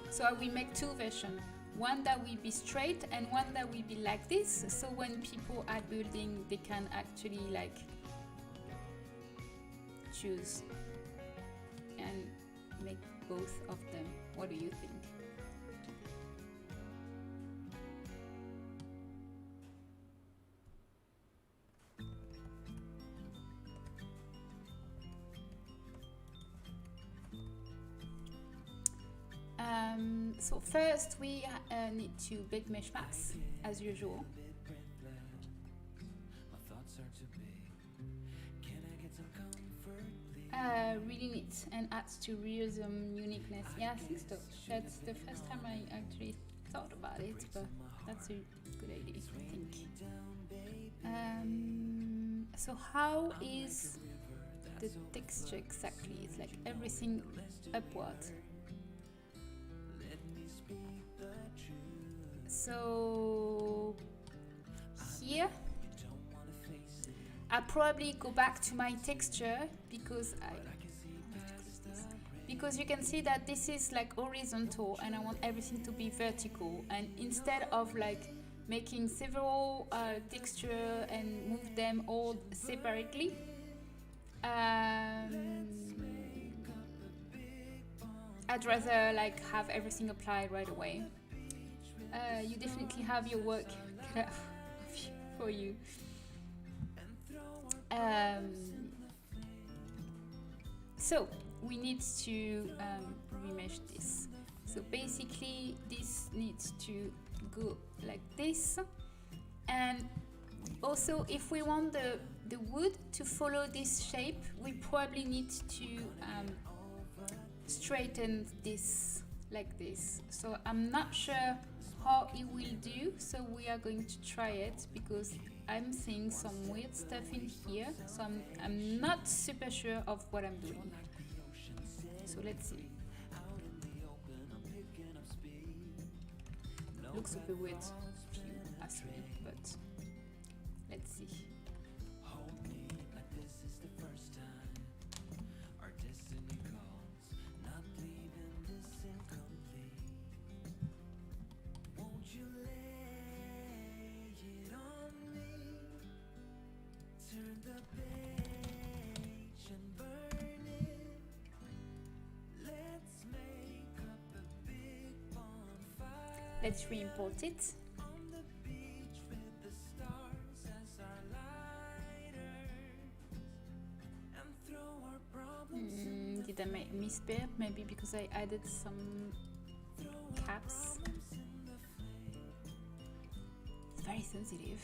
So I will make two versions. One that will be straight and one that will be like this. So when people are building, they can actually like choose and make both of them. What do you think? So first we need to bake mesh maps as usual. Really neat and adds to realism, uniqueness. Yeah, I think so. That's the first time I actually thought about it, but that's a good idea, I think. So how is the texture exactly? It's like everything upward. So here I probably go back to my texture because you can see that this is like horizontal and I want everything to be vertical, and instead of like making several texture and move them all separately, I'd rather like have everything applied right away. You definitely have your work cut out for you. So we need to remesh this. So basically this needs to go like this, and also if we want the wood to follow this shape, we probably need to straighten this like this. So I'm not sure how it will do, so we are going to try it because I'm seeing some weird stuff in here, so I'm not super sure of what I'm doing. So let's see. Looks super weird if you ask me, but let's see. Let's re-import it. Did I make misspell? Maybe because I added some caps. It's very sensitive.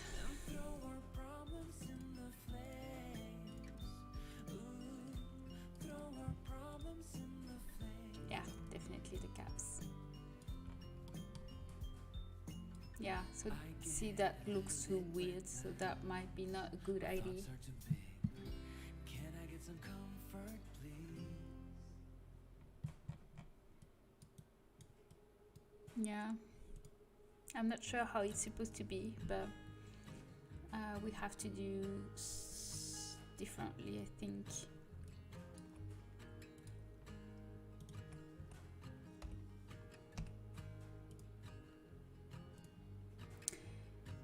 Yeah, definitely the caps. Yeah, so see, that looks so weird, so that might be not a good idea. Yeah, I'm not sure how it's supposed to be, but we have to do differently, I think.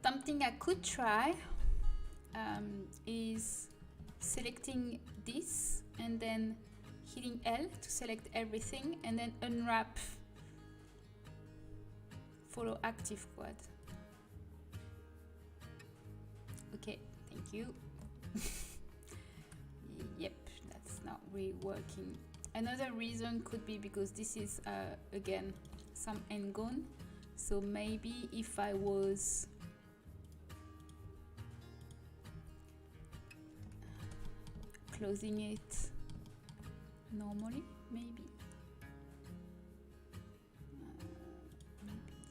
Something I could try is selecting this and then hitting L to select everything and then unwrap follow active quad. Okay, thank you. Yep, that's not really working. Another reason could be because this is again some n-gone, so maybe if I was closing it normally, maybe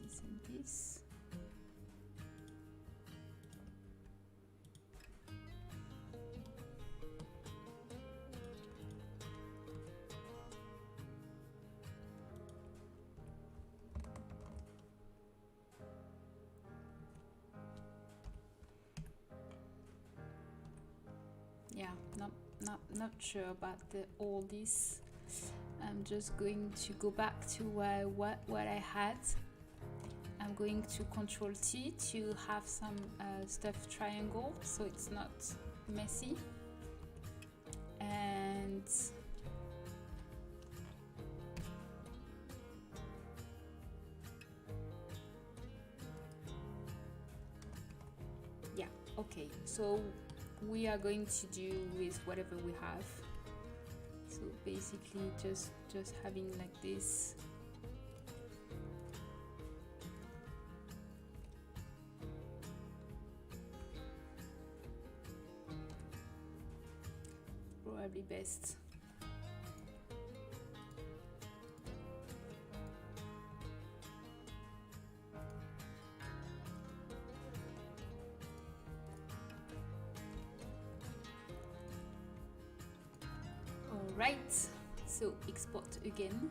this and this. Yeah, not sure about all this. I'm just going to go back to what I had. I'm going to Control T to have some stuffed triangle so it's not messy. And yeah, okay, so we are going to do with whatever we have. So basically just having like this. Probably best. Right, so export again.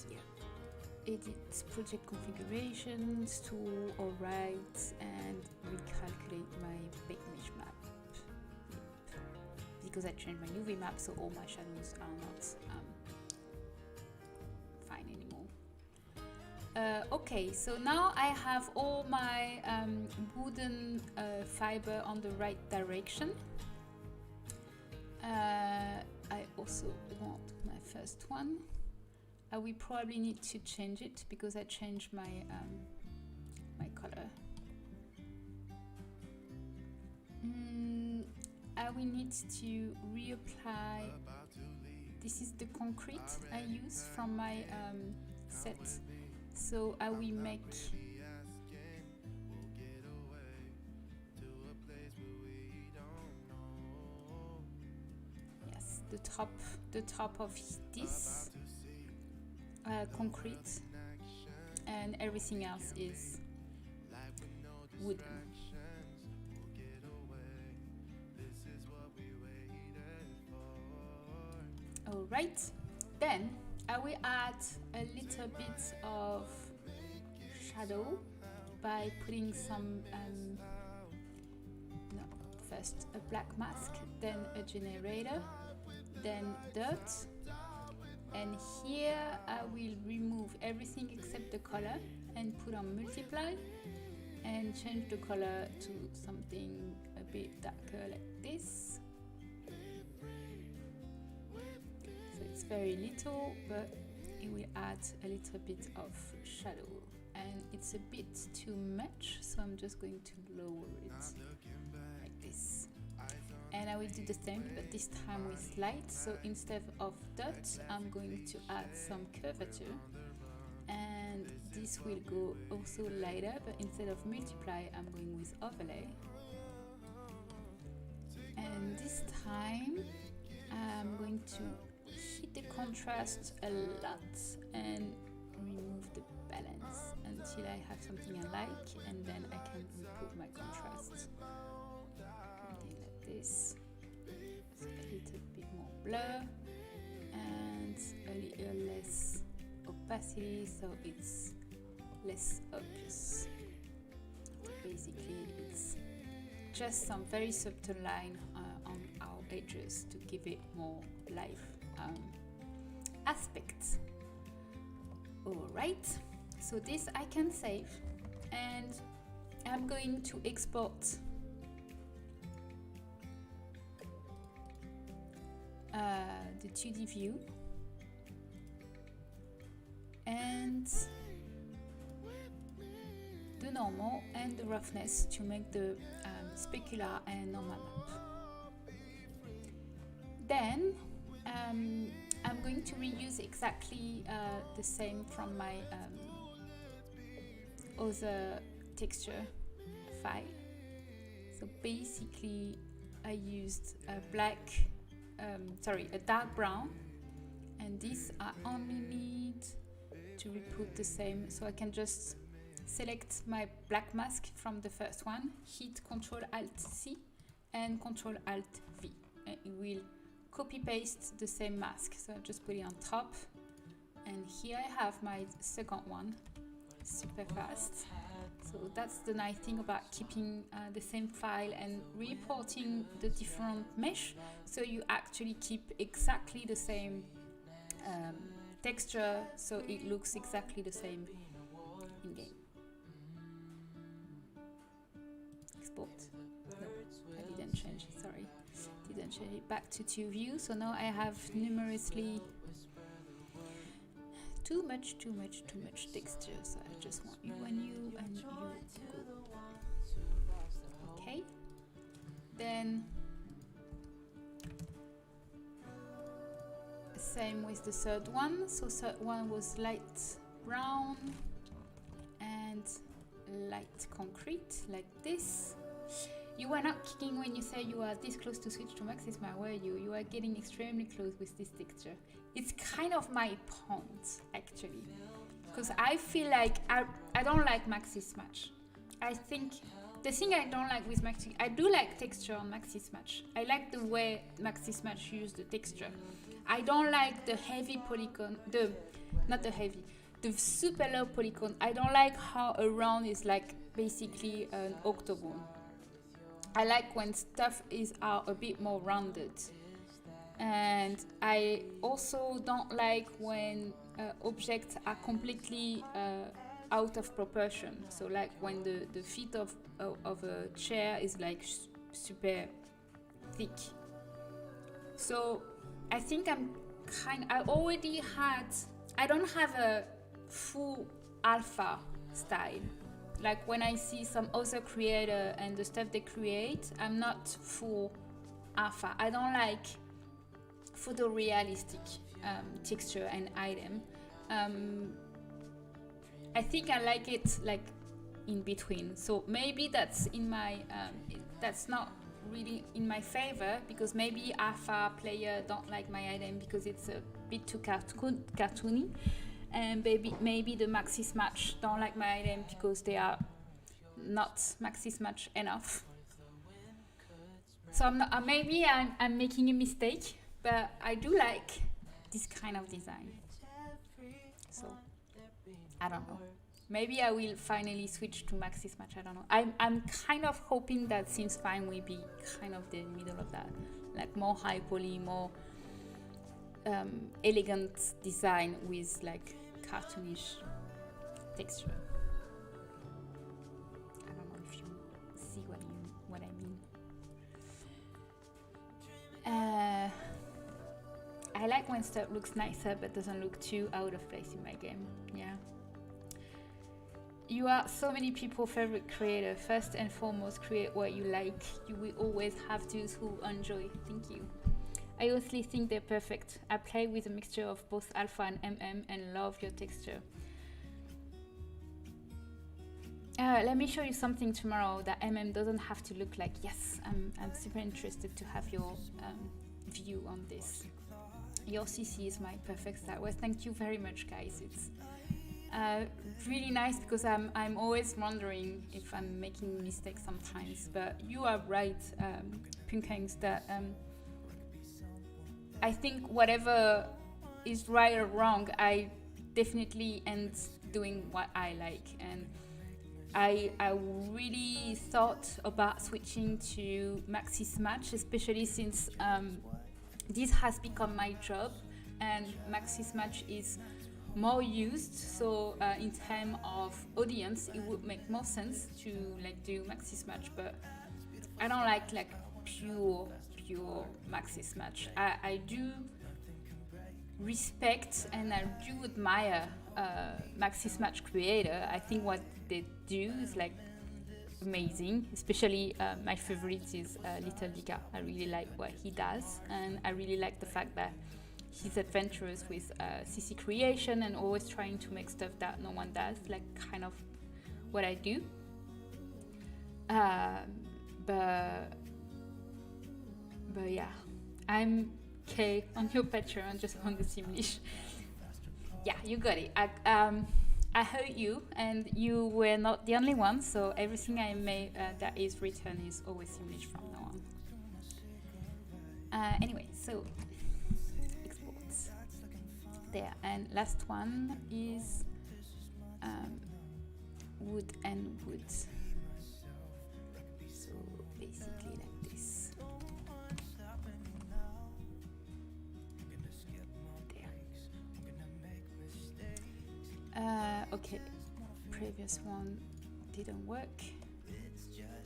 Yeah. Edit project configurations, tool, alright, and recalculate my image map. Yep. Because I changed my UV map, so all my shadows are not fine anymore. Okay, so now I have all my wooden fiber on the right direction. I also want my first one. I will probably need to change it because I changed my my color. I will need to reapply. This is the concrete I use from my set. So I will make the top of this concrete, and everything else is wooden. Alright, then I will add a little bit of shadow by putting some first a black mask, then a generator, then dirt, and here I will remove everything except the color and put on multiply and change the color to something a bit darker like this. So it's very little, but it will add a little bit of shadow, and it's a bit too much, so I'm just going to lower it like this. And I will do the same, but this time with light. So instead of dot, I'm going to add some curvature, and this will go also lighter, but instead of multiply, I'm going with overlay. And this time I'm going to hit the contrast a lot and remove the balance until I have something I like, and then I can improve my contrast. Something like this. So a little bit more blur and a little less opacity, so it's less obvious. Basically, it's just some very subtle line on our edges to give it more life aspects. Alright, so this I can save, and I'm going to export the 2D view and the normal and the roughness to make the specular and normal map. Then I'm going to reuse exactly the same from my other texture file. So basically I used a dark brown, and this I only need to re-put the same, so I can just select my black mask from the first one, hit Ctrl Alt C and Ctrl Alt V, and it will copy paste the same mask. So I just put it on top, and here I have my second one, super fast. So that's the nice thing about keeping the same file and reporting the different mesh, so you actually keep exactly the same texture, so it looks exactly the same in game. Export. No, I didn't change it, sorry. Didn't change it. Back to 2 view. So now I have numerously too much texture, so I just want you and you and you go. Okay, then same with the third one. So third one was light brown and light concrete like this. You were not kicking when you say you are this close to switch to Maxis Map, were you? You are getting extremely close with this texture. It's kind of my point, actually. Because I feel like I don't like Maxis Match. I think the thing I don't like with Maxis, I do like texture on Maxis Match. I like the way Maxis Match use the texture. I don't like the heavy polygon, the super low polygon. I don't like how a round is like basically an octagon. I like when stuff are a bit more rounded. And I also don't like when objects are completely out of proportion. So like when the feet of a chair is like super thick. So I think I don't have a full alpha style. Like when I see some other creator and the stuff they create, I'm not full alpha. I don't like photorealistic texture and item. I think I like it like in between. So maybe that's in my that's not really in my favor, because maybe alpha player don't like my item because it's a bit too cartoony, and maybe the Maxis Match don't like my item because they are not Maxis Match enough. So I'm making a mistake, but I do like this kind of design. So I don't know. Maybe I will finally switch to Maxis Match. I don't know. I'm kind of hoping that Sims Fine will be kind of the middle of that, like more high poly, more elegant design with like cartoonish texture. I don't know if you see what I mean. I like when stuff looks nicer but doesn't look too out of place in my game. Yeah. You are so many people's favorite creator. First and foremost, create what you like. You will always have those who enjoy. Thank you. I honestly think they're perfect. I play with a mixture of both alpha and MM and love your texture. Let me show you something tomorrow that MM doesn't have to look like. Yes, I'm super interested to have your view on this. Your CC is my perfect style. Well, thank you very much, guys. It's really nice because I'm always wondering if I'm making mistakes sometimes. But you are right, Punkangs, that I think whatever is right or wrong, I definitely end doing what I like. And I really thought about switching to Maxis Match, especially since this has become my job and Maxis Match is more used. So in terms of audience, it would make more sense to like do Maxis Match, but I don't like pure Maxis Match. I do respect and I do admire Maxis Match creator. I think what they do is like amazing, especially my favorite is Little Vika. I really like what he does, and I really like the fact that he's adventurous with CC creation and always trying to make stuff that no one does, like kind of what I do. But yeah, I'm K on your Patreon, just on the Simlish. Yeah, you got it. I heard you, and you were not the only one, so everything I made that is written is always Simlish from now on. Anyway, so exports there, and last one is wood and wood. So basically like this. Okay, previous one didn't work.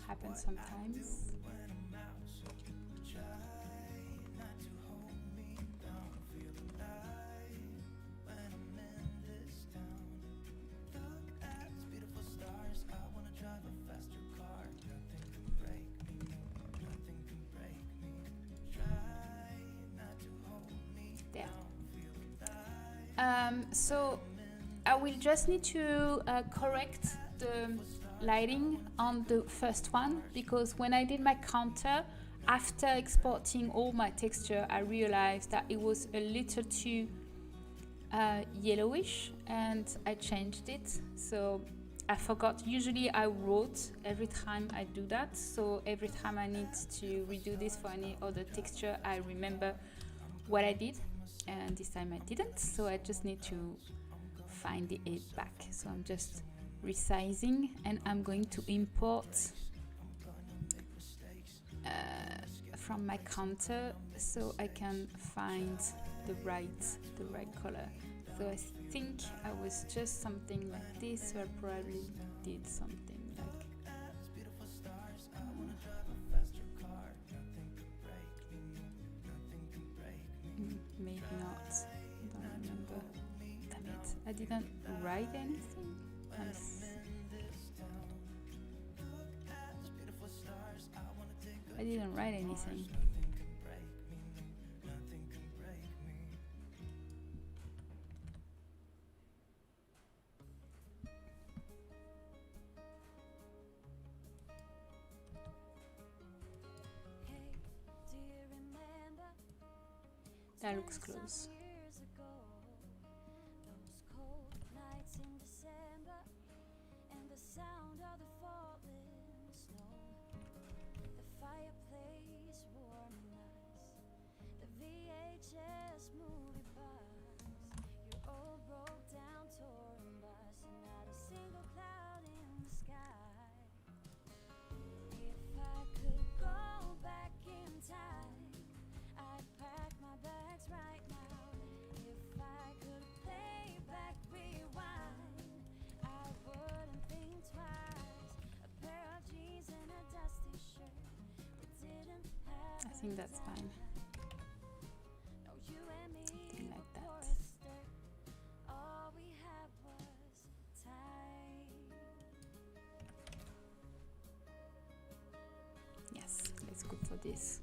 Happens sometimes. There. So I will just need to correct the lighting on the first one, because when I did my counter, after exporting all my texture, I realized that it was a little too yellowish, and I changed it. So I forgot. Usually I wrote every time I do that, so every time I need to redo this for any other texture, I remember what I did, and this time I didn't, so I just need to find it back. So I'm just resizing, and I'm going to import from my counter so I can find the right color. So I think I was just something like this, so I probably did something like maybe not, I don't remember. Damn it, I didn't write anything. I didn't write anything. That looks close. I think that's fine. Something like that. Yes, let's go for this.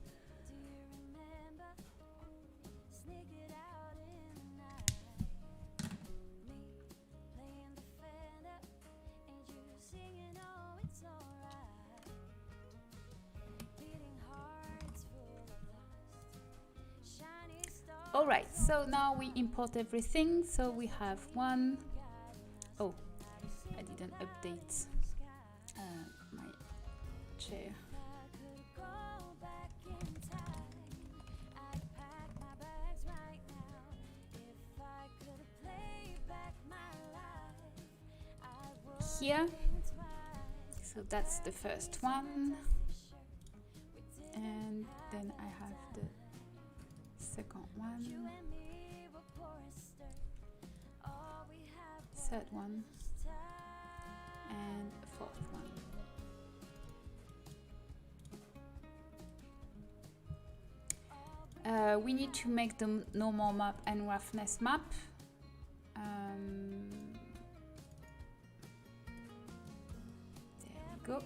Alright, so now we import everything. So we have one. Oh, I didn't update my chair. Here, so that's the first one, and then I have the second one, third one, and fourth one. We need to make the normal map and roughness map. There we go.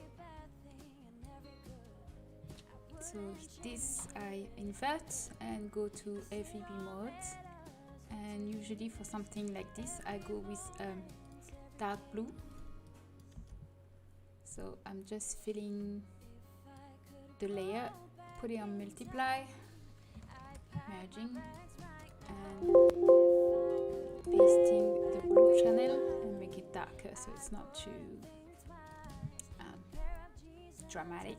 So this I invert and go to FVB mode, and usually for something like this I go with dark blue. So I'm just filling the layer, put it on multiply, merging, and pasting the blue channel and make it darker so it's not too dramatic.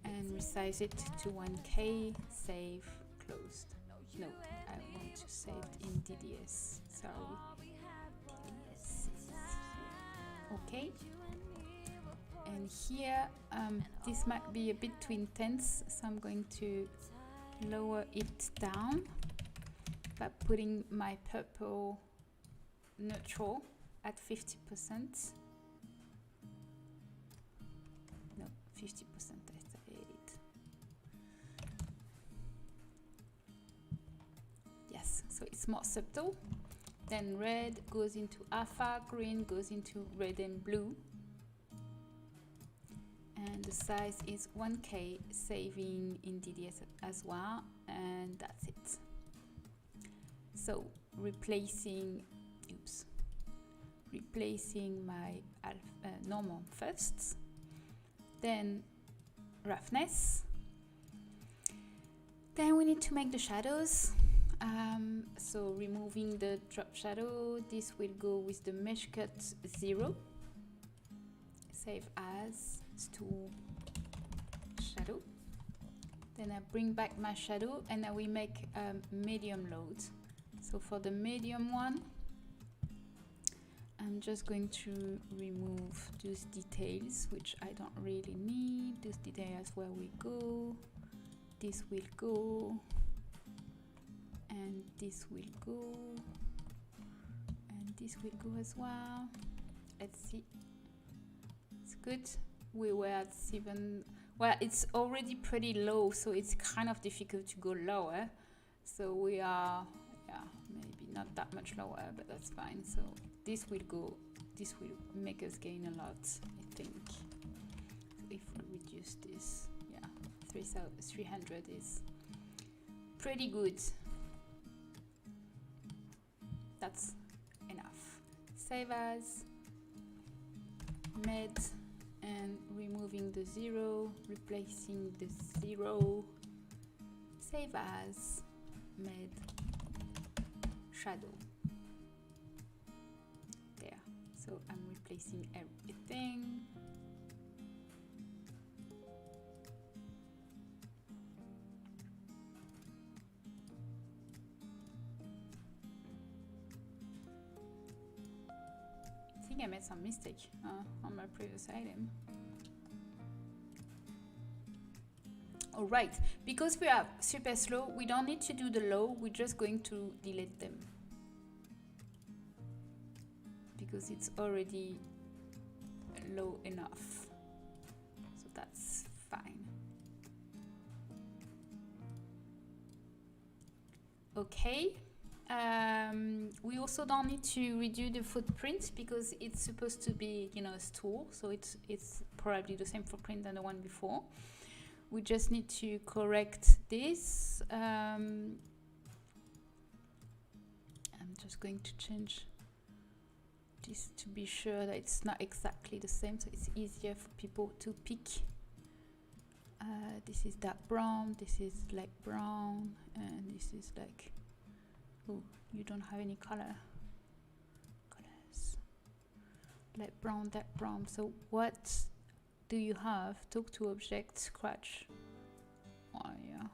And resize it to 1K, save, closed. No, I want to save it in DDS, sorry. DDS. Okay. And here, this might be a bit too intense, so I'm going to lower it down by putting my purple neutral at 50%. No, 50%. So it's more subtle. Then red goes into alpha, green goes into red and blue. And the size is 1K, saving in DDS as well, and that's it. So replacing my normal first, then roughness. Then we need to make the shadows. So removing the drop shadow, this will go with the mesh cut 0. Save as Stool shadow. Then I bring back my shadow and I will make medium load. So for the medium one, I'm just going to remove those details which I don't really need. Those details where we go. This will go. And this will go, and this will go as well. Let's see. It's good. We were at 7. Well, it's already pretty low, so it's kind of difficult to go lower. So we are, yeah, maybe not that much lower, but that's fine. So this will go. This will make us gain a lot, I think. So if we reduce this, yeah, 300 is pretty good. That's enough. Save as, med, and removing the 0, replacing the 0, save as, made shadow. There. So I'm replacing everything. I think I made some mistake on my previous item. Alright, because we are super slow, we don't need to do the low, we're just going to delete them. Because it's already low enough. So that's fine. Okay. We also don't need to redo the footprint because it's supposed to be, you know, a stool, so it's probably the same footprint than the one before. We just need to correct this. I'm just going to change this to be sure that it's not exactly the same, so it's easier for people to pick. This is dark brown, this is light brown, and this is like, oh, you don't have any colors. Light brown, dark brown. So what do you have? Talk to object, scratch. Oh yeah.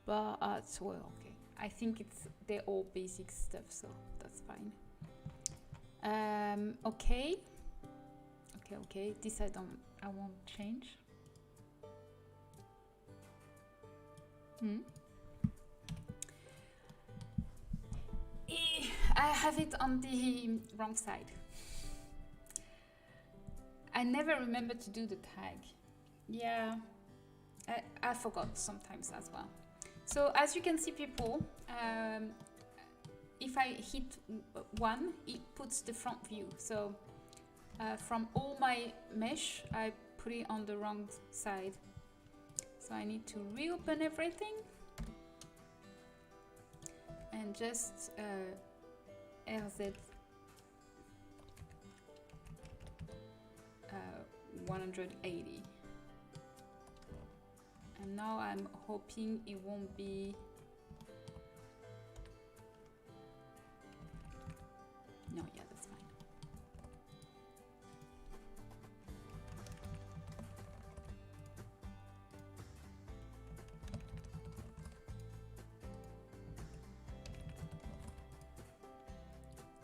But well, okay. I think they're all basic stuff, so that's fine. Okay. Okay. This I won't change. I have it on the wrong side. I never remember to do the tag. Yeah, I forgot sometimes as well. So as you can see, people, if I hit 1, it puts the front view. So from all my mesh, I put it on the wrong side. So I need to reopen everything and just RZ 180. And now I'm hoping it won't be. No, yeah, that's fine.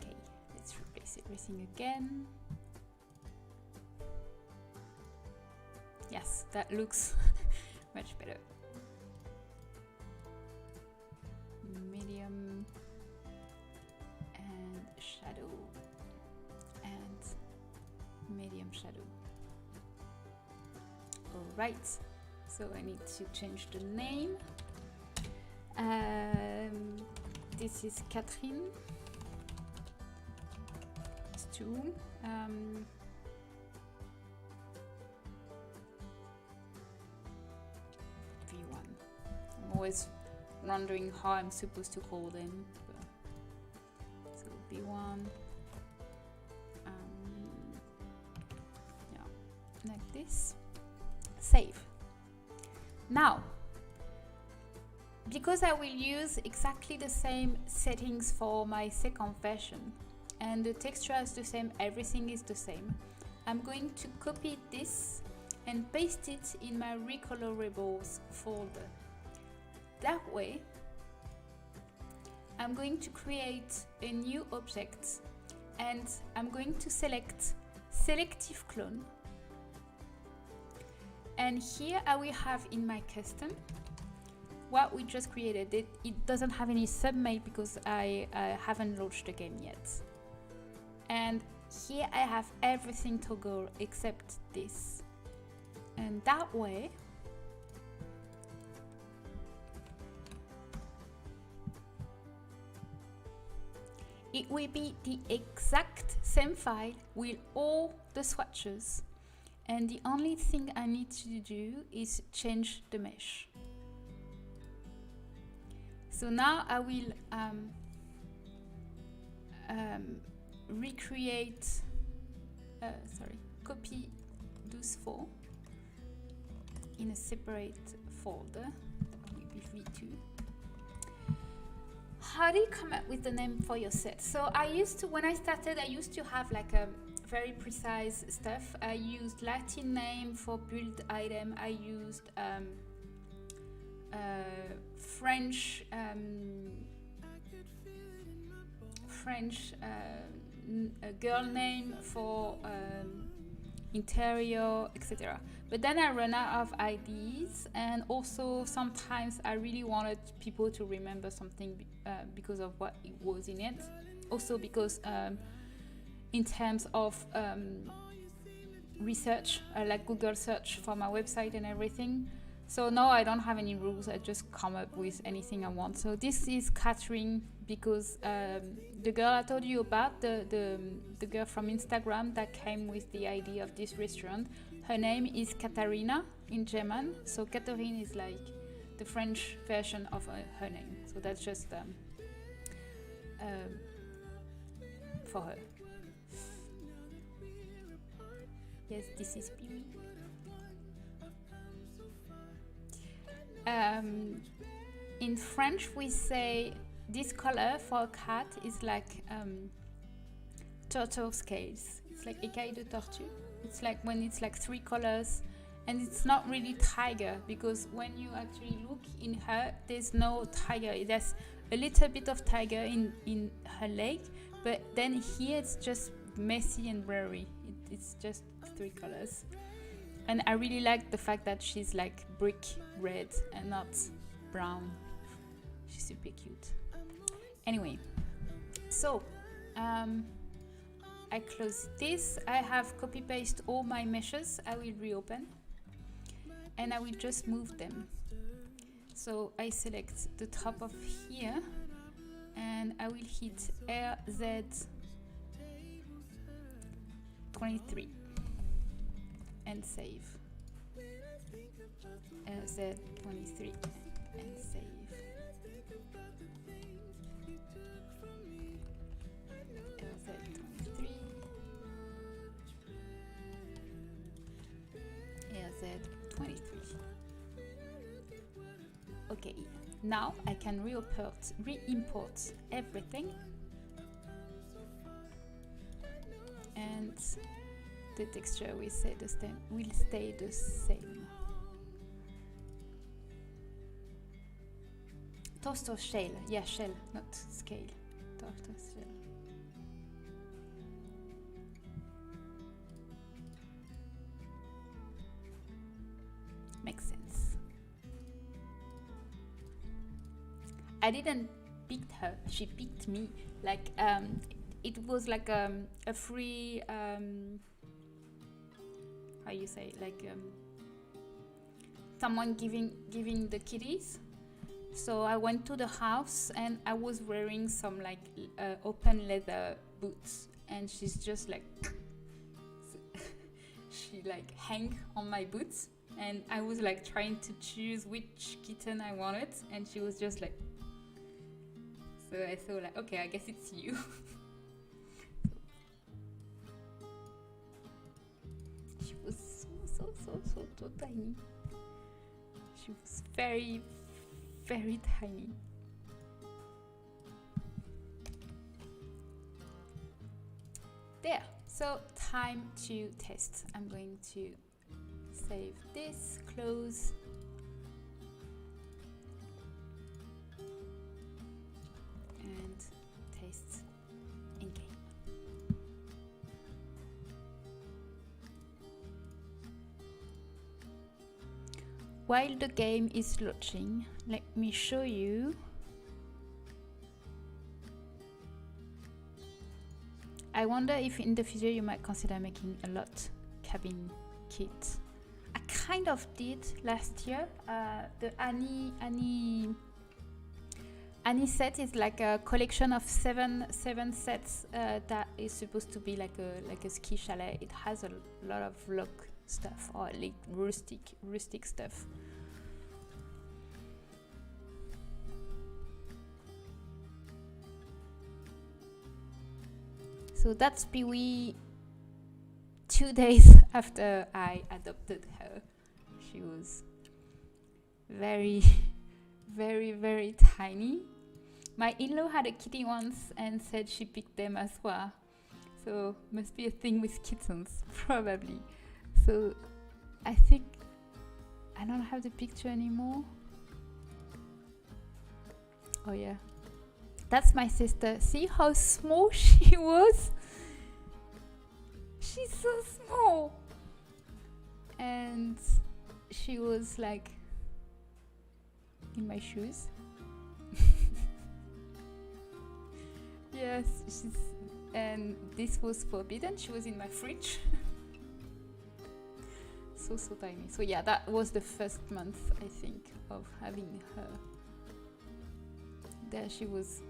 Okay, let's replace everything again. Yes, that looks much better. Medium and shadow and medium shadow. All right, so I need to change the name. This is Catherine. Stool. I'm always wondering how I'm supposed to call them. So B1, yeah, like this. Save. Now, because I will use exactly the same settings for my second version, and the texture is the same, everything is the same, I'm going to copy this and paste it in my recolораbles folder. That way, I'm going to create a new object and I'm going to select selective clone. And here I will have in my custom what we just created. It doesn't have any submate because I haven't launched the game yet. And here I have everything toggle except this. And that way, it will be the exact same file with all the swatches. And the only thing I need to do is change the mesh. So now I will recreate, copy those 4 in a separate folder. That will be V2. how do you come up with the name for your set? So I used to, when I started, I used to have like a very precise stuff. I used Latin name for build item. I used French girl name for interior, etc. But then I ran out of ideas, and also sometimes I really wanted people to remember something because of what it was in it. Also because in terms of research, like Google search for my website and everything. So now I don't have any rules, I just come up with anything I want. So this is catering because the girl I told you about, the girl from Instagram that came with the idea of this restaurant, her name is Katharina in German. So Catherine is like the French version of her name. So that's just for her. Yes, this is Pee-wee. In French we say this color for a cat is like turtle scales. It's like écaille de tortue. It's like when it's like 3 colors, and it's not really tiger, because when you actually look in her, there's no tiger. There's a little bit of tiger in her leg, but then here it's just messy and blurry. It's just 3 colors. And I really like the fact that she's like brick red and not brown. She's super cute. Anyway, so I close this. I have copy paste all my meshes. I will reopen and I will just move them. So I select the top of here and I will hit RZ23 and save. RZ23 and save. RZ23 RZ23. Okay, now I can re-import everything, and the texture will stay the same. Tortoise shell, yeah, shell, not scale. Tortoise shell. Makes sense. I didn't pick her; she picked me. Like it was like a free. How you say, like someone giving the kitties. So I went to the house and I was wearing some like open leather boots, and she's just like she like hang on my boots, and I was like trying to choose which kitten I wanted, and she was just like, so I thought like, okay, I guess it's you. She was so tiny. She was very, very tiny. There. So time to test. I'm going to save this, close, and taste in game. While the game is launching, let me show you. I wonder if in the future you might consider making a lot cabin kit. I kind of did last year. The Annie set is like a collection of seven sets that is supposed to be like a ski chalet. It has a lot of log stuff, or like rustic stuff. So that's Pee-wee 2 days after I adopted her. She was very, very, very tiny. my in-law had a kitty once and said she picked them as well. So must be a thing with kittens, probably. So I think I don't have the picture anymore. Oh yeah, that's my sister. See how small she was? She's so small. And she was like in my shoes. Yes, and this was forbidden. She was in my fridge. So tiny. So yeah, that was the first month, I think, of having her. There she was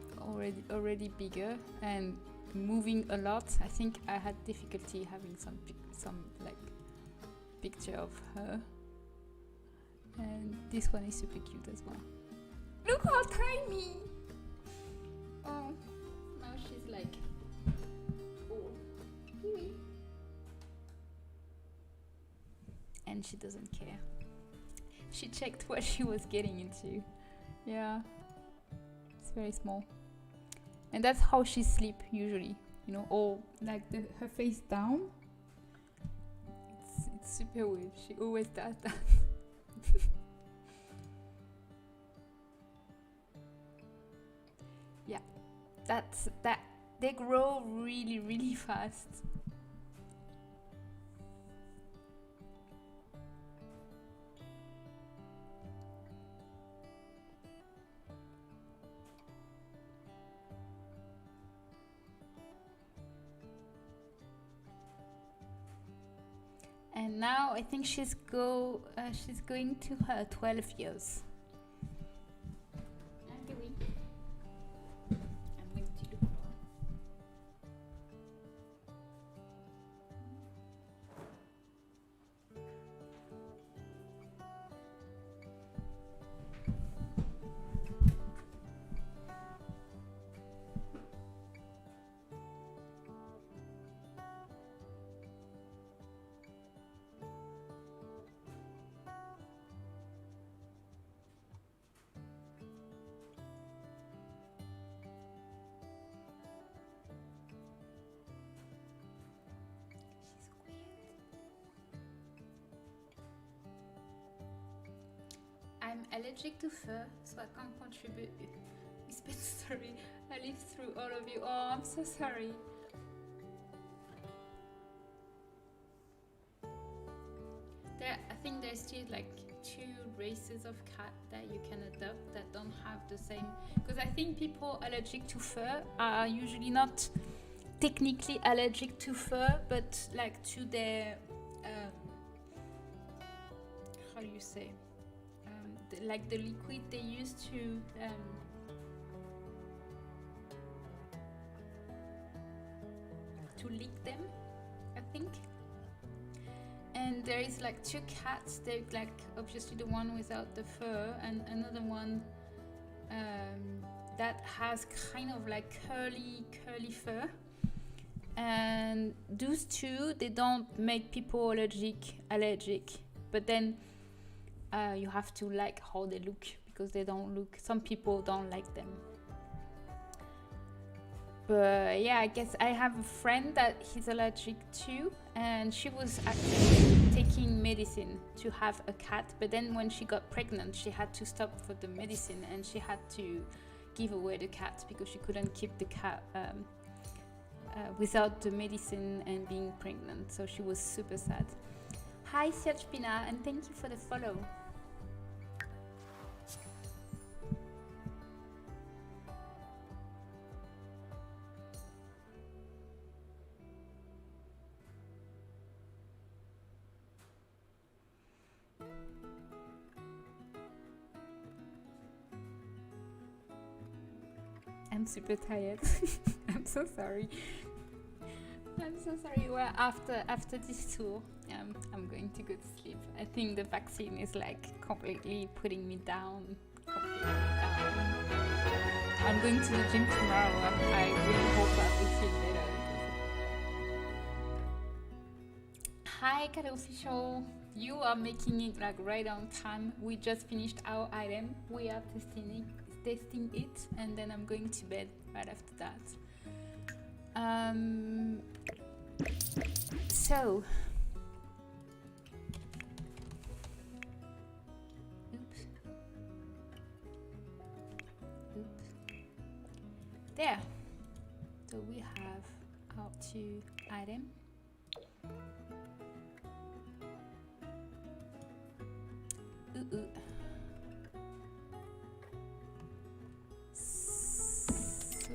already bigger and moving a lot. I think I had difficulty having some like picture of her. And this one is super cute as well. Look how tiny! Oh, now she's like, oh, and she doesn't care. She checked what she was getting into. Yeah, it's very small. And that's how she sleep usually, you know, or like her face down. It's super weird. She always does that. Yeah, that's that. They grow really, really fast. And now I think she's going to her 12 years. I'm going to look for her. I'm allergic to fur, so I can't contribute. Sorry, I lived through all of you. Oh, I'm so sorry. I think there's still like 2 races of cat that you can adopt that don't have the same. Because I think people allergic to fur are usually not technically allergic to fur, but like to their how do you say? Like the liquid they use to lick them, I think. And there is like 2 cats. They're like obviously the one without the fur, and another one that has kind of like curly fur. And those 2, they don't make people allergic, but then you have to like how they look, because they don't look. Some people don't like them. But yeah, I guess I have a friend that he's allergic to, and she was actually taking medicine to have a cat, but then when she got pregnant, she had to stop for the medicine, and she had to give away the cat because she couldn't keep the cat without the medicine and being pregnant. So she was super sad. Hi Serge Pina, and thank you for the follow. I'm super tired. I'm so sorry. I'm so sorry. Well, after this tour, I'm going to go to sleep. I think the vaccine is like completely putting me down. I'm going to the gym tomorrow, and I really hope I will feel better. Hi, Kado Official. You are making it like right on time. We just finished our item. We are testing it, and then I'm going to bed right after that. So there. So we have our 2 items. So,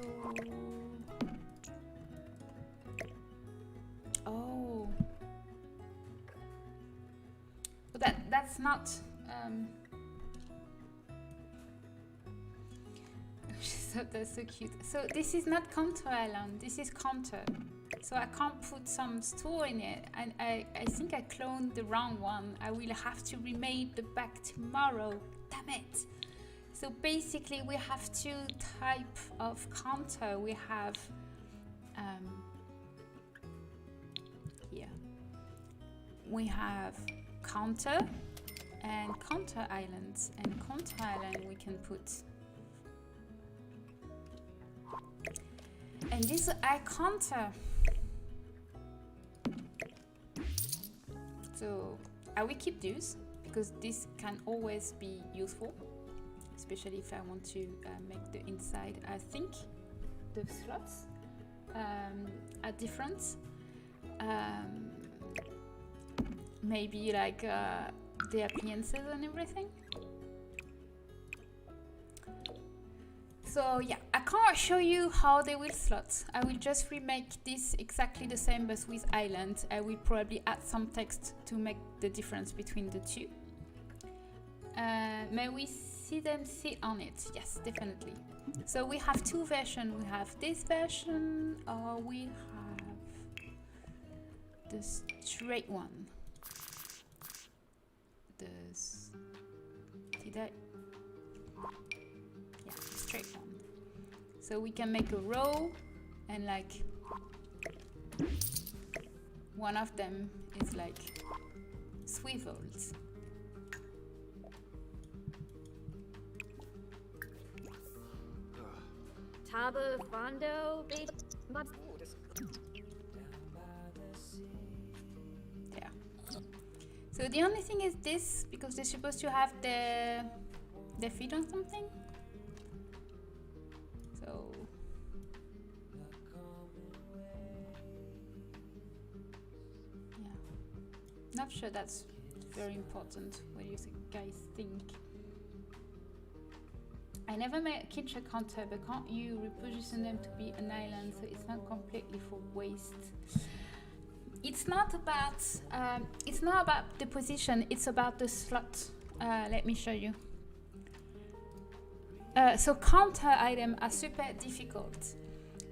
oh, but that's not. So that's so cute. So this is not Contour Island. This is Contour. So I can't put some store in it, and I think I cloned the wrong one. I will have to remake the back tomorrow. Damn it! So basically we have 2 types of Contour. We have here. We have Contour and Contour Islands, and Contour Island we can put. And this I Contour. So I will keep these because this can always be useful, especially if I want to make the inside. I think the slots are different. Maybe like the appliances and everything. So yeah, I can't show you how they will slot. I will just remake this exactly the same but with island. I will probably add some text to make the difference between the 2. May we see them sit on it? Yes, definitely. So we have 2 versions. We have this version, or we have the straight one. Straight one. So we can make a row, and like one of them is like swivels. Taba Fondo, Yeah. So the only thing is this, because they're supposed to have their feet on something. So yeah, not sure that's very important. What do you guys think? I never made a Kinshasa Contour, but can't you reposition them to be an island so it's not completely for waste? It's not about the position, it's about the slot. Let me show you. So Contour items are super difficult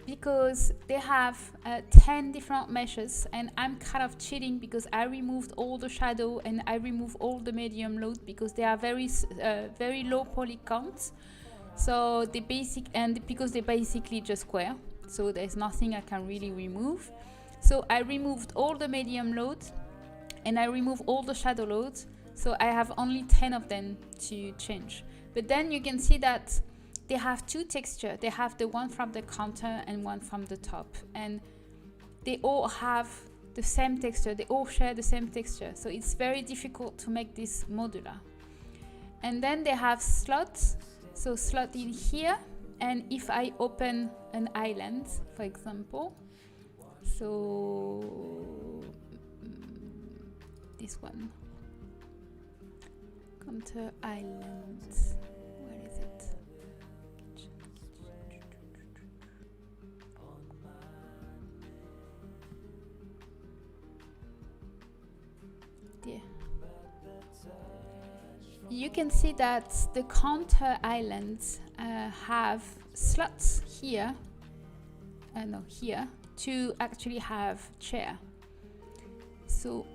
because they have 10 different meshes, and I'm kind of cheating because I removed all the shadow and I removed all the medium load because they are very low poly count. So because they're basically just square, so there's nothing I can really remove. So I removed all the medium load and I removed all the shadow load. So I have only 10 of them to change. But then you can see that they have 2 textures. They have the one from the counter and one from the top. And they all have the same texture. They all share the same texture. So it's very difficult to make this modular. And then they have slots. So slot in here. And if I open an island, for example, so this one, Contour Island, where is it? There. You can see that the Contour Islands have slots here, here, to actually have chair. So,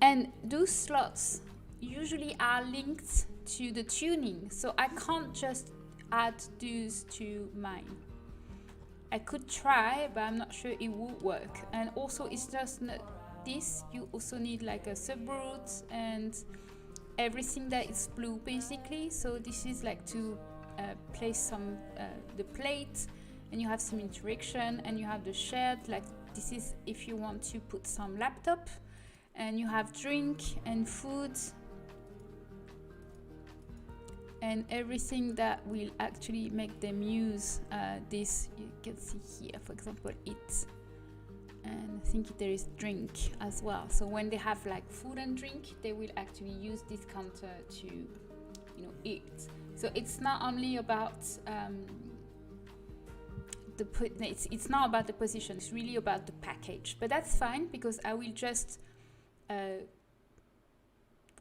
and those slots usually are linked to the tuning, so I can't just add those to mine. I could try, but I'm not sure it will work. And also it's just not this, you also need like a subroot and everything that is blue basically. So this is like to place some the plate, and you have some interaction, and you have the shared, like this is if you want to put some laptop, and you have drink and food and everything that will actually make them use this. You can see here, for example, it, and I think there is drink as well. So when they have like food and drink, they will actually use this counter to, you know, eat. So it's not only about it's not about the position, it's really about the package. But that's fine, because I will just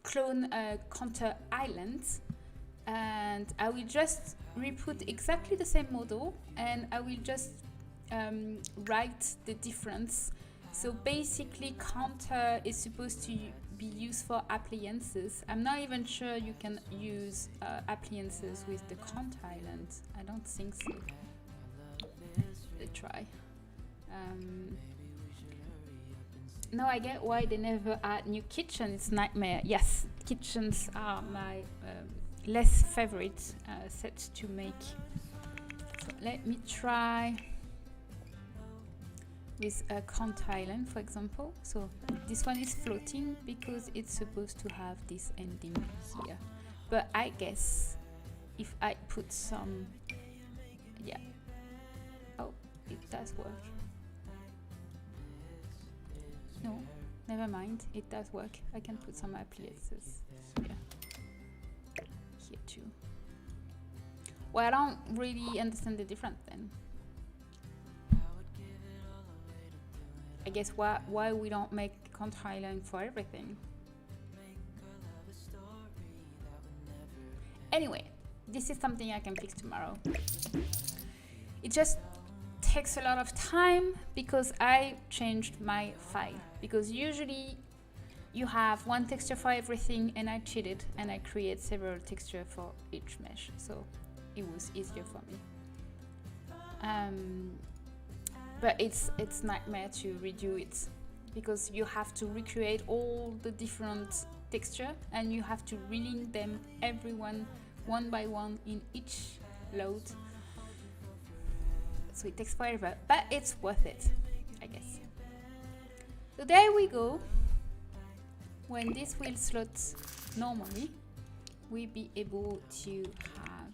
clone a counter island, and I will just re-put exactly the same model, and I will just write the difference. So basically counter is supposed to be used for appliances. I'm not even sure you can use appliances with the counter island. I don't think so. Let's try. Now I get why they never add new kitchen. It's nightmare. Yes, kitchens are my less favorite set to make. So let me try with a counter island, for example. So this one is floating because it's supposed to have this ending here. But I guess if I put some, yeah. Oh, it does work. No, never mind. It does work. I can put some appliances here. Here too. Well, I don't really understand the difference then. I guess why we don't make counter island for everything. Anyway, this is something I can fix tomorrow. It just takes a lot of time because I changed my file. Because usually you have one texture for everything, and I cheated and I create several textures for each mesh. So it was easier for me. But it's nightmare to redo it, because you have to recreate all the different texture, and you have to relink them everyone one by one in each load. So it takes forever, but it's worth it, I guess. So there we go. When this will slot normally, we'll be able to have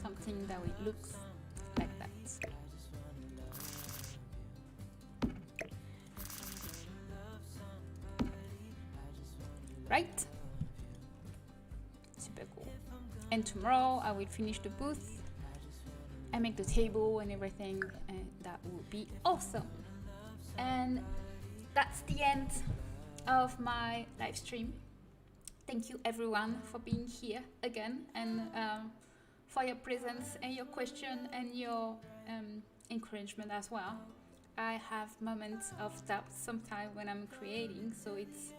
something that will look like that. Right? Super cool. And tomorrow I will finish the booth and make the table and everything, and that will be awesome. And that's the end of my live stream. Thank you everyone for being here again, and for your presence and your question and your encouragement as well. I have moments of doubt sometimes when I'm creating, so it's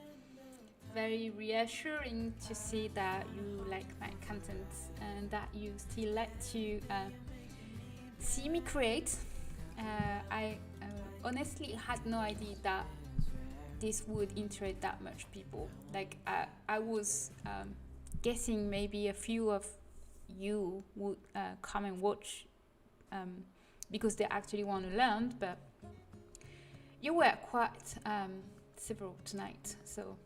very reassuring to see that you like my content and that you still like to see me create. I honestly had no idea that this would interest that much people. Like I was guessing maybe a few of you would come and watch because they actually want to learn, but you were quite several tonight, so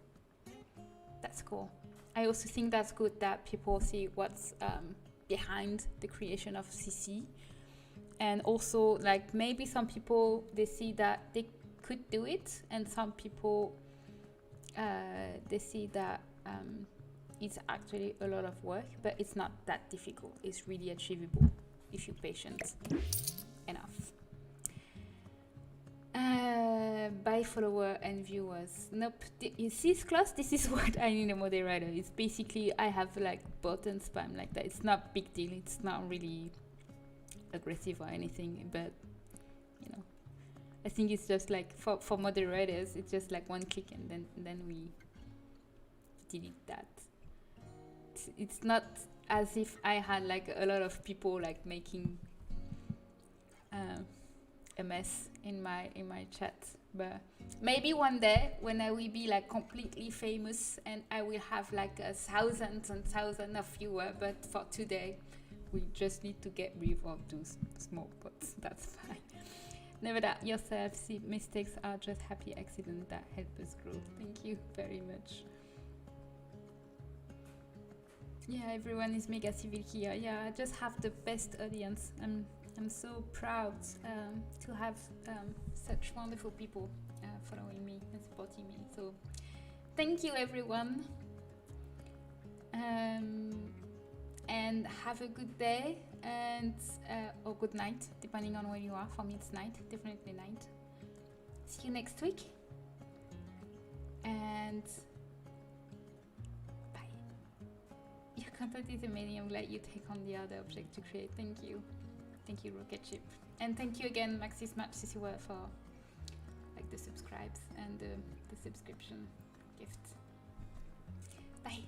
that's cool. I also think that's good that people see what's behind the creation of CC, and also like maybe some people they see that they could do it, and some people they see that it's actually a lot of work, but it's not that difficult. It's really achievable if you're patient enough. By follower and viewers. Nope. Is this class? This is what I need a moderator. It's basically I have like button spam like that. It's not big deal. It's not really aggressive or anything, but you know, I think it's just like for moderators, it's just like one click and then we delete that. It's not as if I had like a lot of people like making a mess in my chat. But maybe one day when I will be like completely famous and I will have like thousands and thousands of viewers, but for today we just need to get rid of those small pots. That's fine. Never doubt yourself. See, mistakes are just happy accidents that help us grow. Thank you very much. Yeah, everyone is mega civil here. Yeah, I just have the best audience. I'm so proud to have such wonderful people following me and supporting me. So thank you, everyone. And have a good day and or good night, depending on where you are. For me, it's night, definitely night. See you next week. And bye. Your content is amazing. I'm glad you take on the other object to create. Thank you. Thank you, Rocket Ship. And thank you again, Maxis Match CC for like the subscribes and the subscription gift. Bye.